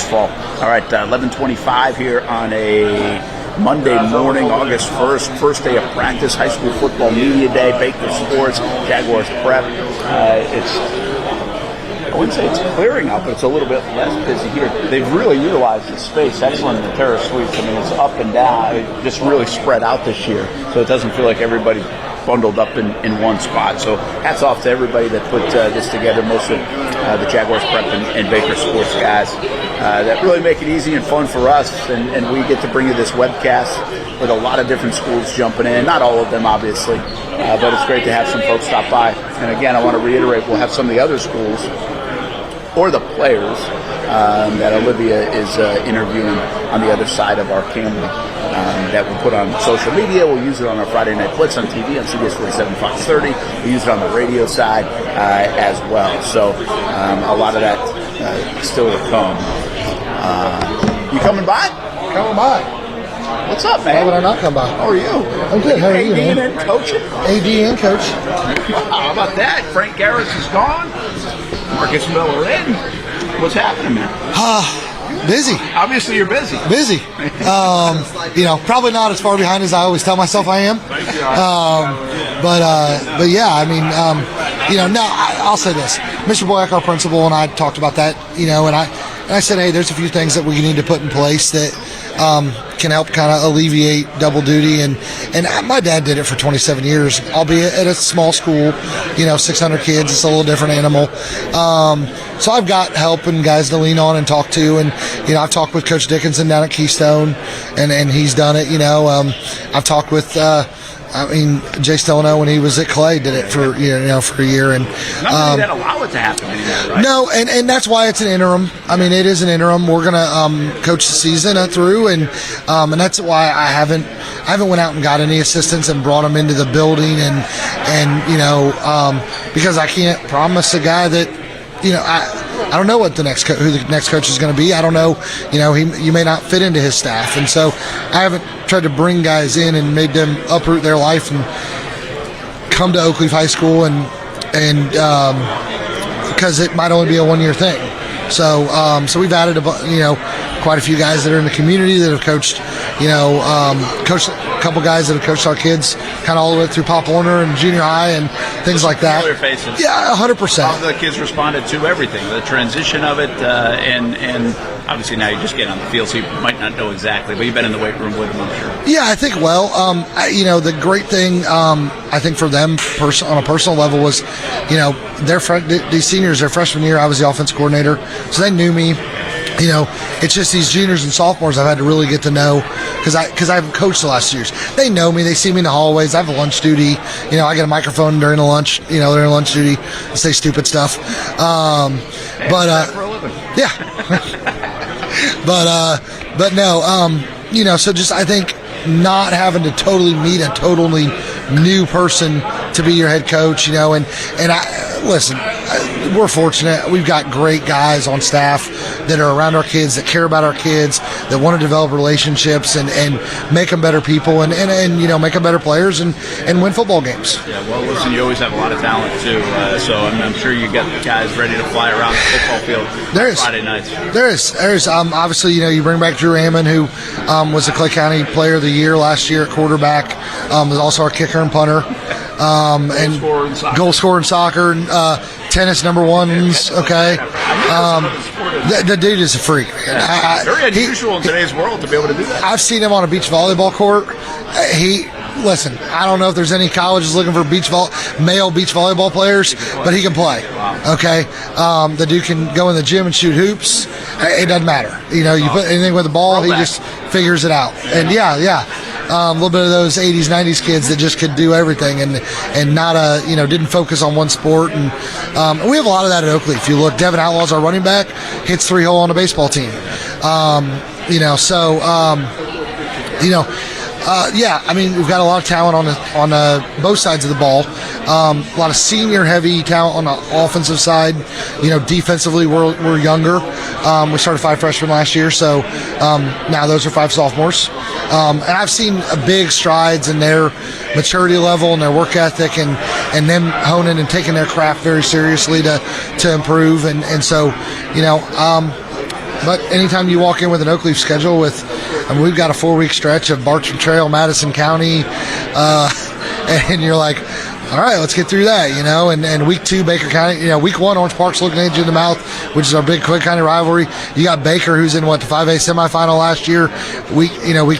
fall. All right, 11:25 here on a Monday morning, August 1st, first day of practice, high school football media day, Baker Sports, Jaguars Prep. I wouldn't say it's clearing out, but it's a little bit less busy here. They've really utilized the space excellent in the terrace suites. I mean, it's up and down. It just really spread out this year, so it doesn't feel like everybody bundled up in one spot. So hats off to everybody that put this together, most of the Jaguars Prep and Baker Sports guys that really make it easy and fun for us. And we get to bring you this webcast with a lot of different schools jumping in. Not all of them, obviously, but it's great to have some folks stop by. And again, I want to reiterate, we'll have some of the other schools or the players that Olivia is interviewing on the other side of our camera that we'll put on social media. We'll use it on our Friday Night Blitz on TV on CBS 47, Fox 30. We'll use it on the radio side as well. So a lot of that still to come. You coming by? Coming by. What's up, man? Why would I not come by? How are you? I'm good. How are you, man? AD and coaching? AD and coach. How about that? Frank Garris is gone. Marcus Miller in. What's happening, man? Busy. Obviously, you're busy. Busy. Probably not as far behind as I always tell myself I am. But yeah, I mean, I'll say this. Mr. Boyack, our principal, and I talked about that, and I said, hey, there's a few things that we need to put in place that can help kind of alleviate double duty. And my dad did it for 27 years, albeit at a small school, 600 kids. It's a little different animal. So I've got help and guys to lean on and talk to. And, I've talked with Coach Dickinson down at Keystone, and he's done it. I've talked with Jay Stelano when he was at Clay did it for for a year, and not that allow it to happen anymore, right? No, and that's why it's an interim. I mean, it is an interim. We're gonna coach the season through, and that's why I haven't went out and got any assistants and brought them into the building, and because I can't promise a guy that I don't know what who the next coach is going to be. I don't know. You may not fit into his staff, and so I haven't tried to bring guys in and made them uproot their life and come to Oakleaf High School, and because it might only be a 1-year thing. So we've added quite a few guys that are in the community that have coached. Coached a couple guys that have coached our kids kind of all the way through Pop Warner and junior high and things like that. Familiar faces. Yeah, 100%. How the kids responded to everything, the transition of it, and obviously now you just get on the field, so you might not know exactly, but you've been in the weight room with them, I'm sure. Yeah, I think the great thing I think for them on a personal level was, these seniors, their freshman year, I was the offense coordinator, so they knew me. It's just these juniors and sophomores I've had to really get to know because I haven't coached the last 2 years. They know me. They see me in the hallways. I have a lunch duty. I get a microphone during the lunch. During lunch duty, I say stupid stuff. Yeah. but no. So just I think not having to totally meet a totally new person to be your head coach. And listen, we're fortunate. We've got great guys on staff that are around our kids, that care about our kids, that want to develop relationships and make them better people and make them better players and win football games. Yeah, well, listen, you always have a lot of talent too, so I'm sure you got guys ready to fly around the football field there is. Friday nights. There is. Obviously, you bring back Drew Ammon, who was the Clay County Player of the Year last year at quarterback, was also our kicker and punter. and goal scorer in soccer, tennis number ones. Okay, the dude is a freak. Very unusual in today's world to be able to do that. I've seen him on a beach volleyball court. Listen, I don't know if there's any colleges looking for male beach volleyball players, but he can play. Okay, the dude can go in the gym and shoot hoops. It doesn't matter. You put anything with the ball, he just figures it out. And a little bit of those 80s, 90s kids that just could do everything and not didn't focus on one sport. And we have a lot of that at Oakley. If you look, Devin Outlaw's our running back, hits 3-hole on a baseball team. We've got a lot of talent on both sides of the ball. A lot of senior heavy talent on the offensive side. Defensively we're younger. We started 5 freshmen last year, so now those are 5 sophomores. And I've seen big strides in their maturity level and their work ethic and them honing and taking their craft very seriously to improve. But anytime you walk in with an Oakleaf schedule we've got a 4-week stretch of Bartram Trail, Madison County, and you're like, all right, let's get through that, and week 2, Baker County, week 1, Orange Park's looking at you in the mouth, which is our big Quinn County rivalry. You got Baker, who's in the 5A semifinal last year, week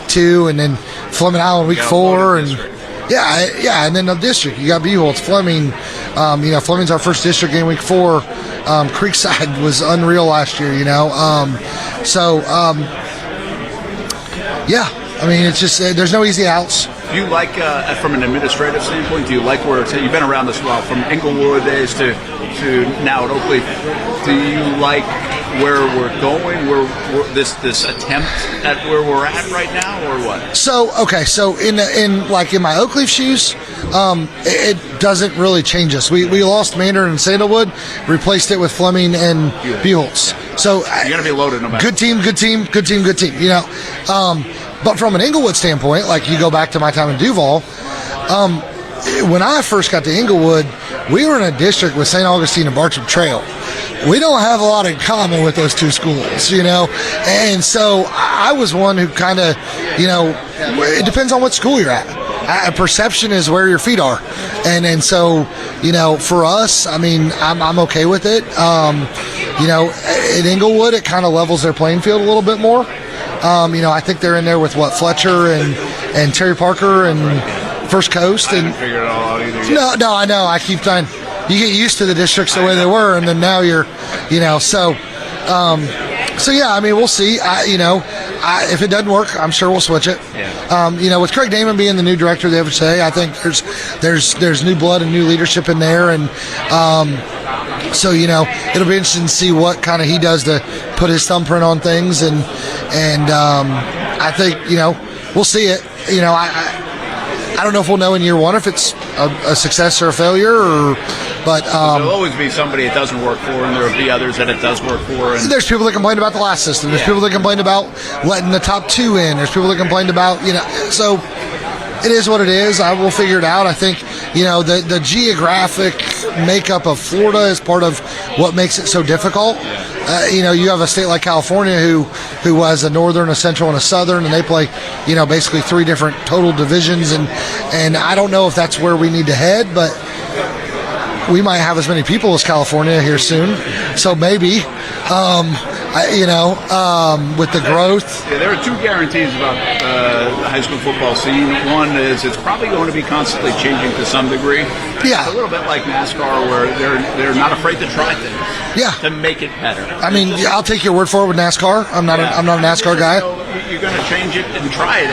2, and then Fleming Island week 4, and and then the district, you got Buholtz, Fleming, Fleming's our first district game week 4. Creekside was unreal last year, it's just there's no easy outs. Do you like, from an administrative standpoint, do you like where it's, you've been around this while, from Inglewood days to now at Oakley, do you like where we're going, where this attempt at where we're at right now, or what? So in my Oakleaf shoes, it doesn't really change us. We lost Mandarin and Sandalwood, replaced it with Fleming and Buholtz. So you're gonna be loaded no matter. Good team. But from an Inglewood standpoint, like you go back to my time in Duval, when I first got to Inglewood, we were in a district with St. Augustine and Bartram Trail. We don't have a lot in common with those 2 schools, and so I was one who kind of, it depends on what school you're at. Perception is where your feet are, and so for us, I'm okay with it. At Inglewood, it kind of levels their playing field a little bit more. I think they're in there with Fletcher and Terry Parker and First Coast. And figure it all out either. No, I know. I keep trying. You get used to the districts the way they were, and then now you're, So we'll see. If it doesn't work, I'm sure we'll switch it. Yeah. With Craig Damon being the new director of the FHA, I think there's new blood and new leadership in there, and so it'll be interesting to see what kind of he does to put his thumbprint on things, and I think we'll see it. I don't know if we'll know in year 1 if it's a success or a failure, but there'll always be somebody it doesn't work for, and there'll be others that it does work for. And there's people that complain about the last system. There's people that complain about letting the top 2 in. There's people that complained about so. It is what it is. I will figure it out. I think, the geographic makeup of Florida is part of what makes it so difficult. You have a state like California who has a northern, a central, and a southern, and they play, basically 3 different total divisions. And I don't know if that's where we need to head, but we might have as many people as California here soon. So maybe, with the growth. Yeah, there are 2 guarantees about the high school football scene. One is it's probably going to be constantly changing to some degree. Yeah. It's a little bit like NASCAR, where they're not afraid to try things. Yeah. To make it better. I'll take your word for it with NASCAR. I'm not a NASCAR guy. You're going to change it and try it.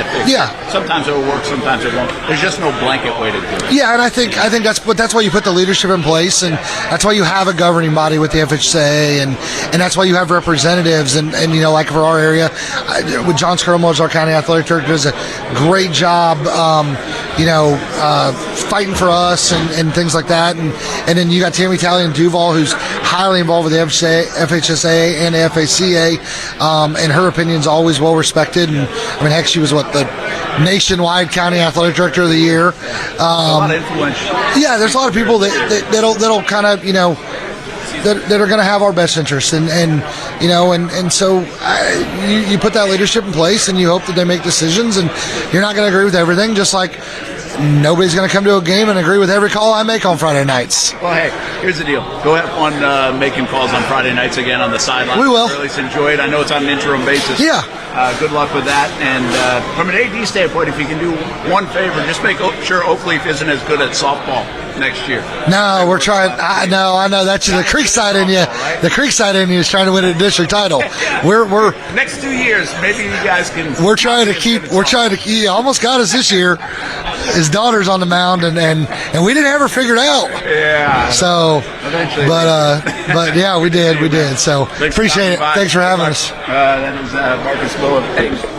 Sometimes it'll work, sometimes it won't. There's just no blanket way to do it. Yeah, and I think that's why you put the leadership in place, and that's why you have a governing body with the FHA, and that's why you have representatives, and like for our area, with John Skirmuller, our county athletic director, does a great job, fighting for us and things like that, and then you got Tammy Talley in Duval, who's highly involved with the FHSA and the FACA, and her opinion's always well respected. And heck, she was the nationwide county athletic director of the year. A lot of influence. Yeah, there's a lot of people that'll kind of that are going to have our best interest, and so you put that leadership in place, and you hope that they make decisions, and you're not going to agree with everything, just like nobody's going to come to a game and agree with every call I make on Friday nights. Well, hey, here's the deal. Go have fun making calls on Friday nights again on the sideline. We will. At least enjoy it. I know it's on an interim basis. Yeah. Good luck with that. And from an AD standpoint, if you can do one favor, just make sure Oakleaf isn't as good at softball next year. No, we're trying. I know. That's the Creekside in you. The Creekside in you is trying to win a district title. We're next 2 years, maybe you guys can. We're trying to keep. He almost got us this year. His daughter's on the mound, and we didn't have her figured out. Yeah. So, eventually. But yeah, we did. So appreciate it. Thanks for having us. That is Marcus Mill of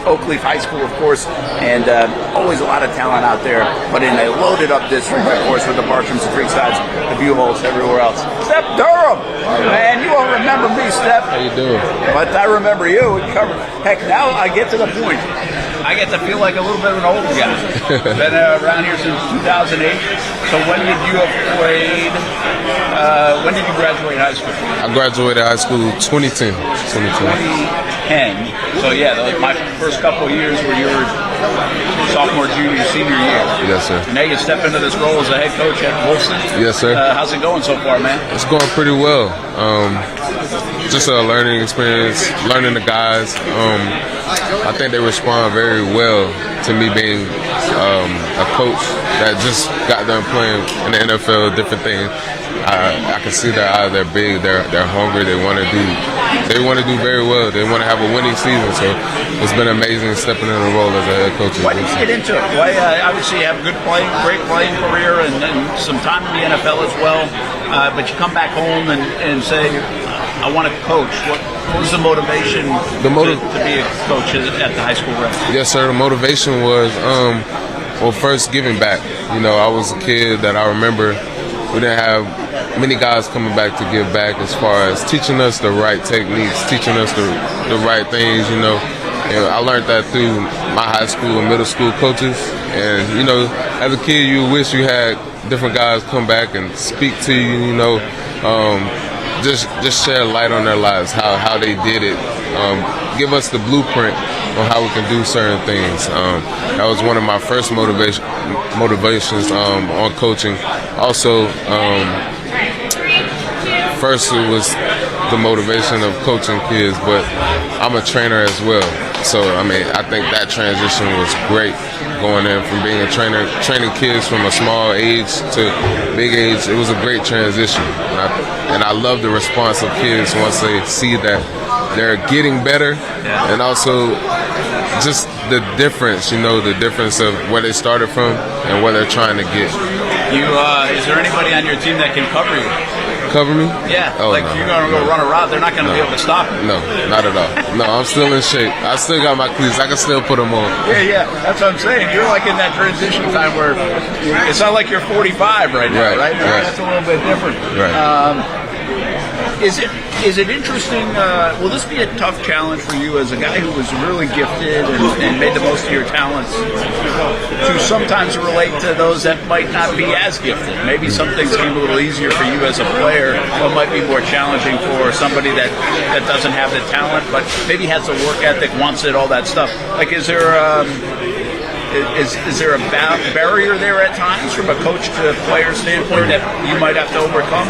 Oakleaf High School, of course, and always a lot of talent out there, but in a loaded up district, of course, with the Bartrams, the Creeksides, the Buholts, everywhere else. Steph Durham, man, you won't remember me, Steph. How you doing? But I remember you. Heck, now I get to the point. I get to feel like a little bit of an old guy. Been around here since 2008. So when did you have played? When did you graduate high school? I graduated high school 2010. 2010. So yeah, my first couple of years were your sophomore, junior, senior year. Yes, sir. And now you step into this role as a head coach at Bolles. Yes, sir. How's it going so far, man? It's going pretty well. Just a learning experience, learning the guys. I think they respond very well to me being a coach that just got done playing in the NFL, different things. I can see their eyes. They're big. They're hungry. They want to do very well. They want to have a winning season. So it's been amazing stepping in the role as a head coach. Why did you get into it? Why? Obviously, you have a great playing career and some time in the NFL as well. But you come back home and say, I want to coach. What was the motivation to be a coach at the high school ranks? Yes, sir. The motivation was, first giving back. You know, I was a kid that I remember we didn't have many guys coming back to give back as far as teaching us the right techniques, teaching us the right things, you know. And I learned that through my high school and middle school coaches. And, you know, as a kid, you wish you had different guys come back and speak to you, you know, just share light on their lives, how they did it, give us the blueprint on how we can do certain things. That was one of my first motivations on coaching. Also, first it was the motivation of coaching kids, but I'm a trainer as well. So, I mean, I think that transition was great, going in from being a trainer, training kids from a small age to big age. It was a great transition. And I love the response of kids once they see that they're getting better, and also just the difference, you know, the difference of where they started from and where they're trying to get. Is there anybody on your team that can cover you? Cover me? Yeah, no, you're going to go run a route, they're not going to be able to stop you. No, not at all. No, I'm still in shape. I still got my cleats. I can still put them on. Yeah, that's what I'm saying. You're like in that transition time where it's not like you're 45 right now, right? That's a little bit different. Right. Is it interesting? Will this be a tough challenge for you as a guy who was really gifted and made the most of your talents to sometimes relate to those that might not be as gifted? Maybe some things came a little easier for you as a player, but might be more challenging for somebody that doesn't have the talent, but maybe has the work ethic, wants it, all that stuff. Like, is there a barrier there at times from a coach to player standpoint that you might have to overcome?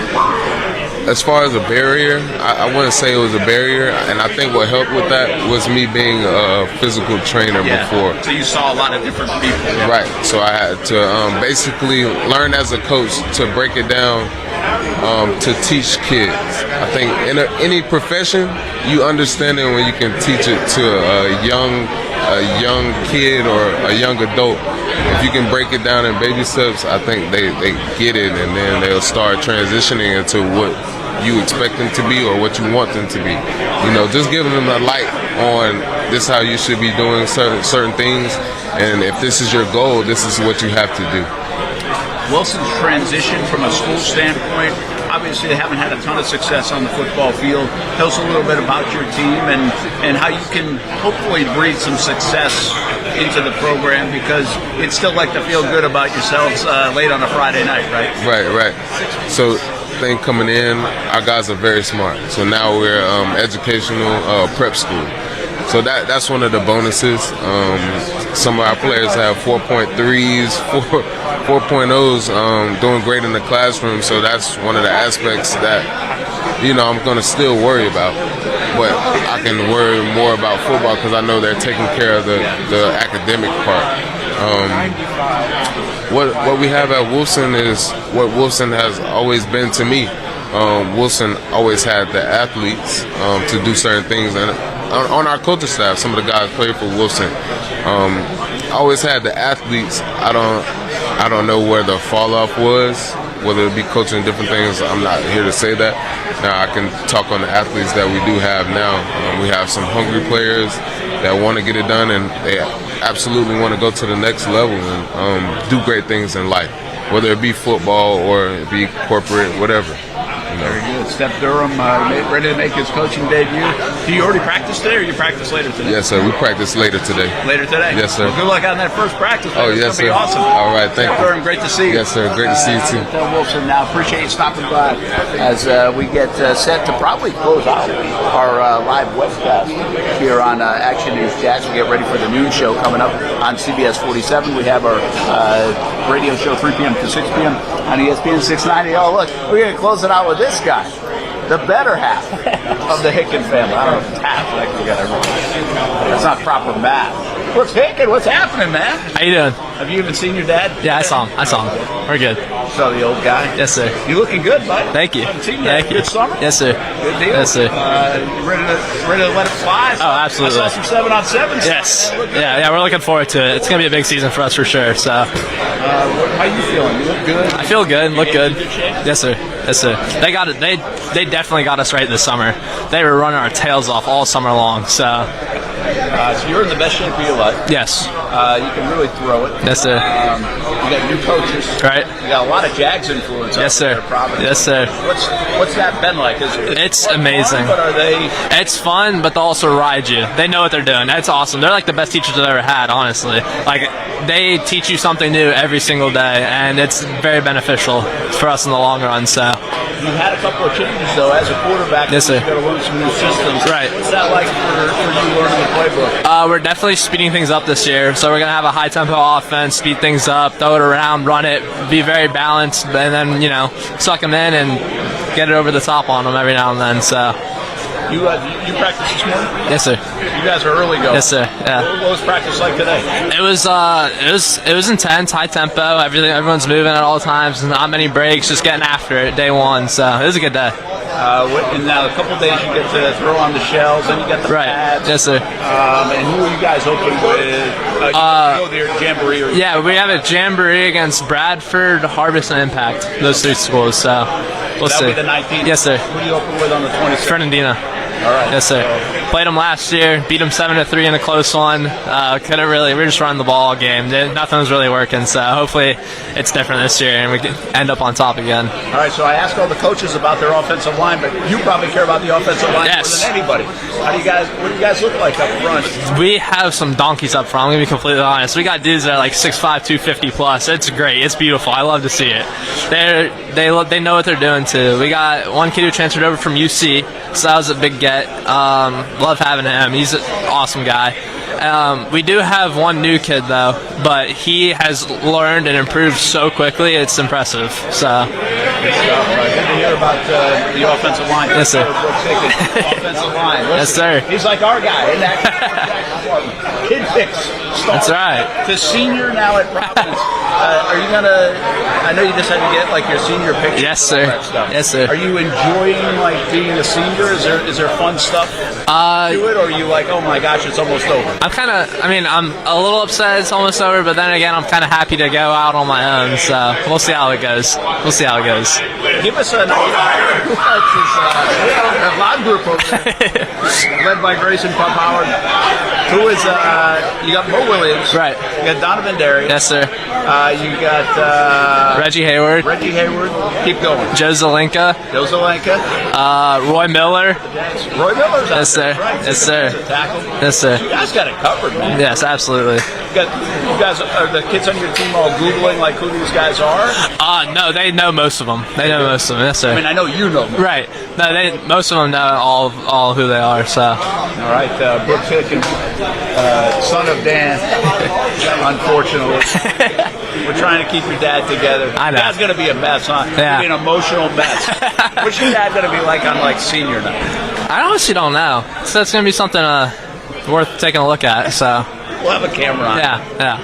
As far as a barrier, I wouldn't say it was a barrier, and I think what helped with that was me being a physical trainer before. So you saw a lot of different people. Right, so I had to basically learn as a coach to break it down to teach kids. I think in any profession, you understand it when you can teach it to a young kid or a young adult. If you can break it down in baby steps, I think they get it, and then they'll start transitioning into what you expect them to be or what you want them to be. You know, just giving them a light on this is how you should be doing certain things, and if this is your goal, this is what you have to do. Wilson's transition from a school standpoint, obviously they haven't had a ton of success on the football field. Tell us a little bit about your team and how you can hopefully breathe some success into the program, because it's still like to feel good about yourselves late on a Friday night, right? Right. So thing coming in, our guys are very smart. So now we're educational prep school. So that's one of the bonuses. Some of our players have 4.3s, 4.0s, doing great in the classroom. So that's one of the aspects that, I'm going to still worry about. But I can worry more about football because I know they're taking care of the academic part. What we have at Wilson is what Wilson has always been to me. Wilson always had the athletes to do certain things, and on our coaching staff, some of the guys played for Wilson. Always had the athletes. I don't know where the fall off was, whether it be coaching different things. I'm not here to say that. Now I can talk on the athletes that we do have now. We have some hungry players that want to get it done, and they absolutely want to go to the next level and do great things in life, whether it be football or it be corporate, whatever. Very good. Steph Durham ready to make his coaching debut. Do you already practice today, or you practice later today? Yes, sir. We practice later today. Later today? Yes, sir. Well, good luck on that first practice. Oh, yes, sir. It's going to be awesome. All right, thank Steph you. Durham, great to see you. Yes, sir. Great to see you, too. Phil Wilson, now appreciate you stopping by as we get set to probably close out our live webcast here on Action News Jax. We get ready for the noon show coming up on CBS 47. We have our radio show 3 p.m. to 6 p.m. on ESPN 690. Oh, look, we're going to close it out with this guy. The better half of the Hicken family. I don't know if it's half. That's not proper math. What's Hicken? What's happening, man? How you doing? Have you even seen your dad? Yeah, I saw him. We're good. Saw the old guy? Yes, sir. You looking good, bud? Thank you. Haven't seen you. Thank you. Good summer? Yes, sir. Good deal? Yes, sir. You ready to let it fly? Oh, absolutely. I saw some 7-on-7 Yes. stuff. Yeah, we're looking forward to it. It's going to be a big season for us for sure. So. How you feeling? You look good? I feel good. Look good. Yes, sir. Yes, sir. They got it. They definitely got us right this summer. They were running our tails off all summer long. So you're in the best shape of your life. Yes. You can really throw it. Yes, sir. You got new coaches. Right. You got a lot of Jags influence. Yes, sir. Yes, sir. What's that been like? It's amazing. Fun, but are they? It's fun, but they'll also ride you. They know what they're doing. That's awesome. They're like the best teachers I've ever had, honestly. Like, they teach you something new every single day, and it's very beneficial for us in the long run. So. You've had a couple of changes, though, as a quarterback. Yes, sir. You've got to learn some new systems. Right. What's that like for you learning the playbook? We're definitely speeding things up this year. So we're going to have a high-tempo offense, speed things up, throw it around, run it, be very balanced, and then, suck them in and get it over the top on them every now and then. So. You practice this morning? Yes, sir. You guys are early going. Yes, sir. Yeah. What was practice like today? It was intense, high tempo. Everyone's moving at all times. Not many breaks. Just getting after it. Day one. So it was a good day. And now a couple of days you get to throw on the shells, and you get the pads. Yes, sir. And who are you guys open with? You go there, Jamboree. Yeah, we have a Jamboree against Bradford, Harvest, and Impact. Those 3 schools. So we'll see. That'll be the 19th. Yes, sir. Who are you open with on the 26th? Fernandina. All right. Yes, sir. Played them last year, beat them 7-3 in a close one. Couldn't really. We were just running the ball all game. Nothing was really working. So hopefully it's different this year and we can end up on top again. All right. So I asked all the coaches about their offensive line, but you probably care about the offensive line more than anybody. What do you guys look like up front? We have some donkeys up front. I'm gonna be completely honest. We got dudes that are like 6'5", 250 plus. It's great. It's beautiful. I love to see it. They know what they're doing too. We got one kid who transferred over from UC, so that was a big get. Love having him. He's an awesome guy. We do have one new kid though, but he has learned and improved so quickly. It's impressive. So. Good stuff. Good to hear about the offensive line. Yes, sir. Offensive line. Yes, sir. He's like our guy. Isn't that kid picks. That's right. The senior now at Providence. Are you gonna? I know you just had to get like your senior picture. Yes, sir. Yes, sir. Are you enjoying like being a senior? Is there fun stuff to it, or are you like, oh my gosh, it's almost over? I'm a little upset it's almost over, but then again, I'm kind of happy to go out on my own. So we'll see how it goes. Give us a live group over there, led by Grayson Pump Howard. Who is you got Mo Williams, right? You got Donovan Darius. Yes, sir. You got Reggie Hayward. Keep going. Joe Zelenka. Roy Miller. Roy Miller's Yes, sir. Right. Yes, sir. Tackle. Yes, sir. You guys got it covered, man. Yes, absolutely. You guys, are the kids on your team all Googling like who these guys are? No, they know most of them. Yes, sir. I mean, I know you know them. Right. No, most of them know all who they are. So. All right, Brooks Hickens, son of Dan. Unfortunately, we're trying to keep your dad together. I know. Dad's gonna be a mess, huh? Yeah. Be an emotional mess. What's your dad gonna be like on senior night? I honestly don't know. So it's gonna be something worth taking a look at. So. We'll have a camera on. Yeah.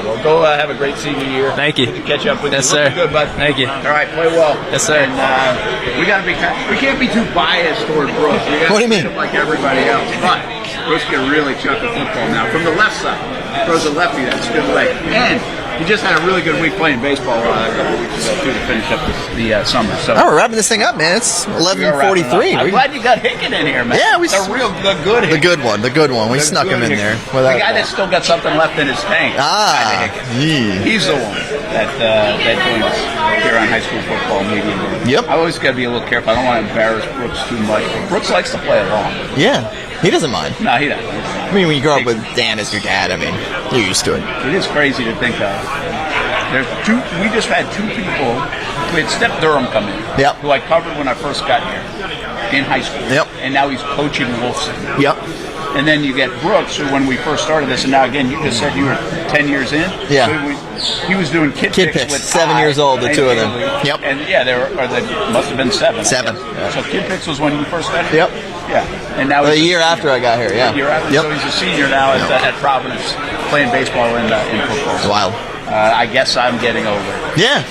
Well, go have a great senior year. Thank you. Good to catch up with Yes, you. sir. Looking good, bud. Thank you. All right, play well. Yes, sir. And we can't be too biased toward Brooks. What do you mean? Like everybody else, but Brooks can really chuck a football now from the left side. Throws a lefty, that's a good leg. And he just had a really good week playing baseball a couple of weeks ago too to finish up the summer. So we're wrapping this thing up, man. It's 11:43. I'm glad you got Hicken in here, man. Yeah, the good Hicken. The good one. We snuck him in there. The guy that's still got something left in his tank. He's the one that joins here on high school football media. Yep. I always got to be a little careful. I don't want to embarrass Brooks too much. Brooks likes to play along. Yeah, he doesn't mind. No, he doesn't. I mean, when you grow up with Dan as your dad, I mean, you're used to it. It is crazy to think of. We just had two people. We had Steph Durham come in, who I covered when I first got here in high school. Yep. And now he's coaching Wolfson. Yep. And then you get Brooks, who when we first started this, and now again, you just said you were 10 years in. Yeah. So he was doing kid picks with 7 years old, the two of them. Yep. And yeah, they must have been 7. 7. Yeah. So kid picks was when you first got here. Yep. Yeah. And now a year after I got here. Yeah. A year after. Yep. So he's a senior now at Providence, playing baseball in football. It's wild. I guess I'm getting over it. Yeah.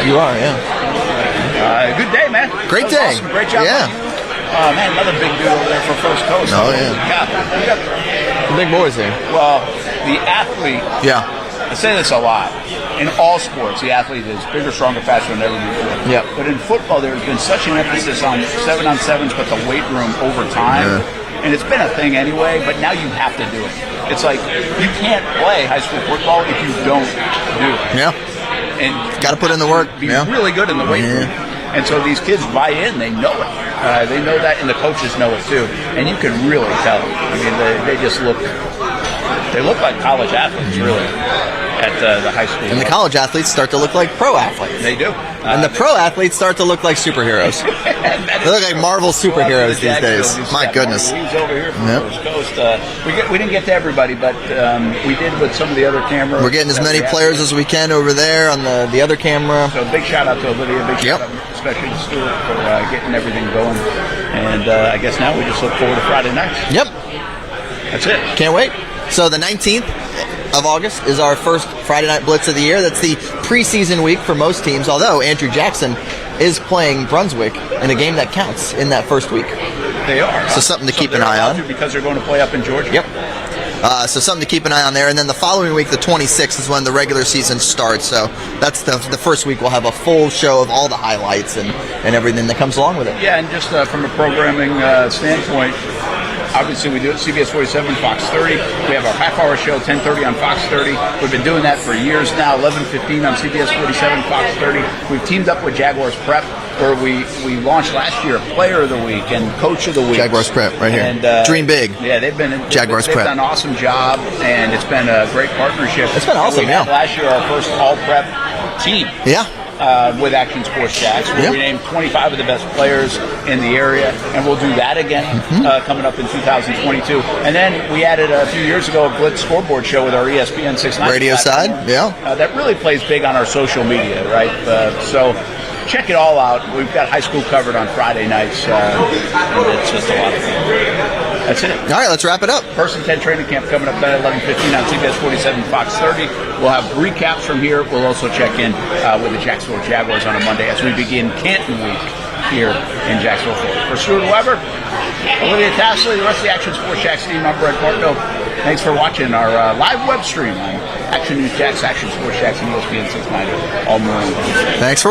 You are. Yeah. Good day, man. Great day. Awesome. Great job. Yeah. Oh man, another big dude over there for First Coast. Oh yeah. The big boys there. Well, the athlete. Yeah. I say this a lot. In all sports, the athlete is bigger, stronger, faster than ever before. Yep. But in football, there has been such an emphasis on 7-on-7s, but the weight room over time. Yeah. And it's been a thing anyway, but now you have to do it. It's like you can't play high school football if you don't do it. Yeah. And got to put in the work. Be really good in the weight room. And so these kids buy in, they know it. They know that, and the coaches know it too. And you can really tell. I mean, they just look like college athletes, really, at the high school. And the college athletes start to look like pro athletes. They do. And the pro athletes start to look like superheroes. They look like Marvel superheroes these days. My goodness. He's over here from First Coast. We didn't get to everybody, but we did with some of the other cameras. We're getting as many players as we can over there on the other camera. So big shout out to Olivia. Big shout out especially to Stuart for getting everything going. And I guess now we just look forward to Friday nights. Yep. That's it. Can't wait. So the 19th of August is our first Friday Night Blitz of the year. That's the preseason week for most teams, although Andrew Jackson is playing Brunswick in a game that counts in that first week. They are. So something to keep an eye on. Because they're going to play up in Georgia? Yep. So something to keep an eye on there. And then the following week, the 26th, is when the regular season starts. So that's the first week we'll have a full show of all the highlights and everything that comes along with it. Yeah, and just from a programming standpoint, obviously we do it CBS 47, Fox 30. We have our half-hour show, 10:30 on Fox 30. We've been doing that for years now, 11:15 on CBS 47, Fox 30. We've teamed up with Jaguars Prep, where we launched last year Player of the Week and Coach of the Week. Jaguars Prep, right here. And, Dream big. Yeah, they've Jaguars Prep. done an awesome job, and it's been a great partnership. It's been awesome, we had last year our first all-prep team. Yeah. With Action Sports Jacks, where we named 25 of the best players in the area, and we'll do that again coming up in 2022. And then we added a few years ago a Blitz scoreboard show with our ESPN 690 radio side, that really plays big on our social media, right? So check it all out. We've got high school covered on Friday nights, and it's just a lot of fun. That's it. All right, let's wrap it up. First and 10 training camp coming up at 11:15 on CBS 47, Fox 30. We'll have recaps from here. We'll also check in with the Jacksonville Jaguars on a Monday as we begin Canton Week here in Jacksonville, Florida. For Stuart Weber, Olivia Tassley, the rest of the Action Sports Jacks team, I'm Brent Martino. Thanks for watching our live web stream on Action News Jacks, Action Sports Jacks, and ESPN 690 all morning. Thanks for